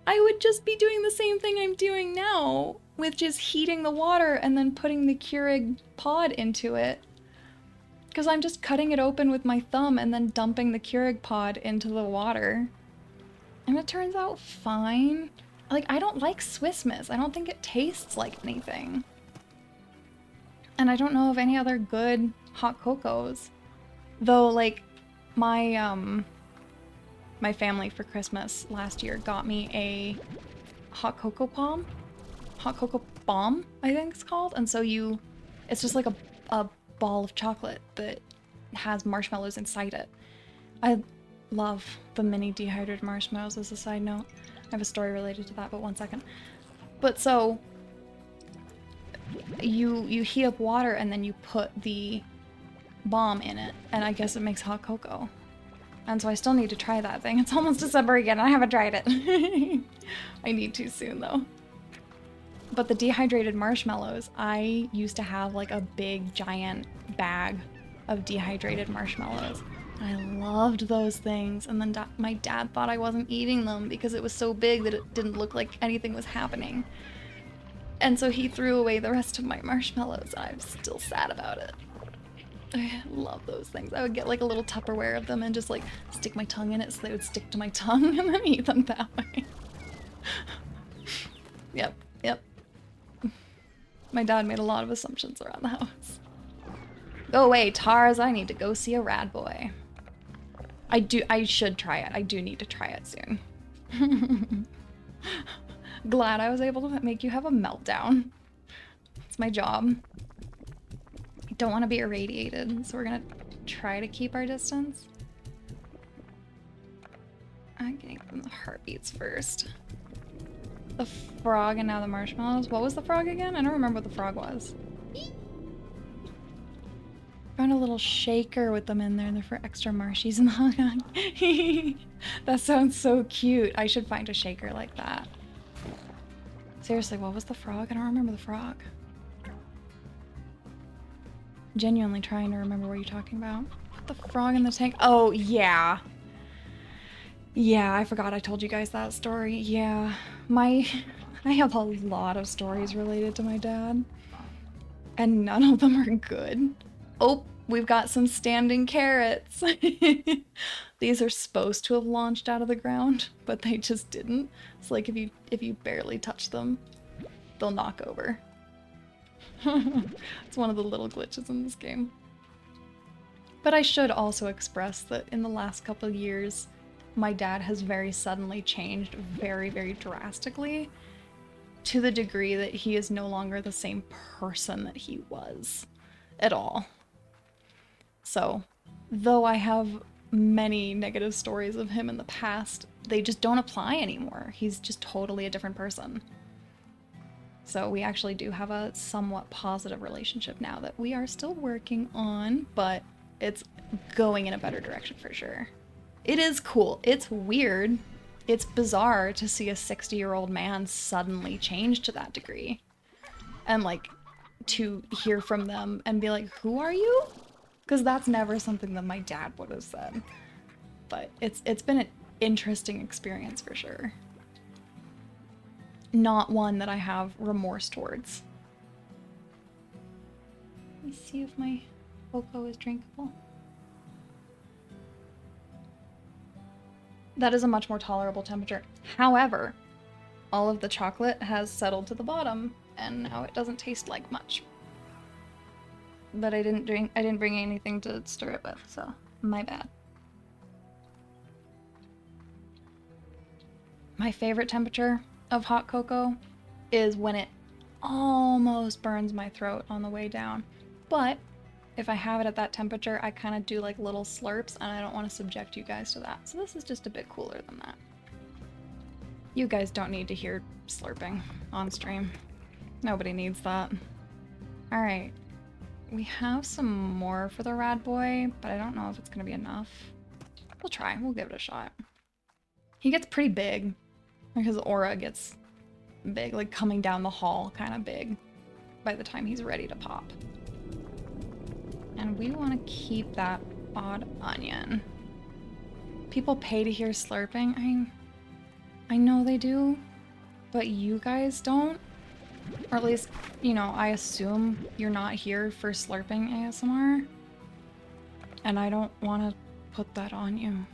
I would just be doing the same thing I'm doing now, with just heating the water and then putting the Keurig pod into it. Because I'm just cutting it open with my thumb and then dumping the Keurig pod into the water. And it turns out fine. Like, I don't like Swiss Miss. I don't think it tastes like anything. And I don't know of any other good hot cocos. Though, like, my family for Christmas last year got me a hot cocoa bomb. Hot cocoa bomb, I think it's called. And so it's just like a ball of chocolate that has marshmallows inside it. I love the mini dehydrated marshmallows as a side note. I have a story related to that, but one second. But so you heat up water and then you put the bomb in it, and I guess it makes hot cocoa. And so I still need to try that thing. It's almost December again, and I haven't tried it. I need to soon though. But the dehydrated marshmallows, I used to have like a big giant bag of dehydrated marshmallows. I loved those things, and then my dad thought I wasn't eating them because it was so big that it didn't look like anything was happening. And so he threw away the rest of my marshmallows. I'm still sad about it. I love those things. I would get like a little Tupperware of them and just like stick my tongue in it so they would stick to my tongue and then eat them that way. Yep. My dad made a lot of assumptions around the house. Go away, Tars. I need to go see a rad boy. I should try it. I do need to try it soon. Glad I was able to make you have a meltdown. It's my job. I don't want to be irradiated, so we're gonna try to keep our distance. I'm getting them the heartbeats first. The frog and now the marshmallows. What was the frog again? I don't remember what the frog was. found a little shaker with them in there. They're for extra marshies and hung on. That sounds so cute. I should find a shaker like that. Seriously, what was the frog? I don't remember the frog. Genuinely trying to remember what you're talking about. Put the frog in the tank. Oh, yeah. Yeah, I forgot I told you guys that story. Yeah. I have a lot of stories related to my dad. And none of them are good. Oh, we've got some standing carrots. These are supposed to have launched out of the ground, but they just didn't. It's like if you barely touch them, they'll knock over. It's one of the little glitches in this game. But I should also express that in the last couple of years, my dad has very suddenly changed very, very drastically, to the degree that he is no longer the same person that he was at all. So, though I have many negative stories of him in the past, they just don't apply anymore. He's just totally a different person. So we actually do have a somewhat positive relationship now that we are still working on, but it's going in a better direction for sure. It is cool. It's weird. It's bizarre to see a 60-year-old man suddenly change to that degree. And like, to hear from them and be like, who are you? Because that's never something that my dad would have said. But it's been an interesting experience for sure. Not one that I have remorse towards. Let me see if my cocoa is drinkable. That is a much more tolerable temperature. However, all of the chocolate has settled to the bottom, and now it doesn't taste like much. But I didn't bring anything to stir it with, so my bad. My favorite temperature of hot cocoa is when it almost burns my throat on the way down. But if I have it at that temperature, I kind of do like little slurps, and I don't want to subject you guys to that. So this is just a bit cooler than that. You guys don't need to hear slurping on stream. Nobody needs that. All right. We have some more for the rad boy, but I don't know if it's going to be enough. We'll try. We'll give it a shot. He gets pretty big. Like his aura gets big, like coming down the hall kind of big by the time he's ready to pop. And we want to keep that odd onion. People pay to hear slurping. I know they do, but you guys don't. Or at least, you know, I assume you're not here for slurping ASMR. And I don't want to put that on you.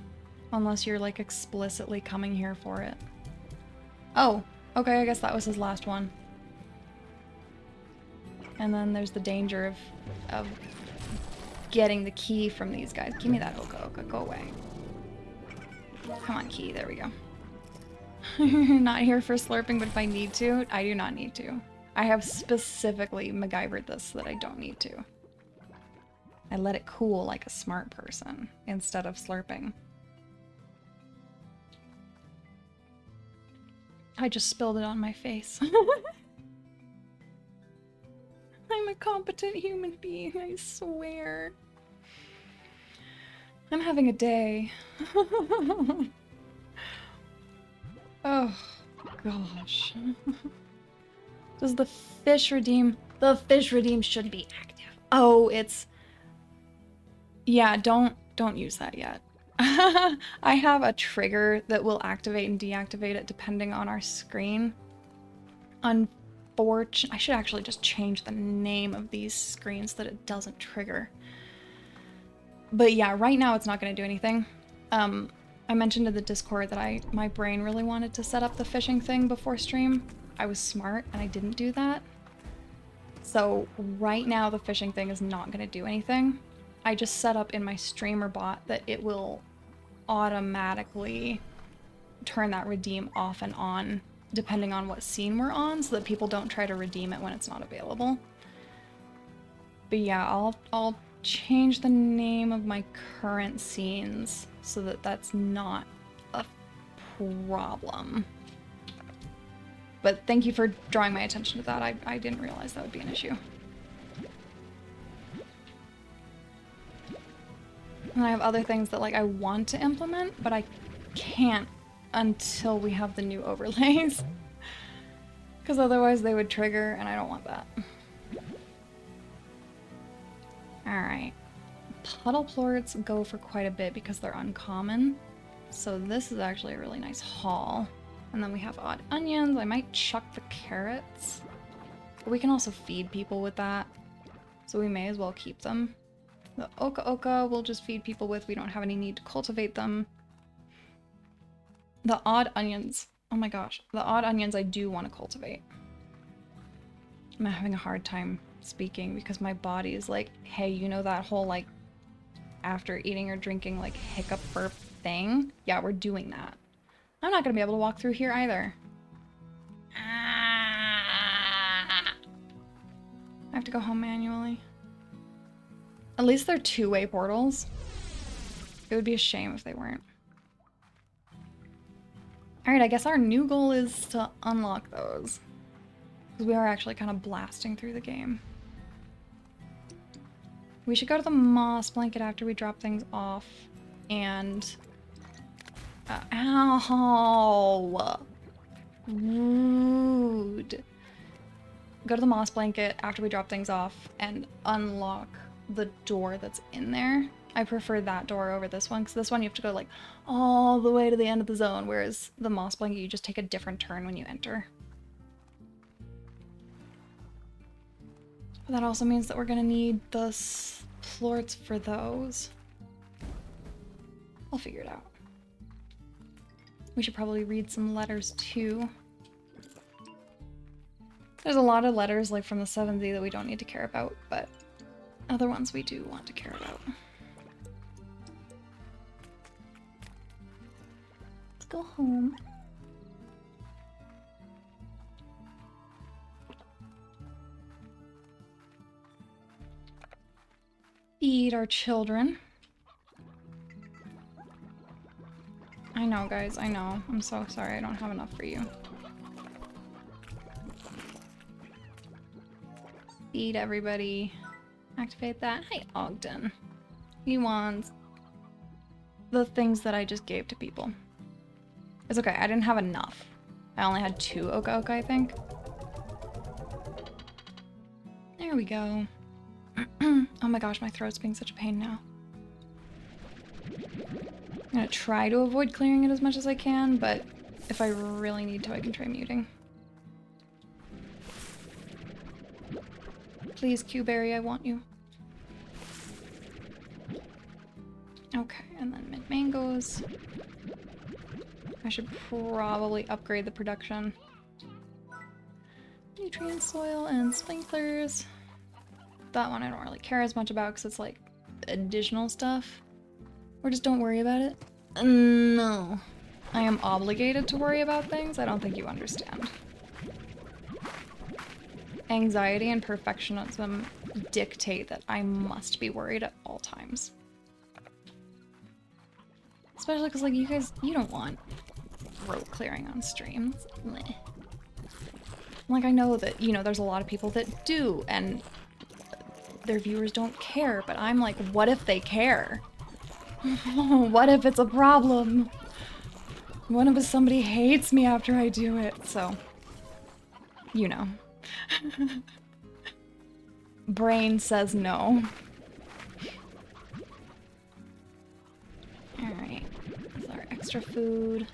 Unless you're like explicitly coming here for it. Oh, okay, I guess that was his last one. And then there's the danger of getting the key from these guys. Give me that Oka, go away. Come on, key, there we go. Not here for slurping, but if I need to, I do not need to. I have specifically MacGyvered this so that I don't need to. I let it cool like a smart person instead of slurping. I just spilled it on my face. I'm a competent human being, I swear. I'm having a day. Oh, gosh. Does the fish redeem? The fish redeem should be active. Oh, it's... Yeah, don't use that yet. I have a trigger that will activate and deactivate it depending on our screen. Unfortunately, I should actually just change the name of these screens so that it doesn't trigger. But yeah, right now it's not going to do anything. I mentioned in the Discord that my brain really wanted to set up the fishing thing before stream. I was smart and I didn't do that. So right now the fishing thing is not going to do anything. I just set up in my streamer bot that it will automatically turn that redeem off and on depending on what scene we're on so that people don't try to redeem it when it's not available. But yeah, I'll change the name of my current scenes so that that's not a problem. But thank you for drawing my attention to that. I didn't realize that would be an issue. And I have other things that like I want to implement, but I can't until we have the new overlays. Because otherwise they would trigger, and I don't want that. Alright. Puddle plorts go for quite a bit because they're uncommon. So this is actually a really nice haul. And then we have odd onions. I might chuck the carrots. But we can also feed people with that. So we may as well keep them. The oka oka we'll just feed people with. We don't have any need to cultivate them. The odd onions. Oh my gosh. The odd onions I do want to cultivate. I'm having a hard time speaking because my body is like, hey, you know that whole like after eating or drinking like hiccup burp thing? Yeah, we're doing that. I'm not gonna be able to walk through here either. I have to go home manually. At least they're two-way portals. It would be a shame if they weren't. Alright, I guess our new goal is to unlock those. Because we are actually kind of blasting through the game. We should go to the moss blanket after we drop things off. And... ow! Rude. Go to the moss blanket after we drop things off and unlock the door that's in there. I prefer that door over this one, because this one you have to go like all the way to the end of the zone, whereas the moss blanket you just take a different turn when you enter. But that also means that we're gonna need the plorts for those. I'll figure it out. We should probably read some letters too. There's a lot of letters like from the 7Z that we don't need to care about, but other ones we do want to care about. Let's go home. Feed our children. I know, guys, I know. I'm so sorry I don't have enough for you. Feed everybody. Activate that. Hi, Ogden. He wants the things that I just gave to people. It's okay, I didn't have enough. I only had 2 oka oka, I think. There we go. Oh my gosh, my throat's being such a pain now. I'm gonna try to avoid clearing it as much as I can, but if I really need to, I can try muting. Please, Q-Berry, I want you. Okay, and then mint mangoes. I should probably upgrade the production. Nutrient soil and sprinklers. That one I don't really care as much about because it's like additional stuff. Or just don't worry about it. No. I am obligated to worry about things. I don't think you understand. Anxiety and perfectionism dictate that I must be worried at all times. Especially because, like, you guys, you don't want throat clearing on streams. Meh. Like, I know that, you know, there's a lot of people that do, and their viewers don't care, but I'm like, what if they care? What if it's a problem? What if somebody hates me after I do it? So, you know. Brain says no. Alright. This is our extra food.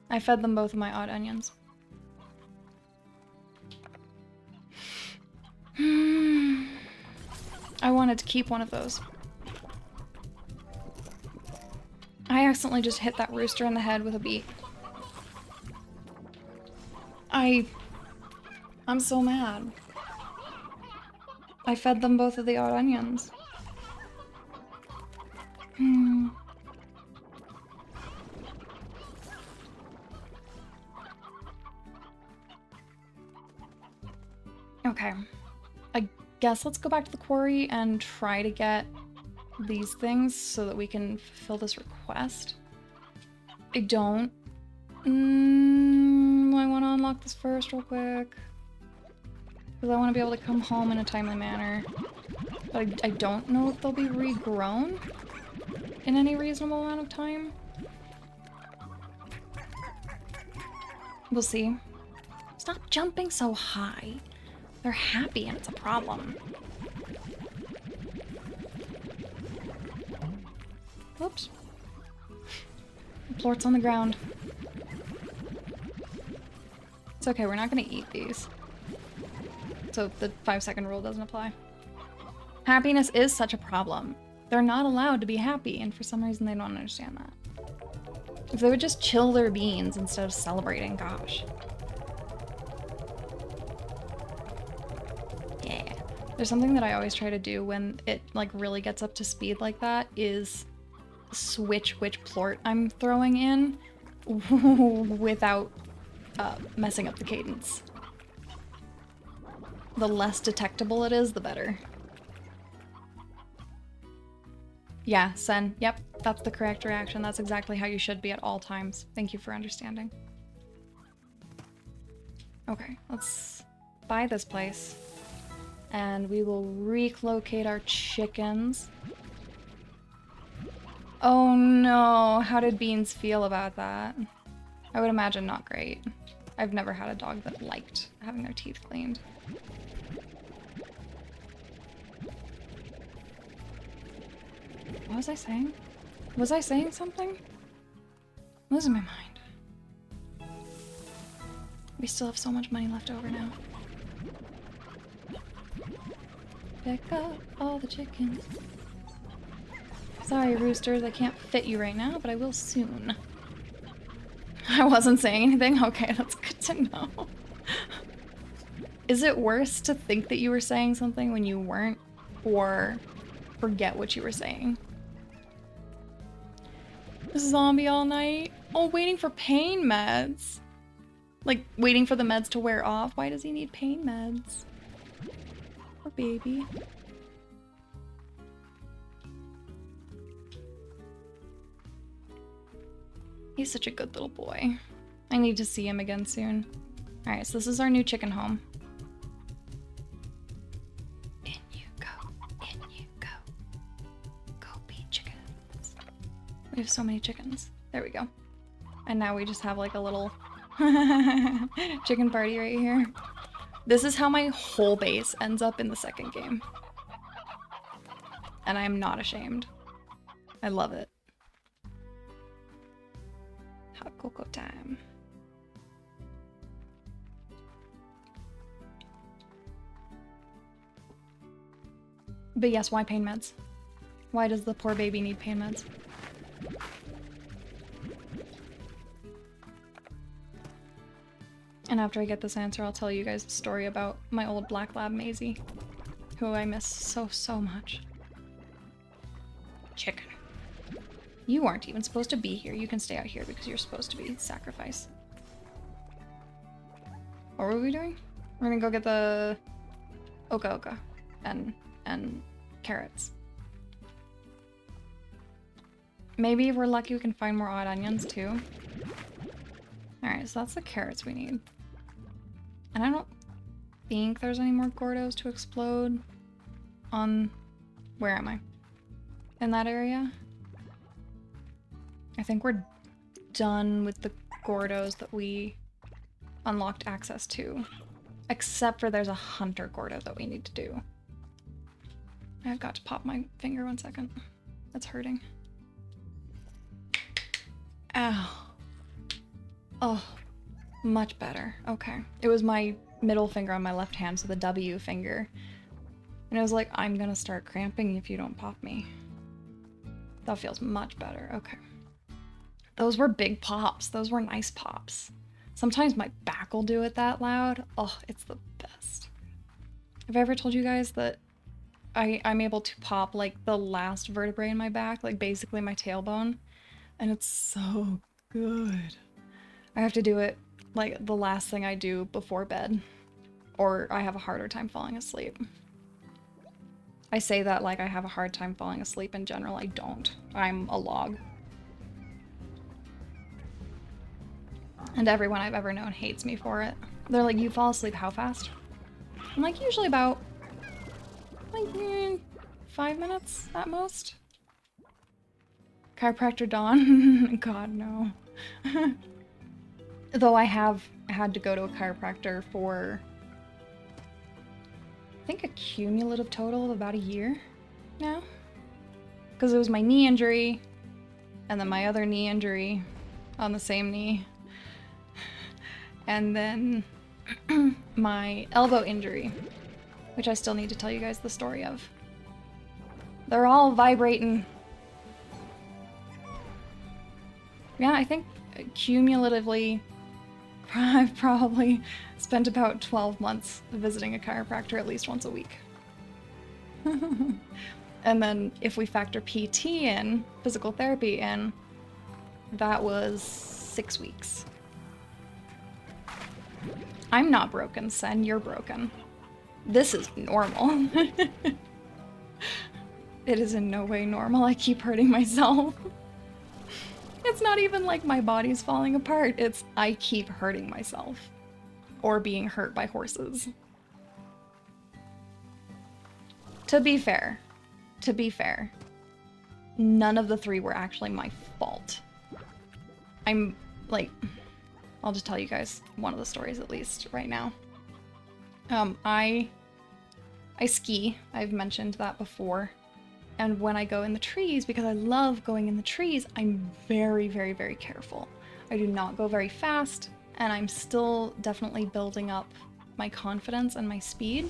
I fed them both of my odd onions. I wanted to keep one of those. I accidentally just hit that rooster in the head with a beet. I'm so mad. I fed them both of the odd onions. Okay. I guess let's go back to the quarry and try to get these things so that we can fulfill this request. I don't. I want to unlock this first real quick. Because I want to be able to come home in a timely manner. But I don't know if they'll be regrown in any reasonable amount of time. We'll see. Stop jumping so high. They're happy and it's a problem. Whoops. Plort's on the ground. It's okay, we're not gonna eat these. So the 5-second rule doesn't apply. Happiness is such a problem. They're not allowed to be happy, and for some reason they don't understand that. If they would just chill their beans instead of celebrating, gosh. Yeah. There's something that I always try to do when it like really gets up to speed like that is switch which plort I'm throwing in without messing up the cadence. The less detectable it is, the better. Yeah, Sen. Yep, that's the correct reaction. That's exactly how you should be at all times. Thank you for understanding. Okay, let's buy this place. And we will relocate our chickens. Oh no, how did Beans feel about that? I would imagine not great. I've never had a dog that liked having their teeth cleaned. What was I saying? Was I saying something? I'm losing my mind. We still have so much money left over now. Pick up all the chickens. Sorry, roosters, I can't fit you right now, but I will soon. I wasn't saying anything? Okay, that's good to know. Is it worse to think that you were saying something when you weren't, or forget what you were saying? Zombie all night? Oh, waiting for pain meds. Like, waiting for the meds to wear off? Why does he need pain meds? Poor baby. He's such a good little boy. I need to see him again soon. Alright, so this is our new chicken home. In you go. In you go. Go be chickens. We have so many chickens. There we go. And now we just have like a little chicken party right here. This is how my whole base ends up in the second game. And I am not ashamed. I love it. Hot cocoa time. But yes, why pain meds? Why does the poor baby need pain meds? And after I get this answer, I'll tell you guys a story about my old black lab Maisie, who I miss so, so much. Chicken. You aren't even supposed to be here. You can stay out here because you're supposed to be sacrifice. What were we doing? We're gonna go get the oka and carrots. Maybe if we're lucky we can find more odd onions too. Alright, so that's the carrots we need. And I don't think there's any more Gordos to explode on... Where am I? In that area? I think we're done with the Gordos that we unlocked access to. Except for there's a hunter Gordo that we need to do. I've got to pop my finger 1 second. That's hurting. Ow. Oh, much better. Okay. It was my middle finger on my left hand, so the W finger. And it was like, I'm gonna start cramping if you don't pop me. That feels much better. Okay. Those were big pops. Those were nice pops. Sometimes my back will do it that loud. Oh, it's the best. Have I ever told you guys that I'm able to pop like the last vertebrae in my back, like basically my tailbone, and it's so good. I have to do it like the last thing I do before bed, or I have a harder time falling asleep. I say that like I have a hard time falling asleep in general. I don't. I'm a log. And everyone I've ever known hates me for it. They're like, you fall asleep how fast? And like usually about like 5 minutes at most. Chiropractor Dawn? God, no. Though I have had to go to a chiropractor for, I think, a cumulative total of about a year now. Because it was my knee injury, and then my other knee injury on the same knee, and then my elbow injury, which I still need to tell you guys the story of. They're all vibrating. Yeah, I think cumulatively, I've probably spent about 12 months visiting a chiropractor at least once a week. And then if we factor PT in, physical therapy in, that was 6 weeks. I'm not broken, Sen, you're broken. This is normal. It is in no way normal. I keep hurting myself. It's not even like my body's falling apart. It's I keep hurting myself. Or being hurt by horses. To be fair, none of the 3 were actually my fault. I'm, like, I'll just tell you guys one of the stories at least right now. I ski. I've mentioned that before. And when I go in the trees, because I love going in the trees, I'm very, very, very careful. I do not go very fast, and I'm still definitely building up my confidence and my speed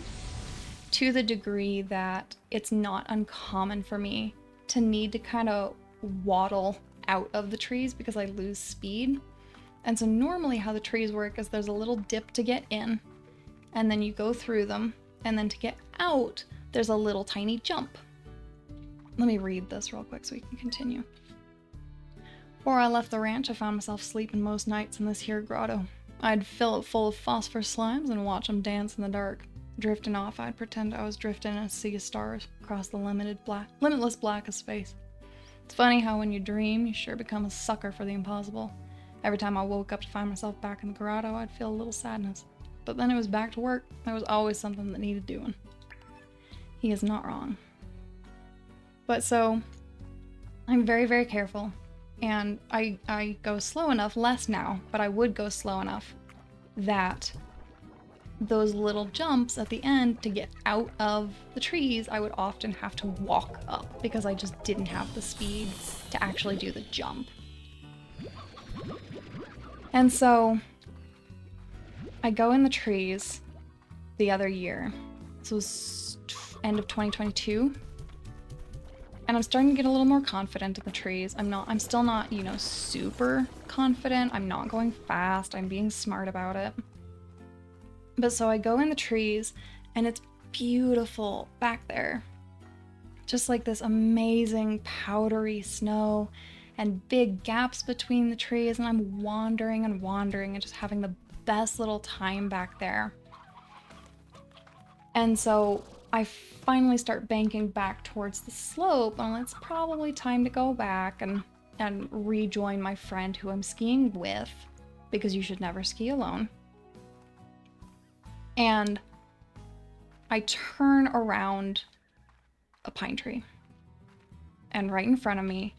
to the degree that it's not uncommon for me to need to kind of waddle out of the trees because I lose speed. And so normally how the trees work is there's a little dip to get in, and then you go through them, and then to get out, there's a little tiny jump. Let me read this real quick so we can continue. Before I left the ranch, I found myself sleeping most nights in this here grotto. I'd fill it full of phosphor slimes and watch them dance in the dark. Drifting off, I'd pretend I was drifting in a sea of stars across the limitless black of space. It's funny how when you dream, you sure become a sucker for the impossible. Every time I woke up to find myself back in the grotto, I'd feel a little sadness. But then it was back to work. There was always something that needed doing. He is not wrong. But so, I'm very, very careful, and I go slow enough, less now, but I would go slow enough that those little jumps at the end to get out of the trees, I would often have to walk up because I just didn't have the speed to actually do the jump. And so, I go in the trees the other year. This was end of 2022. And I'm starting to get a little more confident in the trees. I'm still not, you know, super confident. I'm not going fast. I'm being smart about it. But so I go in the trees, and it's beautiful back there. Just like this amazing powdery snow and big gaps between the trees, and I'm wandering and wandering and just having the best little time back there. And so I finally start banking back towards the slope, and it's probably time to go back and rejoin my friend who I'm skiing with, because you should never ski alone. And I turn around a pine tree, and right in front of me,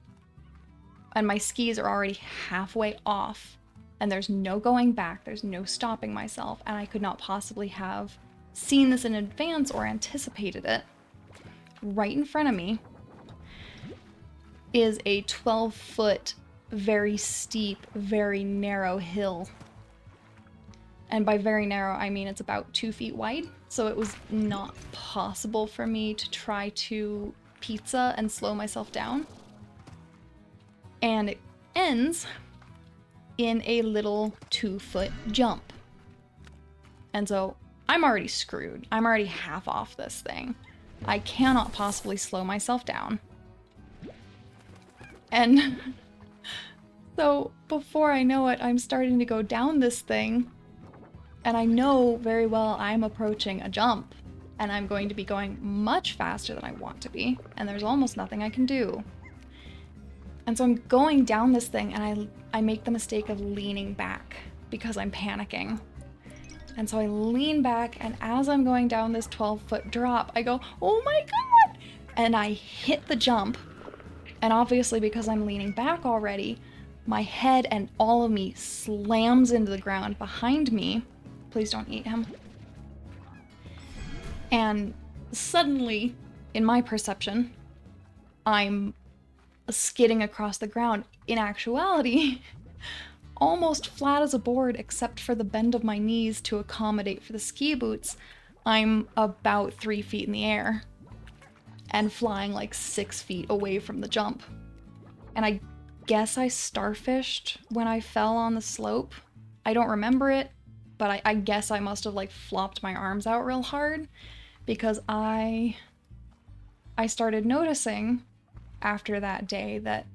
and my skis are already halfway off, and there's no going back, there's no stopping myself, and I could not possibly have seen this in advance or anticipated it. Right in front of me is a 12-foot, very steep, very narrow hill. And by very narrow, I mean it's about 2 feet wide, so it was not possible for me to try to pizza and slow myself down. And it ends in a little 2-foot jump. And so I'm already screwed. I'm already half off this thing. I cannot possibly slow myself down. And so before I know it, I'm starting to go down this thing, and I know very well I'm approaching a jump, and I'm going to be going much faster than I want to be, and there's almost nothing I can do. And so I'm going down this thing, and I make the mistake of leaning back because I'm panicking. And so I lean back, and as I'm going down this 12-foot drop, I go, oh my God! And I hit the jump. And obviously, because I'm leaning back already, my head and all of me slams into the ground behind me. Please don't eat him. And suddenly, in my perception, I'm skidding across the ground. In actuality, almost flat as a board except for the bend of my knees to accommodate for the ski boots, I'm about 3 feet in the air and flying like 6 feet away from the jump. And I guess I starfished when I fell on the slope. I don't remember it, but I guess I must have like flopped my arms out real hard, because I started noticing after that day that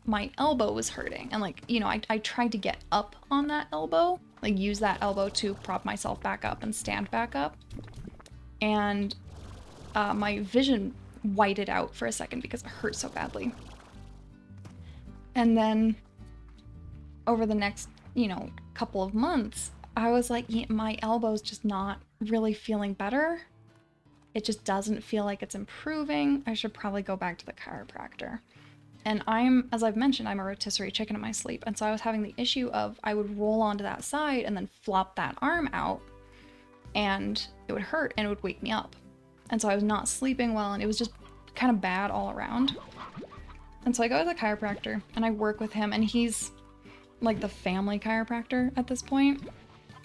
my elbow was hurting. And like, you know, I tried to get up on that elbow, like use that elbow to prop myself back up and stand back up. And my vision whited out for a second because it hurt so badly. And then over the next, you know, couple of months, I was like, my elbow's just not really feeling better. It just doesn't feel like it's improving. I should probably go back to the chiropractor. And as I've mentioned, I'm a rotisserie chicken in my sleep. And so I was having the issue of I would roll onto that side and then flop that arm out, and it would hurt and it would wake me up. And so I was not sleeping well, and it was just kind of bad all around. And so I go to the chiropractor and I work with him, and he's like the family chiropractor at this point.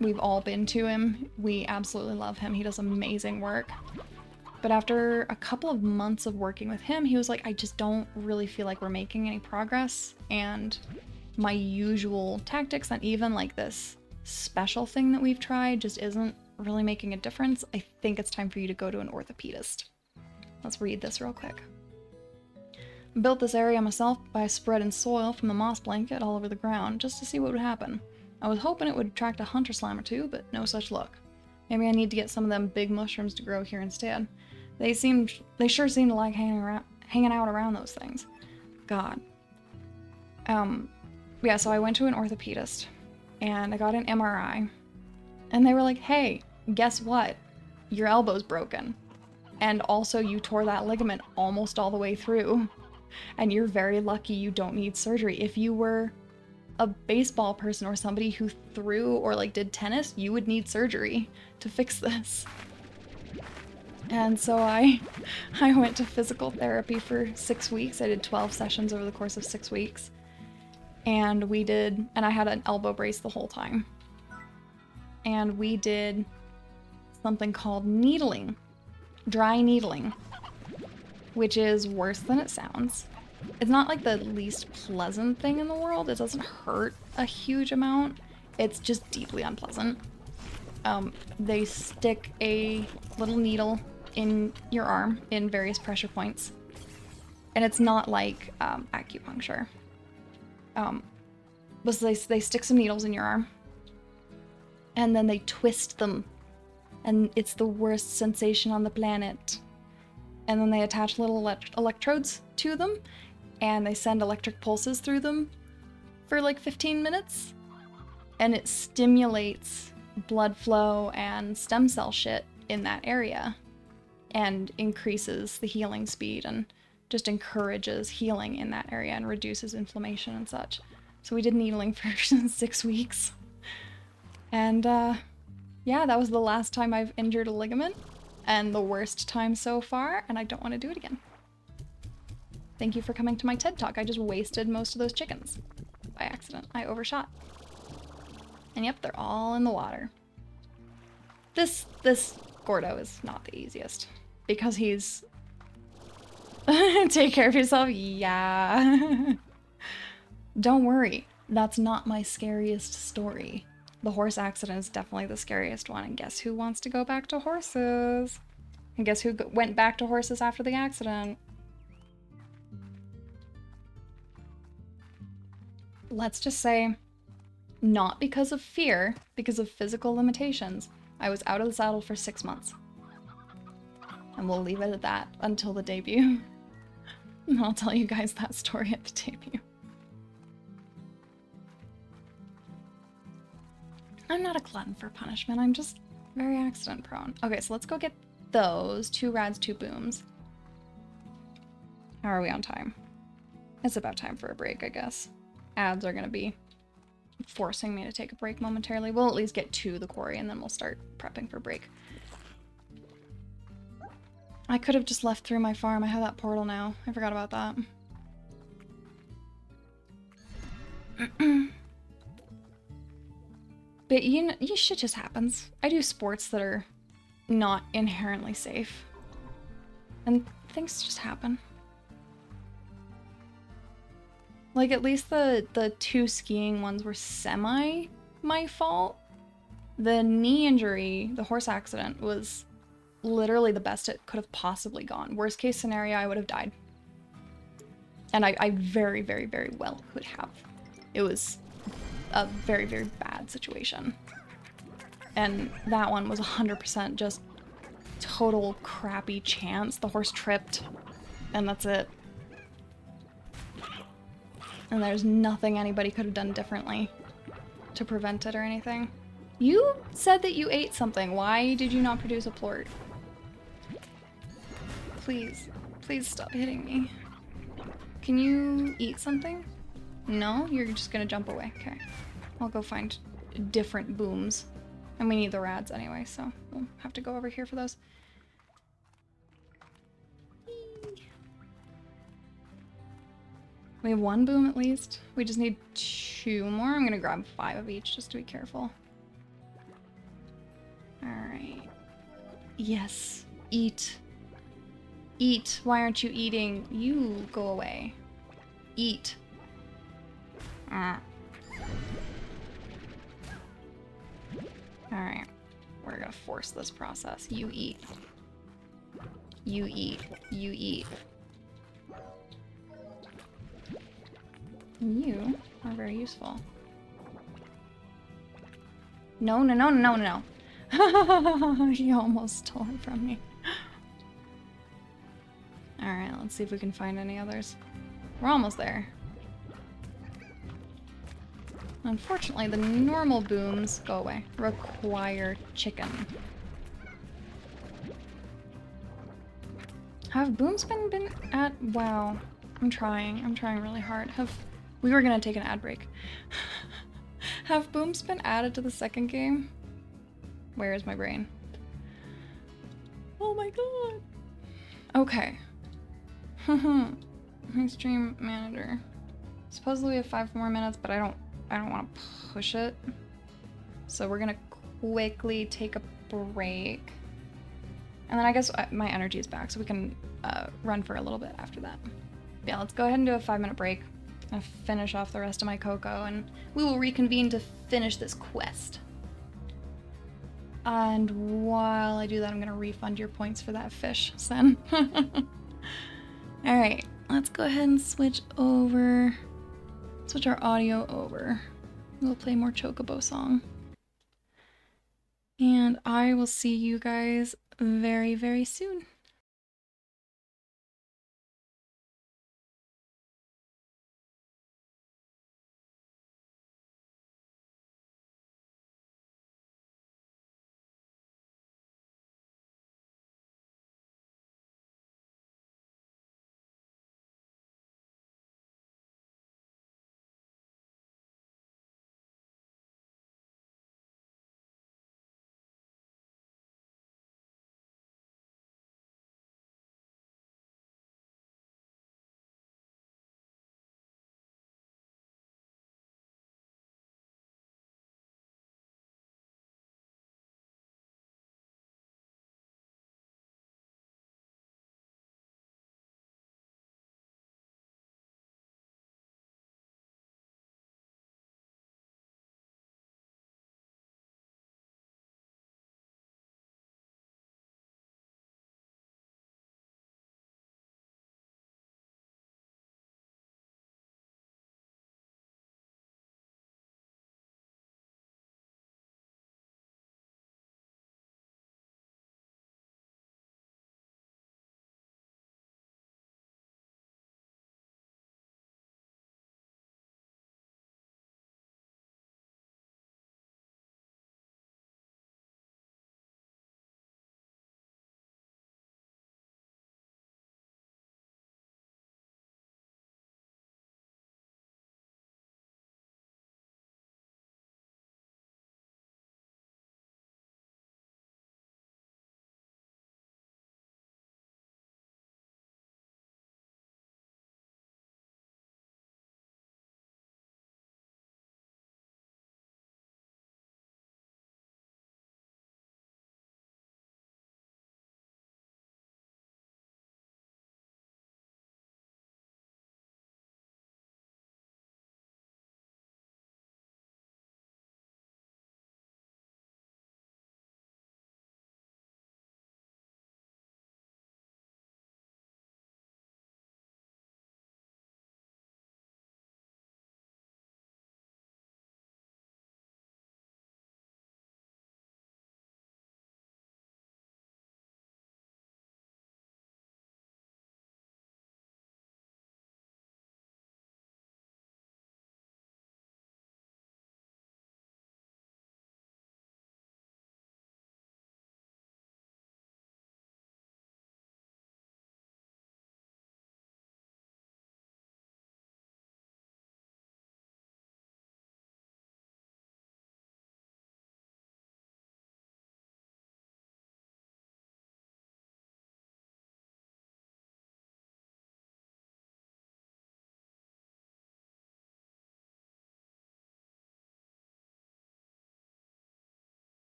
We've all been to him. We absolutely love him. He does amazing work. But after a couple of months of working with him, he was like, I just don't really feel like we're making any progress. And my usual tactics and even like this special thing that we've tried just isn't really making a difference. I think it's time for you to go to an orthopedist. Let's read this real quick. Built this area myself by spreading soil from the moss blanket all over the ground just to see what would happen. I was hoping it would attract a hunter slime or two, but no such luck. Maybe I need to get some of them big mushrooms to grow here instead. They sure seem to like hanging out around those things. God. Yeah, so I went to an orthopedist and I got an MRI, and they were like, hey, guess what? Your elbow's broken. And also you tore that ligament almost all the way through. And you're very lucky you don't need surgery. If you were a baseball person or somebody who threw or like did tennis, you would need surgery to fix this. And so I went to physical therapy for 6 weeks. I did 12 sessions over the course of 6 weeks. And I had an elbow brace the whole time. And we did something called needling, dry needling, which is worse than it sounds. It's not like the least pleasant thing in the world. It doesn't hurt a huge amount. It's just deeply unpleasant. They stick a little needle in your arm in various pressure points. And it's not like acupuncture. But they stick some needles in your arm, and then they twist them. And it's the worst sensation on the planet. And then they attach little electrodes to them, and they send electric pulses through them for like 15 minutes. And it stimulates blood flow and stem cell shit in that area, and increases the healing speed and just encourages healing in that area and reduces inflammation and such. So we did needling for 6 weeks. And yeah, that was the last time I've injured a ligament, and the worst time so far, and I don't want to do it again. Thank you for coming to my TED Talk. I just wasted most of those chickens by accident. I overshot. And yep, they're all in the water. This Gordo is not the easiest, because he's... Take care of yourself? Yeah. Don't worry, that's not my scariest story. The horse accident is definitely the scariest one, and guess who wants to go back to horses? And guess who went back to horses after the accident? Let's just say, not because of fear, because of physical limitations, I was out of the saddle for 6 months. And we'll leave it at that until the debut. And I'll tell you guys that story at the debut. I'm not a glutton for punishment. I'm just very accident prone. Okay, so let's go get those. 2 rads, 2 booms. How are we on time? It's about time for a break, I guess. Ads are gonna be forcing me to take a break momentarily. We'll at least get to the quarry and then we'll start prepping for break. I could have just left through my farm. I have that portal now. I forgot about that. But you know, shit just happens. I do sports that are not inherently safe. And things just happen. Like, at least the 2 skiing ones were semi my fault. The knee injury, the horse accident, was literally the best it could have possibly gone. Worst case scenario, I would have died. And I very, very, very well could have. It was a very, very bad situation. And that one was 100% just total crappy chance. The horse tripped, and that's it. And there's nothing anybody could have done differently to prevent it or anything. You said that you ate something. Why did you not produce a plort? Please, please stop hitting me. Can you eat something? No? You're just gonna jump away. Okay. I'll go find different booms. And we need the rads anyway, so we'll have to go over here for those. We have 1 boom at least. We just need 2 more. I'm gonna grab 5 of each just to be careful. Alright. Yes. Eat. Eat. Why aren't you eating? You go away. Eat. Alright. We're gonna force this process. You eat. You eat. You eat. You are very useful. No, no, no, no, no. He almost stole it from me. Alright, let's see if we can find any others. We're almost there. Unfortunately, the normal booms, go away, require chicken. Have booms been at, wow. I'm trying really hard. We were gonna take an ad break. Have booms been added to the second game? Where is my brain? Oh my god. Okay. My stream manager. Supposedly we have 5 more minutes, but I don't want to push it. So we're gonna quickly take a break. And then I guess my energy is back, so we can run for a little bit after that. Yeah, let's go ahead and do a 5-minute break. I'll finish off the rest of my cocoa, and we will reconvene to finish this quest. And while I do that, I'm gonna refund your points for that fish, Sen. Alright, let's go ahead and switch our audio over. We'll play more Chocobo song. And I will see you guys very, very soon.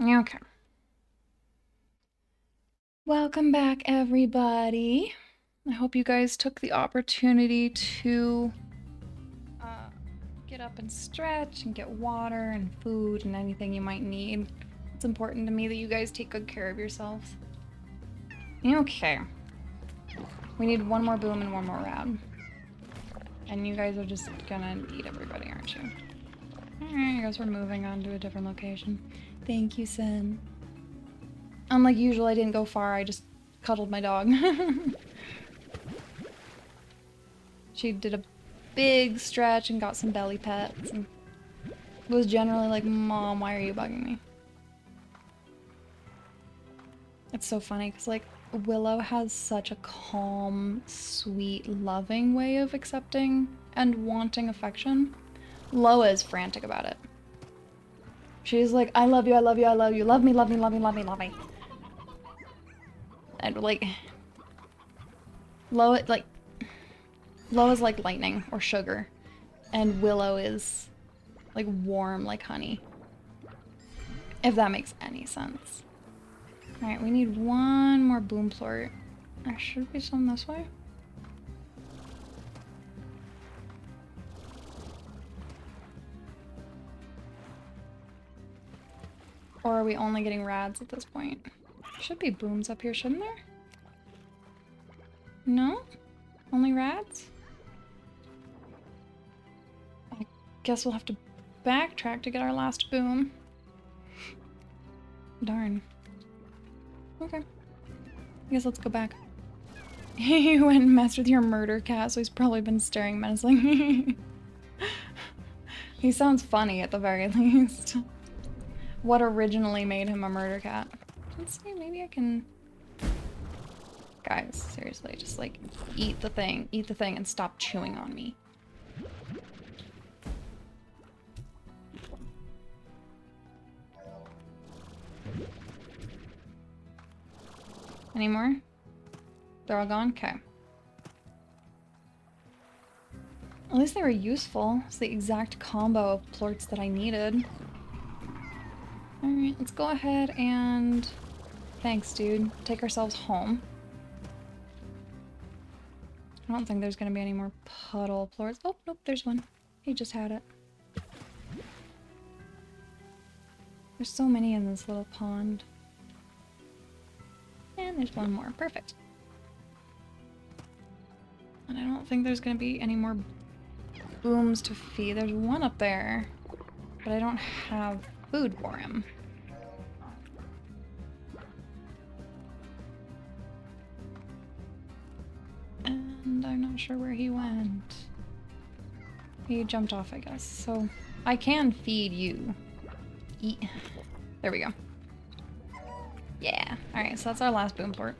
Okay. Welcome back, everybody. I hope you guys took the opportunity to get up and stretch and get water and food and anything you might need. It's important to me that you guys take good care of yourselves. Okay. We need one more boom and one more rad. And you guys are just gonna eat everybody, aren't you? Alright, I guess we're moving on to a different location. Thank you, Sen. Unlike usual, I didn't go far, I just cuddled my dog. She did a big stretch and got some belly pets and was generally like, Mom, why are you bugging me? It's so funny because like Willow has such a calm, sweet, loving way of accepting and wanting affection. Loa is frantic about it. She's like, I love you, I love you, I love you, love me, love me, love me, love me, love me. And like, Loa's like lightning or sugar, and Willow is like warm like honey. If that makes any sense. Alright, we need one more boom plort. There should be some this way. Or are we only getting rads at this point? Should be booms up here, shouldn't there? No? Only rads? I guess we'll have to backtrack to get our last boom. Darn. Okay. I guess let's go back. He went and messed with your murder cat, so he's probably been staring menacingly. He sounds funny at the very least. What originally made him a murder cat? Let's see, maybe I can... Guys, seriously, just like, eat the thing, and stop chewing on me. Any more? They're all gone? Okay. At least they were useful. It's the exact combo of plorts that I needed. Alright, let's go ahead and... Thanks, dude. Take ourselves home. I don't think there's gonna be any more puddle plorts. Oh, nope, there's one. He just had it. There's so many in this little pond. And there's one more. Perfect. And I don't think there's gonna be any more booms to feed. There's one up there, but I don't have food for him. And I'm not sure where he went. He jumped off, I guess. So I can feed you. Eat. There we go. Yeah. Alright, so that's our last boom plort.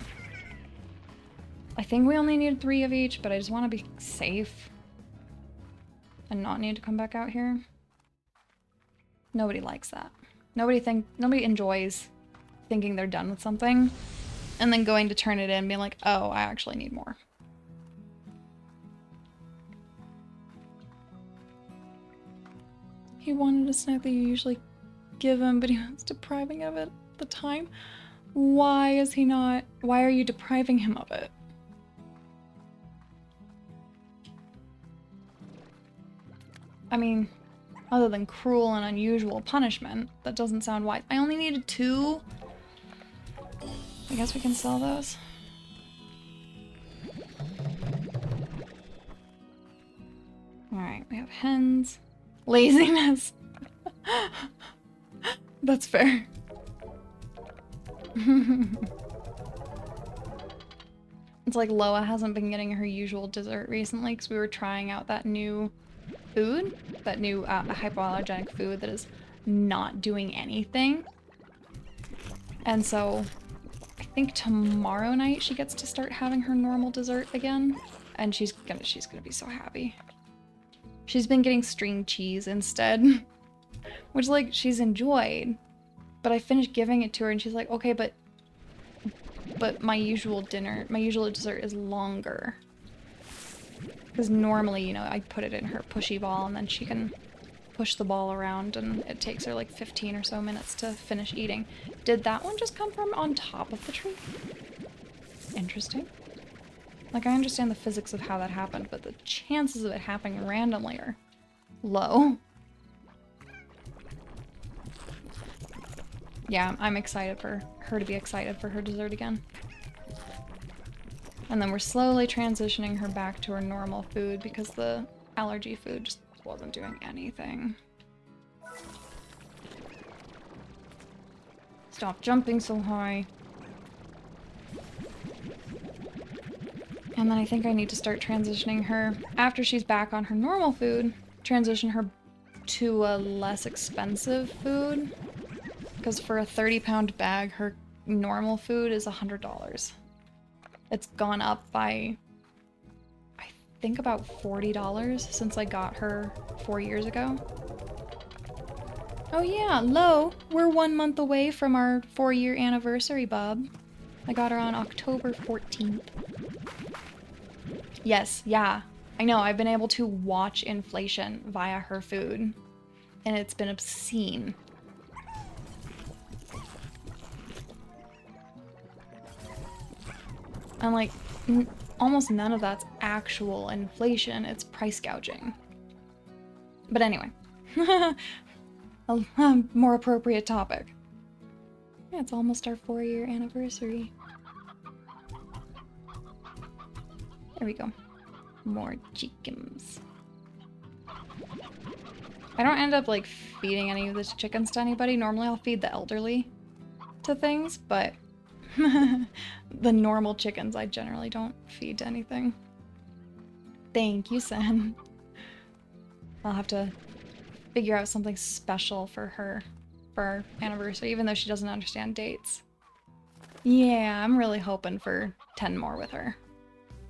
I think we only need 3 of each, but I just want to be safe. And not need to come back out here. Nobody likes that. Nobody enjoys thinking they're done with something and then going to turn it in and being like, oh, I actually need more. He wanted a snack that you usually give him, but he was depriving of it at the time. Why is he not? Why are you depriving him of it? I mean, other than cruel and unusual punishment, that doesn't sound wise. I only needed 2. I guess we can sell those. Alright, we have hens. Laziness. That's fair. It's like Loa hasn't been getting her usual dessert recently because we were trying out that new food, that new hypoallergenic food that is not doing anything. And so I think tomorrow night she gets to start having her normal dessert again, and she's gonna be so happy. She's been getting string cheese instead, which like she's enjoyed, but I finished giving it to her and she's like, okay, but my usual dessert is longer. Because normally, you know, I put it in her pushy ball and then she can push the ball around and it takes her like 15 or so minutes to finish eating. Did that one just come from on top of the tree? Interesting. Like, I understand the physics of how that happened, but the chances of it happening randomly are low. Yeah, I'm excited for her to be excited for her dessert again. And then we're slowly transitioning her back to her normal food because the allergy food just wasn't doing anything. Stop jumping so high. And then I think I need to start transitioning her, after she's back on her normal food, transition her to a less expensive food. Because for a 30-pound bag, her normal food is $100. It's gone up by, I think, about $40 since I got her 4 years ago. Oh yeah, Lo, we're 1 month away from our 4-year anniversary, Bob. I got her on October 14th. Yes, yeah. I know, I've been able to watch inflation via her food, and it's been obscene. And like, almost none of that's actual inflation, it's price gouging. But anyway, a more appropriate topic. Yeah, it's almost our 4-year anniversary. There we go. More chickens. I don't end up like feeding any of the chickens to anybody. Normally I'll feed the elderly to things, but the normal chickens I generally don't feed to anything. Thank you, Sen. I'll have to figure out something special for her for our anniversary, even though she doesn't understand dates. Yeah, I'm really hoping for 10 more with her.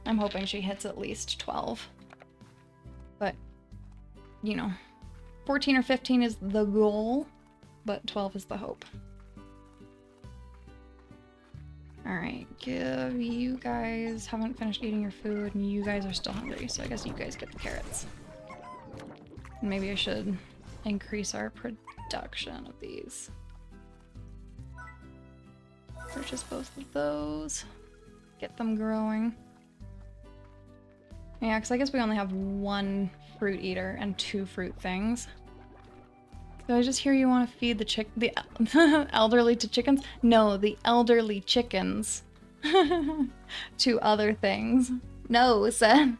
I'm hoping she hits at least 12. But, you know, 14 or 15 is the goal, but 12 is the hope. Alright, you guys haven't finished eating your food, and you guys are still hungry, so I guess you guys get the carrots. Maybe I should increase our production of these. Purchase both of those. Get them growing. Yeah, because I guess we only have 1 fruit eater and 2 fruit things. Did I just hear you want to feed the elderly to chickens? No, the elderly chickens to other things. No, Sen.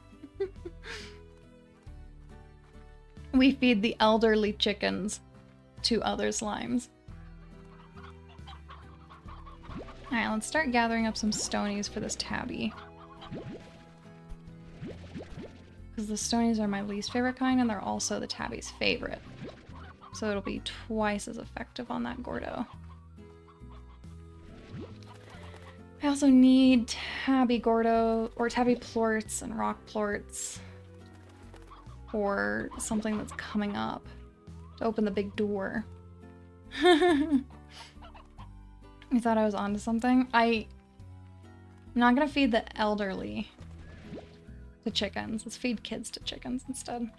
We feed the elderly chickens to other slimes. Alright, let's start gathering up some stonies for this tabby. Because the stonies are my least favorite kind, and they're also the tabby's favorite. So it'll be twice as effective on that Gordo. I also need tabby Gordo, or tabby plorts and rock plorts. Or something that's coming up to open the big door. You thought I was onto something? I'm not gonna feed the elderly to chickens. Let's feed kids to chickens instead.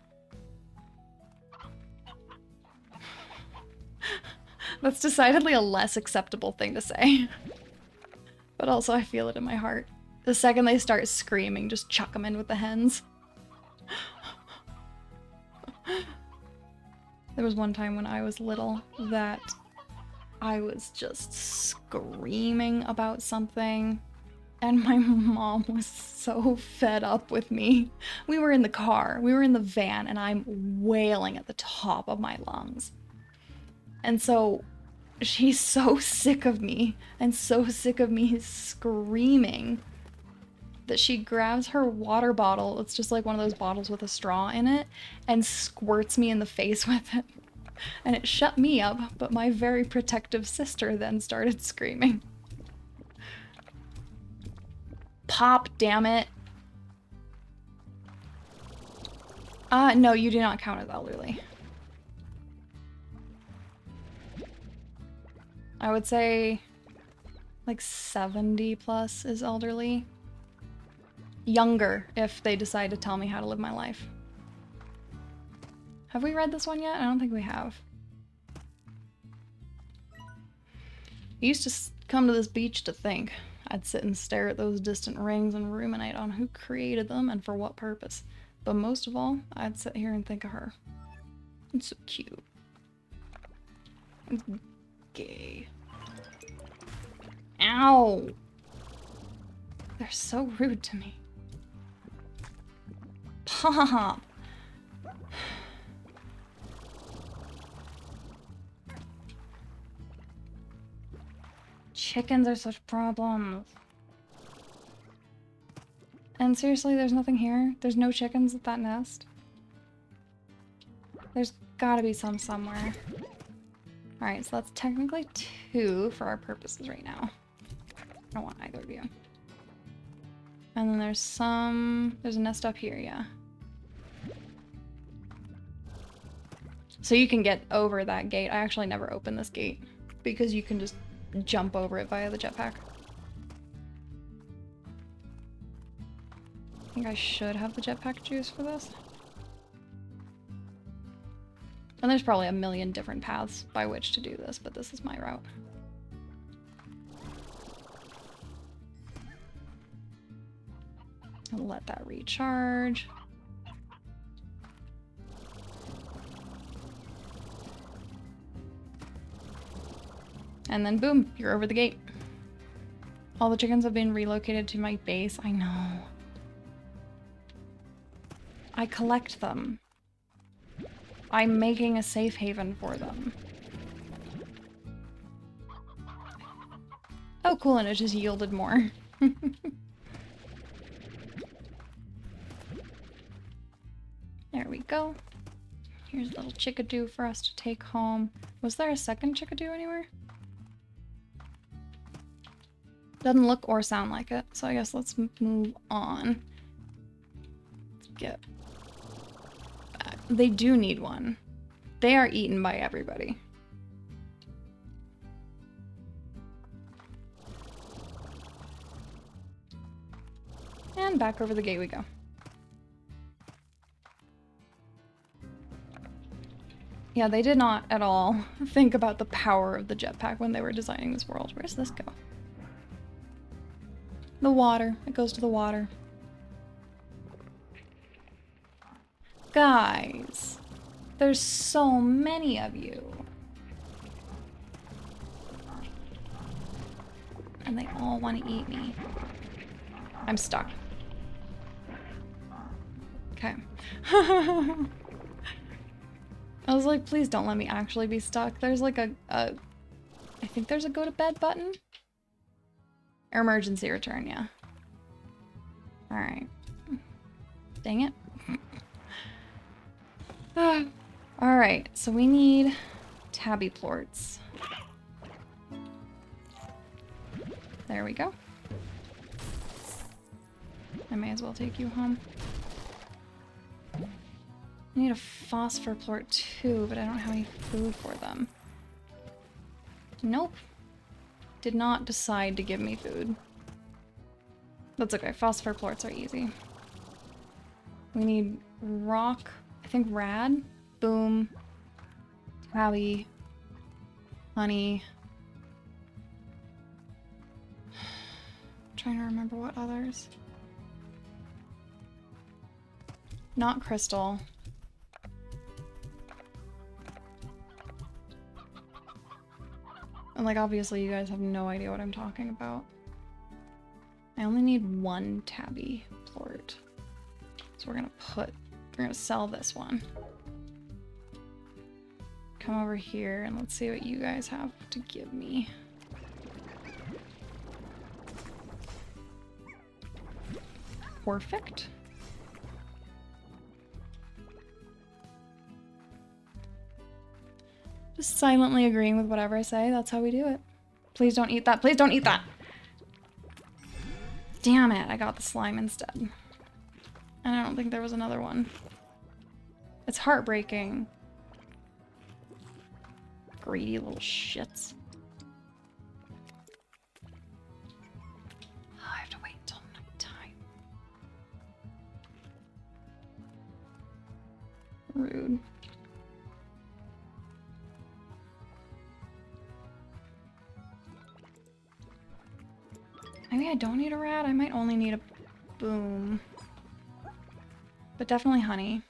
That's decidedly a less acceptable thing to say. But also I feel it in my heart. The second they start screaming, just chuck them in with the hens. There was one time when I was little that I was just screaming about something, and my mom was so fed up with me. We were in the car, we were in the van, and I'm wailing at the top of my lungs. And so she's so sick of me, and so sick of me screaming, that she grabs her water bottle, it's just like one of those bottles with a straw in it, and squirts me in the face with it. And it shut me up, but my very protective sister then started screaming. Pop, damn it. No, you do not count as elderly. I would say like 70 plus is elderly. Younger, if they decide to tell me how to live my life. Have we read this one yet? I don't think we have. I used to come to this beach to think. I'd sit and stare at those distant rings and ruminate on who created them and for what purpose. But most of all, I'd sit here and think of her. It's so cute. It's gay. Ow! They're so rude to me. Pop! Chickens are such problems. And seriously, there's nothing here? There's no chickens at that nest? There's gotta be some somewhere. Alright, so that's technically 2 for our purposes right now. I don't want either of you. And then there's a nest up here, yeah. So you can get over that gate. I actually never opened this gate because you can just jump over it via the jetpack. I think I should have the jetpack juice for this. And there's probably a million different paths by which to do this, but this is my route. I'll let that recharge. And then boom, you're over the gate. All the chickens have been relocated to my base. I know. I collect them. I'm making a safe haven for them. Oh cool, and it just yielded more. There we go. Here's a little chickadee for us to take home. Was there a second chickadee anywhere? Doesn't look or sound like it, so I guess let's move on. Let's get back. They do need one. They are eaten by everybody. And back over the gate we go. Yeah, they did not at all think about the power of the jetpack when they were designing this world. Where does this go? The water. It goes to the water. Guys, there's so many of you. And they all want to eat me. I'm stuck. Okay. I was like, please don't let me actually be stuck. There's like I think there's a go to bed button. Or emergency return, yeah. Alright. Dang it. Alright, so we need tabby plorts. There we go. I may as well take you home. I need a phosphor plort too, but I don't have any food for them. Nope. Did not decide to give me food. That's okay, phosphor plorts are easy. We need rock, I think rad, boom, tabby, honey. I'm trying to remember what others. Not crystal. And like obviously you guys have no idea what I'm talking about. I only need one tabby plort. So we're gonna sell this one. Come over here and let's see what you guys have to give me. Perfect. Just silently agreeing with whatever I say. That's how we do it. Please don't eat that. Please don't eat that. Damn it. I got the slime instead. And I don't think there was another one. It's heartbreaking. Greedy little shits. Oh, I have to wait till night time. Rude. Maybe I don't need a rat. I might only need a boom. But definitely honey.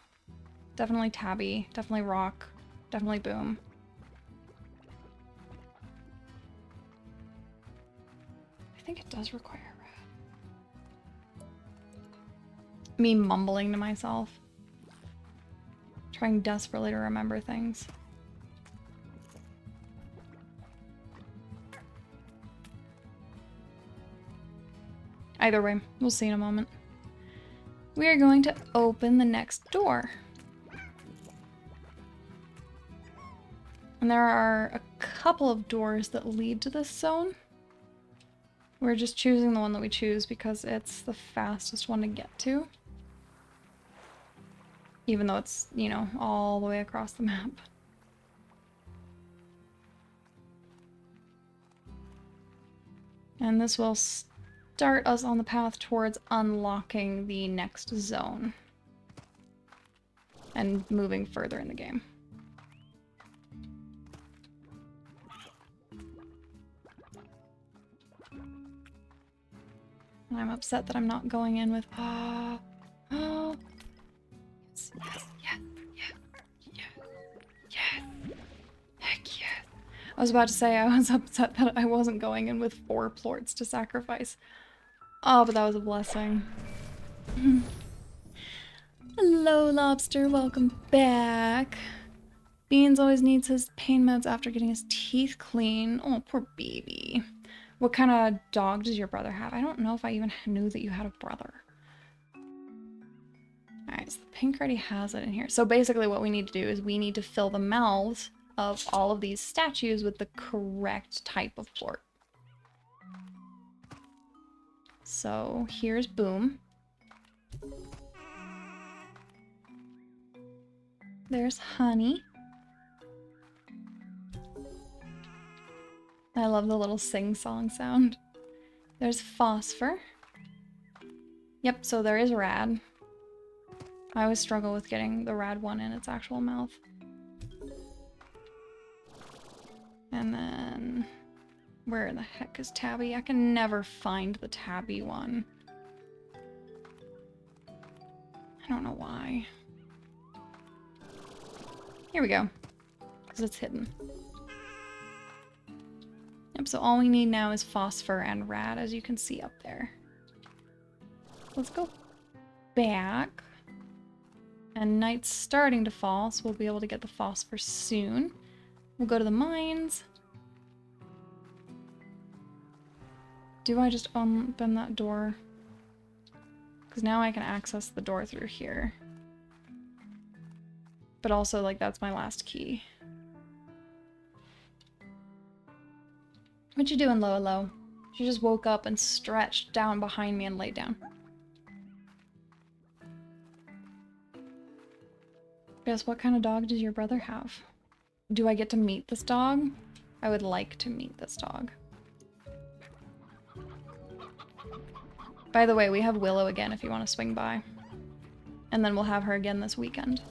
Definitely tabby. Definitely rock. Definitely boom. I think it does require a rat. Me mumbling to myself. Trying desperately to remember things. Either way, we'll see in a moment. We are going to open the next door. And there are a couple of doors that lead to this zone. We're just choosing the one that we choose because it's the fastest one to get to. Even though it's, you know, all the way across the map. And this will start us on the path towards unlocking the next zone. And moving further in the game. And I'm upset that I'm not going in with yes, yes, yes, yes, yes, yes, heck yes. I was about to say I was upset that I wasn't going in with 4 plorts to sacrifice. Oh, but that was a blessing. Hello, Lobster. Welcome back. Beans always needs his pain meds after getting his teeth clean. Oh, poor baby. What kind of dog does your brother have? I don't know if I even knew that you had a brother. Alright, so the pink already has it in here. So basically what we need to do is we need to fill the mouths of all of these statues with the correct type of plort. So here's Boom. There's Honey. I love the little sing-song sound. There's Phosphor. Yep, so there is Rad. I always struggle with getting the Rad one in its actual mouth. And then... where the heck is Tabby? I can never find the Tabby one. I don't know why. Here we go. Because it's hidden. Yep, so all we need now is Phosphor and Rad, as you can see up there. Let's go back. And night's starting to fall, so we'll be able to get the Phosphor soon. We'll go to the mines. Do I just open that door? Because now I can access the door through here. But also, like, that's my last key. What you doing, Loa? She just woke up and stretched down behind me and laid down. Guess what kind of dog does your brother have? Do I get to meet this dog? I would like to meet this dog. By the way, we have Willow again if you want to swing by. And then we'll have her again this weekend.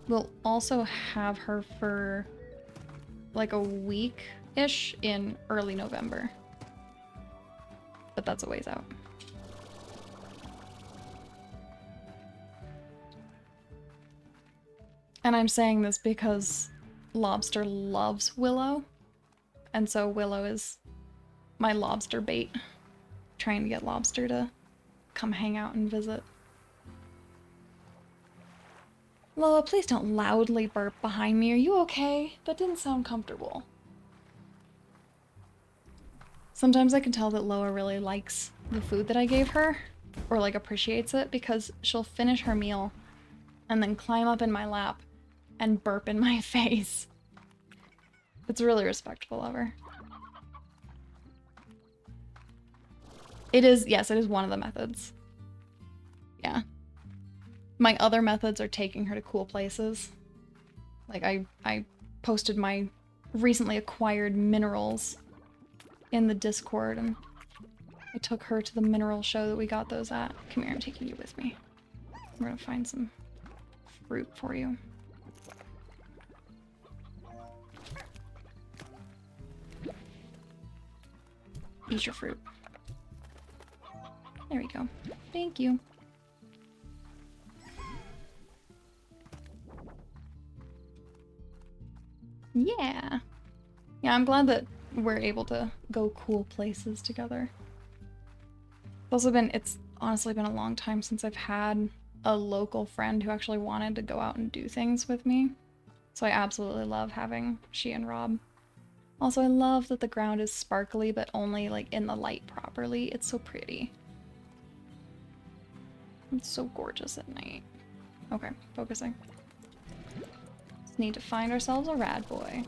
We'll also have her for like a week-ish in early November. But that's a ways out. And I'm saying this because Lobster loves Willow. And so Willow is my lobster bait. Trying to get Lobster to come hang out and visit. Loa, please don't loudly burp behind me. Are you okay? That didn't sound comfortable. Sometimes I can tell that Loa really likes the food that I gave her, or like appreciates it, because she'll finish her meal and then climb up in my lap and burp in my face. It's really respectful of her. It is, yes, it is one of the methods. Yeah. My other methods are taking her to cool places. Like, I posted my recently acquired minerals in the Discord, and I took her to the mineral show that we got those at. Come here, I'm taking you with me. We're gonna find some fruit for you. Eat your fruit. There we go. Thank you. Yeah. Yeah, I'm glad that we're able to go cool places together. It's honestly been a long time since I've had a local friend who actually wanted to go out and do things with me. So I absolutely love having she and Rob. Also, I love that the ground is sparkly, but only like in the light properly. It's so pretty. It's so gorgeous at night. Okay, focusing. Just need to find ourselves a rad boy.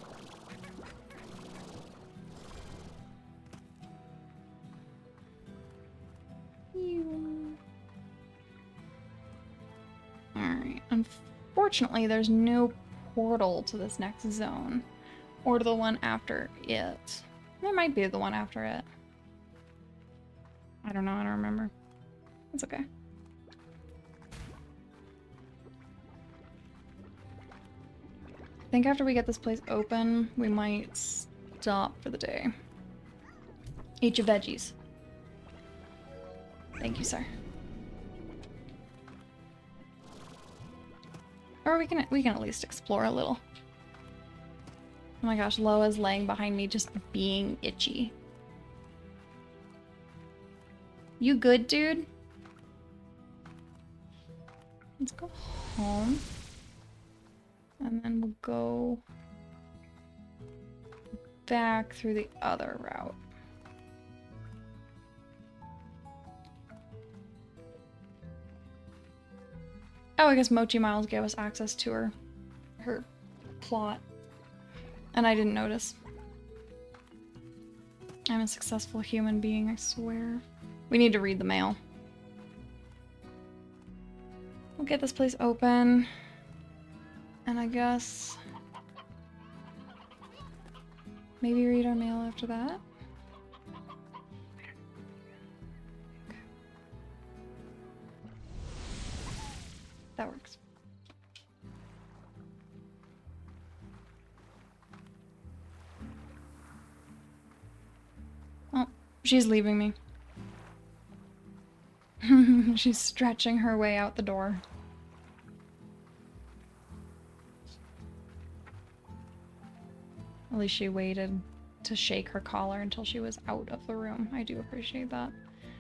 Alright, unfortunately there's no portal to this next zone. Or to the one after it. There might be the one after it. I don't know, I don't remember. It's okay. I think after we get this place open, we might stop for the day. Eat your veggies. Thank you, sir. Or we can at least explore a little. Oh my gosh, Loa's laying behind me just being itchy. You good, dude? Let's go home. And then we'll go back through the other route. Oh, I guess Mochi Miles gave us access to her plot. And I didn't notice. I'm a successful human being, I swear. We need to read the mail. We'll get this place open. And I guess maybe read our mail after that. Okay. That works. Oh, she's leaving me. She's stretching her way out the door. At least she waited to shake her collar until she was out of the room. I do appreciate that.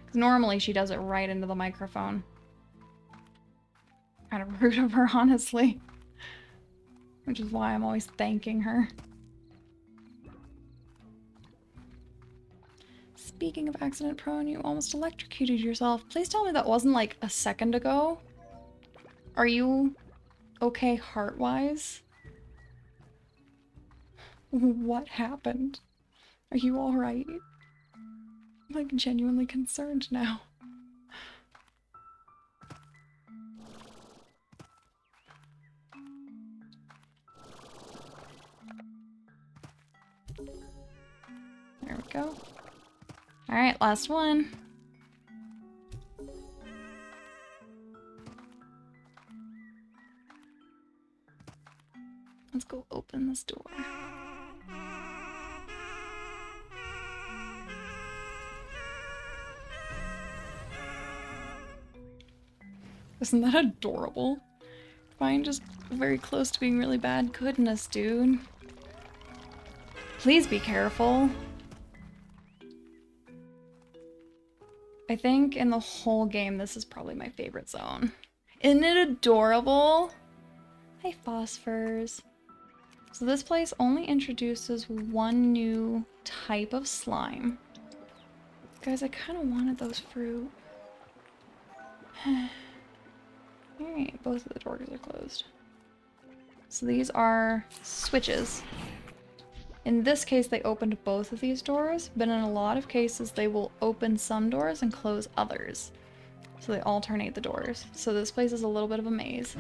Because normally she does it right into the microphone. Kind of rude of her, honestly. Which is why I'm always thanking her. Speaking of accident prone, you almost electrocuted yourself. Please tell me that wasn't like a second ago. Are you okay heart-wise? What happened? Are you alright? I'm like genuinely concerned now. There we go. Alright, last one. Let's go open this door. Isn't that adorable? Fine, just very close to being really bad. Goodness, dude. Please be careful. I think in the whole game, this is probably my favorite zone. Isn't it adorable? Hi, Phosphors. So this place only introduces one new type of slime. Guys, I kind of wanted those fruit. Alright, both of the doors are closed. So these are switches. In this case, they opened both of these doors, but in a lot of cases, they will open some doors and close others. So they alternate the doors. So this place is a little bit of a maze.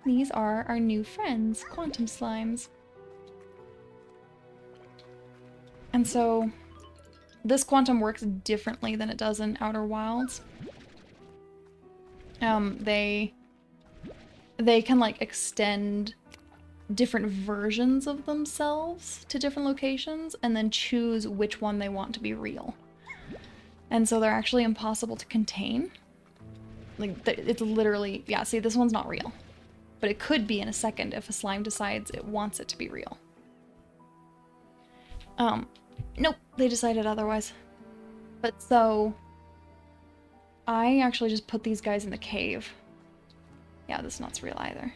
These are our new friends, quantum slimes. And so this quantum works differently than it does in Outer Wilds. They can like extend different versions of themselves to different locations and then choose which one they want to be real. And so they're actually impossible to contain. Like, it's literally, yeah, see, this one's not real. But it could be in a second if a slime decides it wants it to be real. Nope, they decided otherwise. But so, I actually just put these guys in the cave. Yeah, this is not real either.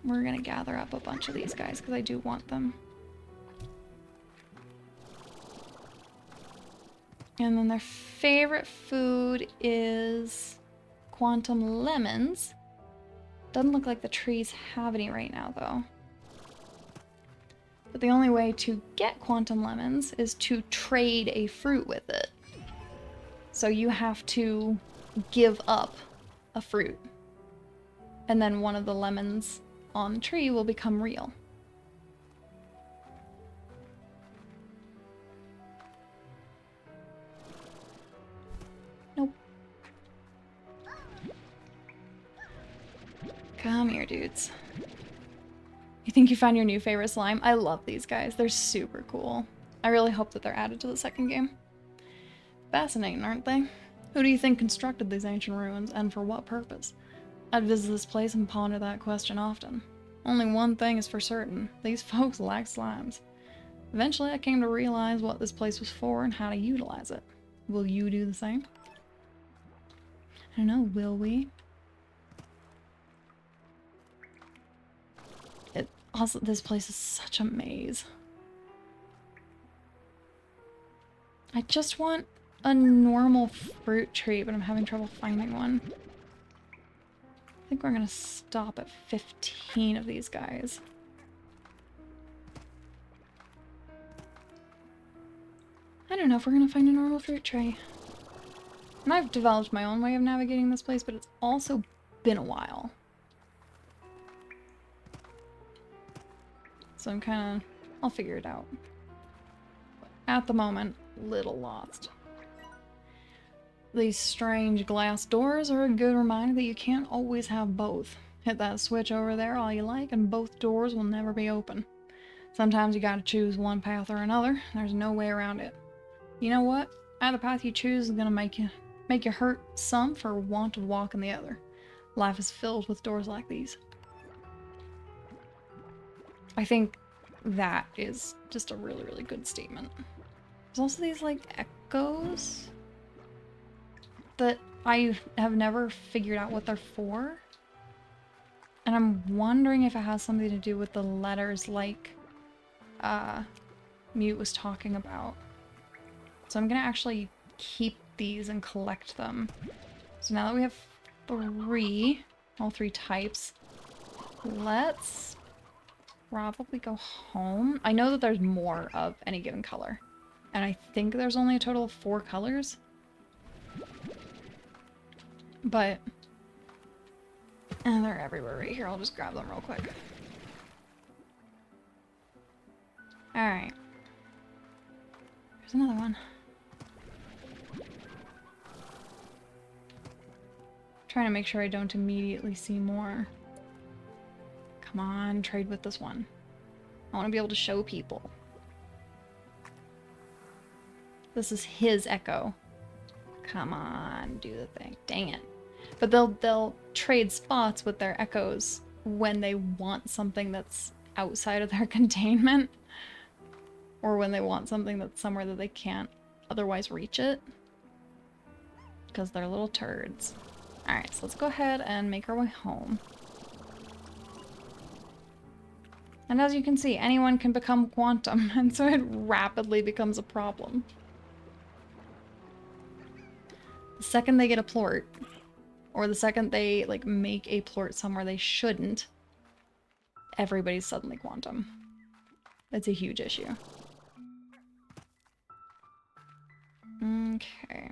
We're gonna gather up a bunch of these guys because I do want them. And then their favorite food is quantum lemons. Doesn't look like the trees have any right now, though. But the only way to get quantum lemons is to trade a fruit with it. So you have to give up a fruit. And then one of the lemons on the tree will become real. Nope. Come here, dudes. You think you found your new favorite slime? I love these guys. They're super cool. I really hope that they're added to the second game. Fascinating, aren't they? Who do you think constructed these ancient ruins, and for what purpose? I'd visit this place and ponder that question often. Only one thing is for certain. These folks lack slimes. Eventually, I came to realize what this place was for and how to utilize it. Will you do the same? I don't know, will we? Also, this place is such a maze. I just want a normal fruit tree, but I'm having trouble finding one. I think we're gonna stop at 15 of these guys. I don't know if we're gonna find a normal fruit tree. And I've developed my own way of navigating this place, but it's also been a while. So I'm kind of, I'll figure it out. But at the moment, little lost. These strange glass doors are a good reminder that you can't always have both. Hit that switch over there all you like and both doors will never be open. Sometimes you gotta choose one path or another. There's no way around it. You know what? Either path you choose is gonna make you hurt some for want of walking the other. Life is filled with doors like these. I think that is just a really, really good statement. There's also these, like, echoes that I have never figured out what they're for. And I'm wondering if it has something to do with the letters like Mute was talking about. So I'm gonna actually keep these and collect them. So now that we have all three types, let's probably go home. I know that there's more of any given color. And I think there's only a total of 4 colors. But and they're everywhere right here. I'll just grab them real quick. Alright. There's another one. Trying to make sure I don't immediately see more. Come on, trade with this one. I want to be able to show people. This is his echo. Come on, do the thing. Dang it. But they'll trade spots with their echoes when they want something that's outside of their containment. Or when they want something that's somewhere that they can't otherwise reach it. Because they're little turds. Alright, so let's go ahead and make our way home. And as you can see, anyone can become quantum, and so it rapidly becomes a problem. The second they get a plort, or the second they, like, make a plort somewhere they shouldn't, everybody's suddenly quantum. That's a huge issue. Okay.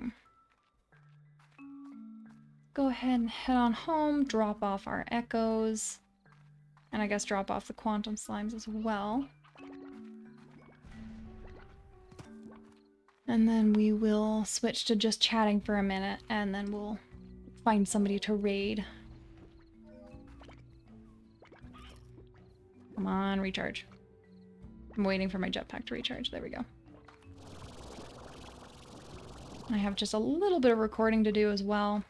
Go ahead and head on home, drop off our echoes. And I guess drop off the quantum slimes as well. And then we will switch to just chatting for a minute, and then we'll find somebody to raid. Come on, recharge. I'm waiting for my jetpack to recharge. There we go. I have just a little bit of recording to do as well.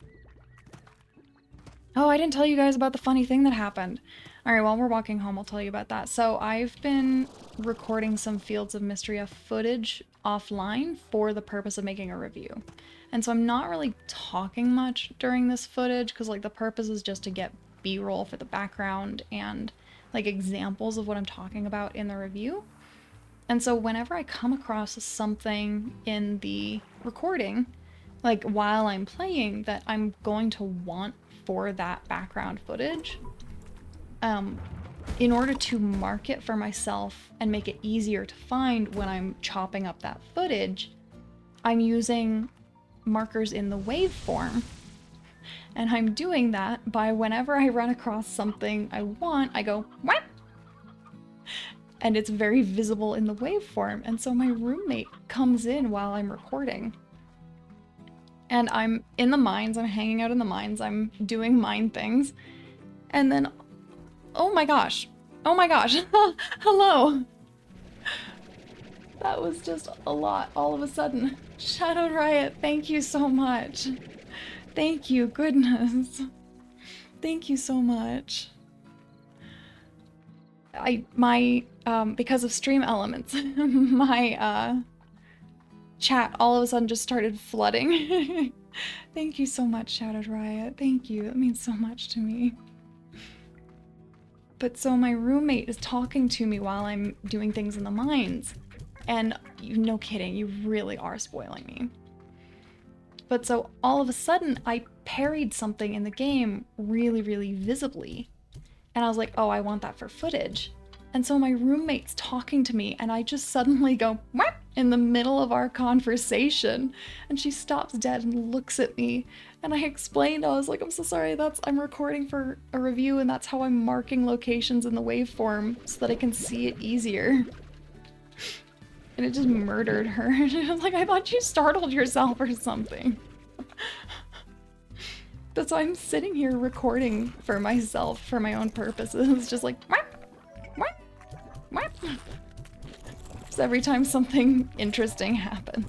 Oh, I didn't tell you guys about the funny thing that happened. Alright, while we're walking home, I'll tell you about that. So I've been recording some Fields of Mystria footage offline for the purpose of making a review. And so I'm not really talking much during this footage because like the purpose is just to get B-roll for the background and like examples of what I'm talking about in the review. And so whenever I come across something in the recording, like while I'm playing, that I'm going to want for that background footage, in order to mark it for myself and make it easier to find when I'm chopping up that footage, I'm using markers in the waveform. And I'm doing that by whenever I run across something I want, I go, what? And it's very visible in the waveform. And so my roommate comes in while I'm recording. And I'm in the mines, I'm hanging out in the mines, I'm doing mine things. And then, oh my gosh, hello. That was just a lot all of a sudden. Shadowed Riot, thank you so much. Thank you, goodness. Thank you so much. Because of stream elements, my chat all of a sudden just started flooding. Thank you so much, Shadowed Riot. Thank you. That means so much to me. But so my roommate is talking to me while I'm doing things in the mines. And no kidding, you really are spoiling me. But so all of a sudden, I parried something in the game really, really visibly. And I was like, oh, I want that for footage. And so my roommate's talking to me and I just suddenly go, what? In the middle of our conversation. And she stops dead and looks at me. And I explained, I was like, I'm so sorry, I'm recording for a review and that's how I'm marking locations in the waveform so that I can see it easier. And it just murdered her. I was like, I thought you startled yourself or something. That's why I'm sitting here recording for myself, for my own purposes. Just like, what? What? What? Just every time something interesting happens.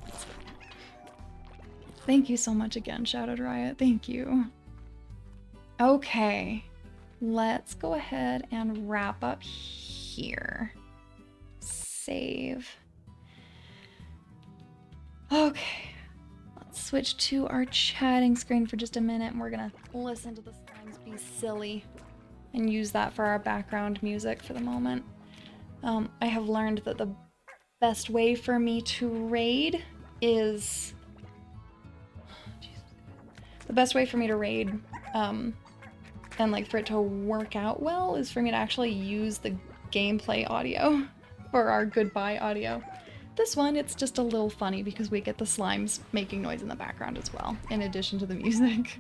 Thank you so much again, Shadowed Riot. Thank you. Okay, let's go ahead and wrap up here. Save. Okay, let's switch to our chatting screen for just a minute and we're gonna listen to the slimes be silly and use that for our background music for the moment. I have learned that the best way for me to raid is... The best way for me to raid, and like for it to work out well, is for me to actually use the gameplay audio for our goodbye audio. This one, it's just a little funny because we get the slimes making noise in the background as well, in addition to the music.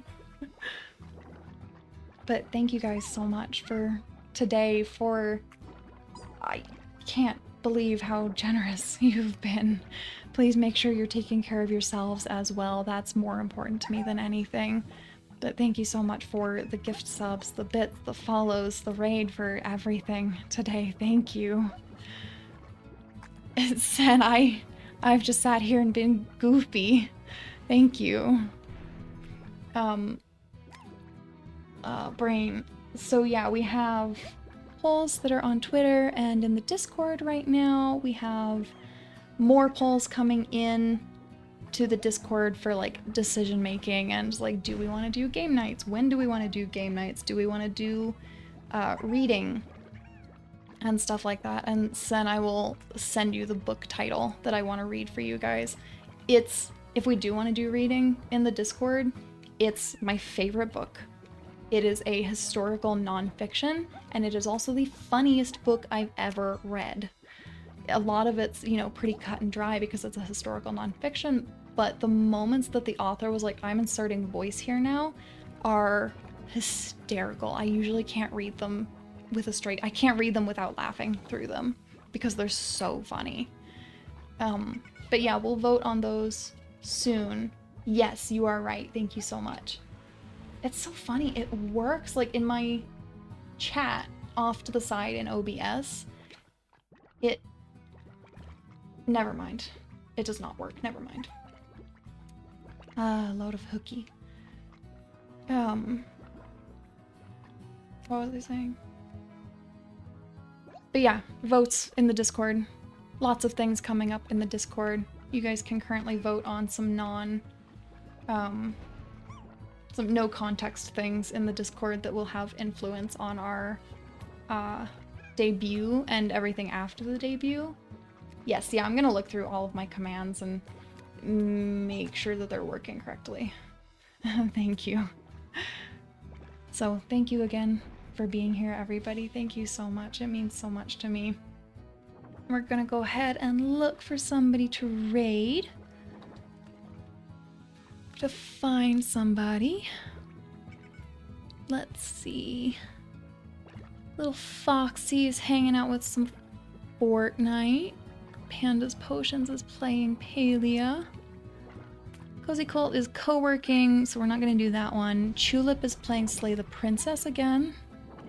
But thank you guys so much for today, I can't believe how generous you've been. Please make sure you're taking care of yourselves as well. That's more important to me than anything. But thank you so much for the gift subs, the bits, the follows, the raid, for everything today. Thank you. And I've just sat here and been goofy. Thank you. Brain. So yeah, we have polls that are on Twitter and in the Discord right now. We have more polls coming in to the Discord for like decision making and like, do we want to do game nights? When do we want to do game nights? Do we want to do reading and stuff like that? And then I will send you the book title that I want to read for you guys. If we do want to do reading in the Discord, it's my favorite book. It is a historical nonfiction, and it is also the funniest book I've ever read. A lot of it's, you know, pretty cut and dry because it's a historical nonfiction, but the moments that the author was like, I'm inserting voice here now, are hysterical. I usually can't read them I can't read them without laughing through them because they're so funny. But yeah, we'll vote on those soon. Yes, you are right. Thank you so much. It's so funny. It works like in my chat. off to the side in OBS, never mind. It does not work, never mind. Load of hooky. What was I saying? But yeah, votes in the Discord. Lots of things coming up in the Discord. You guys can currently vote on some some no context things in the Discord that will have influence on our debut and everything after the debut. Yes, yeah, I'm gonna look through all of my commands and make sure that they're working correctly. Thank you. So thank you again for being here, everybody. Thank you so much. It means so much to me. We're gonna go ahead and look for somebody to raid. To find somebody. Let's see. Little Foxy is hanging out with some Fortnite. Panda's Potions is playing Palia. Cozy Colt is co-working, so we're not gonna do that one. Tulip is playing Slay the Princess again.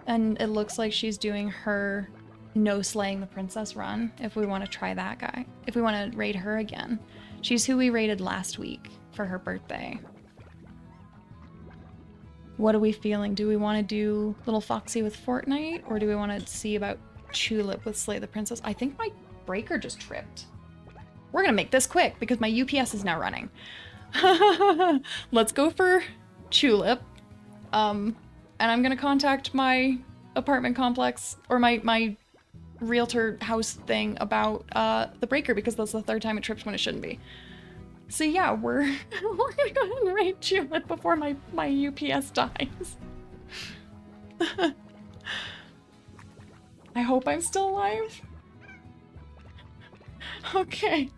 And it looks like she's doing her no slaying the princess run, if we want to try that guy. If we want to raid her again. She's who we raided last week for her birthday. What are we feeling? Do we want to do Little Foxy with Fortnite, or do we want to see about Tulip with Slay the Princess? I think my breaker just tripped. We're gonna make this quick because my UPS is now running. Let's go for Tulip. And I'm gonna contact my apartment complex or my realtor house thing about the breaker because that's the third time it trips when it shouldn't be. So yeah, we're gonna go ahead and raid Tulip before my UPS dies. I hope I'm still alive. Okay.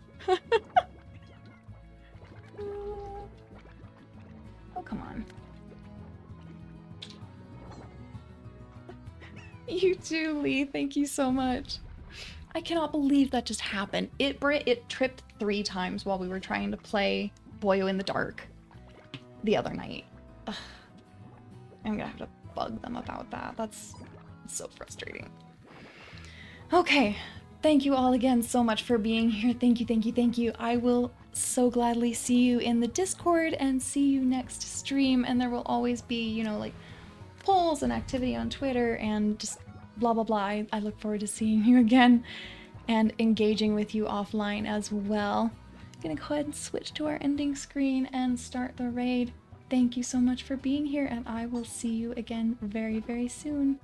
Oh, come on. You too, Lee. Thank you so much. I cannot believe that just happened. It tripped 3 times while we were trying to play Boyo in the Dark the other night. Ugh. I'm gonna have to bug them about that. That's so frustrating. Okay. Thank you all again so much for being here. Thank you, thank you, thank you. I will so gladly see you in the Discord and see you next stream. And there will always be, you know, like polls and activity on Twitter and just blah, blah, blah. I look forward to seeing you again and engaging with you offline as well. I'm gonna go ahead and switch to our ending screen and start the raid. Thank you so much for being here, and I will see you again very, very soon.